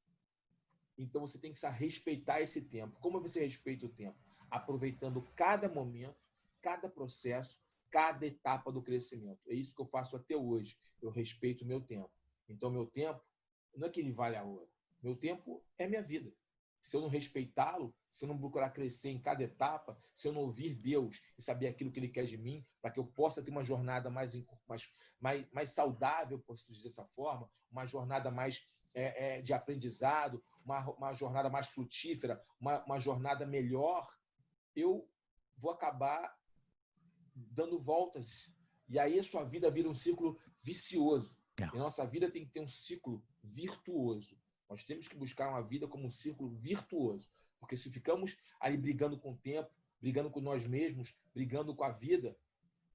Então, você tem que respeitar esse tempo. Como você respeita o tempo? Aproveitando cada momento, cada processo, cada etapa do crescimento. É isso que eu faço até hoje. Eu respeito o meu tempo. Então, meu tempo não é que ele vale a ouro. Meu tempo é minha vida. Se eu não respeitá-lo, se eu não procurar crescer em cada etapa, se eu não ouvir Deus e saber aquilo que Ele quer de mim, para que eu possa ter uma jornada mais saudável, posso dizer dessa forma, uma jornada mais de aprendizado, uma jornada mais frutífera, uma jornada melhor, eu vou acabar dando voltas. E aí a sua vida vira um ciclo vicioso. E a nossa vida tem que ter um ciclo virtuoso. Nós temos que buscar uma vida como um círculo virtuoso. Porque se ficamos ali brigando com o tempo, brigando com nós mesmos, brigando com a vida,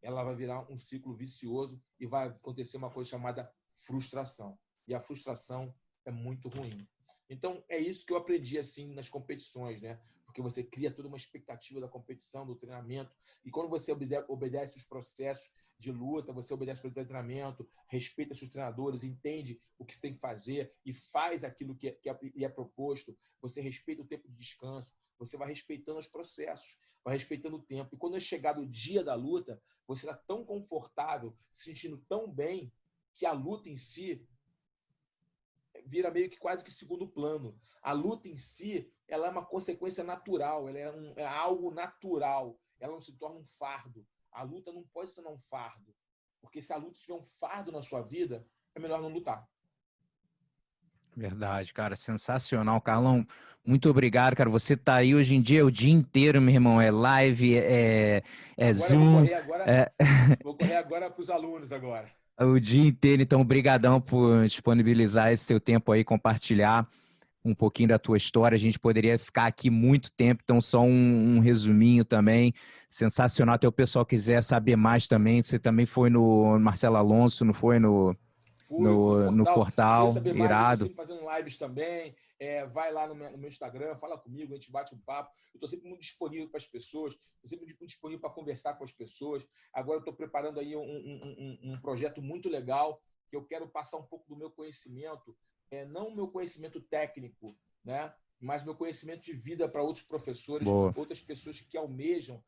ela vai virar um ciclo vicioso e vai acontecer uma coisa chamada frustração. E a frustração é muito ruim. Então, é isso que eu aprendi assim nas competições, né? Porque você cria toda uma expectativa da competição, do treinamento. E quando você obedece os processos de luta, você obedece pelo treinamento, respeita seus treinadores, entende o que você tem que fazer e faz aquilo que é proposto, você respeita o tempo de descanso, você vai respeitando os processos, vai respeitando o tempo. E quando é chegado o dia da luta, você está tão confortável, se sentindo tão bem, que a luta em si vira meio que quase que segundo plano. A luta em si, ela é uma consequência natural, ela é algo natural, ela não se torna um fardo. A luta não pode ser um fardo. Porque se a luta tiver um fardo na sua vida, é melhor não lutar. Verdade, cara, sensacional, Carlão. Muito obrigado, cara. Você tá aí hoje em dia o dia inteiro, meu irmão. É live, é Agora eu vou Zoom, correr agora, é vou correr agora para os alunos agora. o dia inteiro. Então, brigadão por disponibilizar esse seu tempo aí, compartilhar um pouquinho da tua história. A gente poderia ficar aqui muito tempo, então só um resuminho também. Sensacional. Até o pessoal quiser saber mais também. Você também foi no Marcelo Alonso, não foi Fui no no portal. Quiser portal? saber mais, eu estou Irado. sempre fazendo lives também. Vai lá no meu Instagram, fala comigo, a gente bate um papo. Eu estou sempre muito disponível para as pessoas, estou sempre muito disponível para conversar com as pessoas. Agora eu estou preparando aí um projeto muito legal, que eu quero passar um pouco do meu conhecimento, não o meu conhecimento técnico, né? Mas meu conhecimento de vida para outros professores, Boa. outras pessoas que almejam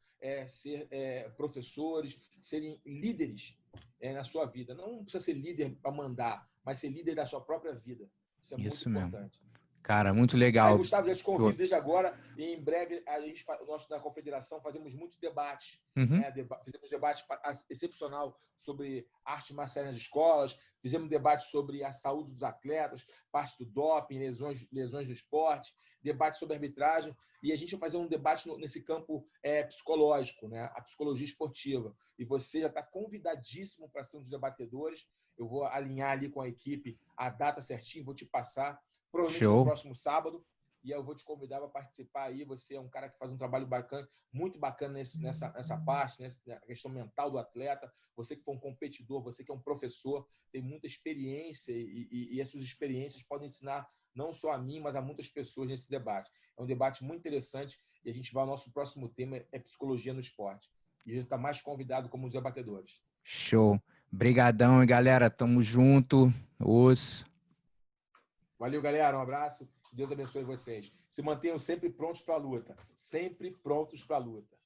ser professores, serem líderes na sua vida. Não precisa ser líder para mandar, mas ser líder da sua própria vida. Isso é muito Isso mesmo. importante. Cara, muito Aí, legal. Gustavo, já te convido desde agora e em breve nós da Confederação fazemos muitos debates. Uhum. Né? Fizemos debate excepcional sobre arte marcial nas escolas, fizemos debate sobre a saúde dos atletas, parte do doping, lesões do esporte, debate sobre arbitragem, e a gente vai fazer um debate nesse campo psicológico, né? A psicologia esportiva. E você já está convidadíssimo para ser um dos debatedores. Eu vou alinhar ali com a equipe a data certinho, vou te passar, provavelmente no Show. próximo sábado, e eu vou te convidar para participar aí. Você é um cara que faz um trabalho bacana, muito bacana nessa parte, na questão mental do atleta. Você que foi um competidor, você que é um professor, tem muita experiência e essas experiências podem ensinar não só a mim, mas a muitas pessoas nesse debate. É um debate muito interessante e a gente vai ao nosso próximo tema, é psicologia no esporte. E a gente está mais convidado como os debatedores. Show. Brigadão, e galera, tamo junto. Valeu, galera. Um abraço. Deus abençoe vocês. Se mantenham sempre prontos para a luta. Sempre prontos para a luta.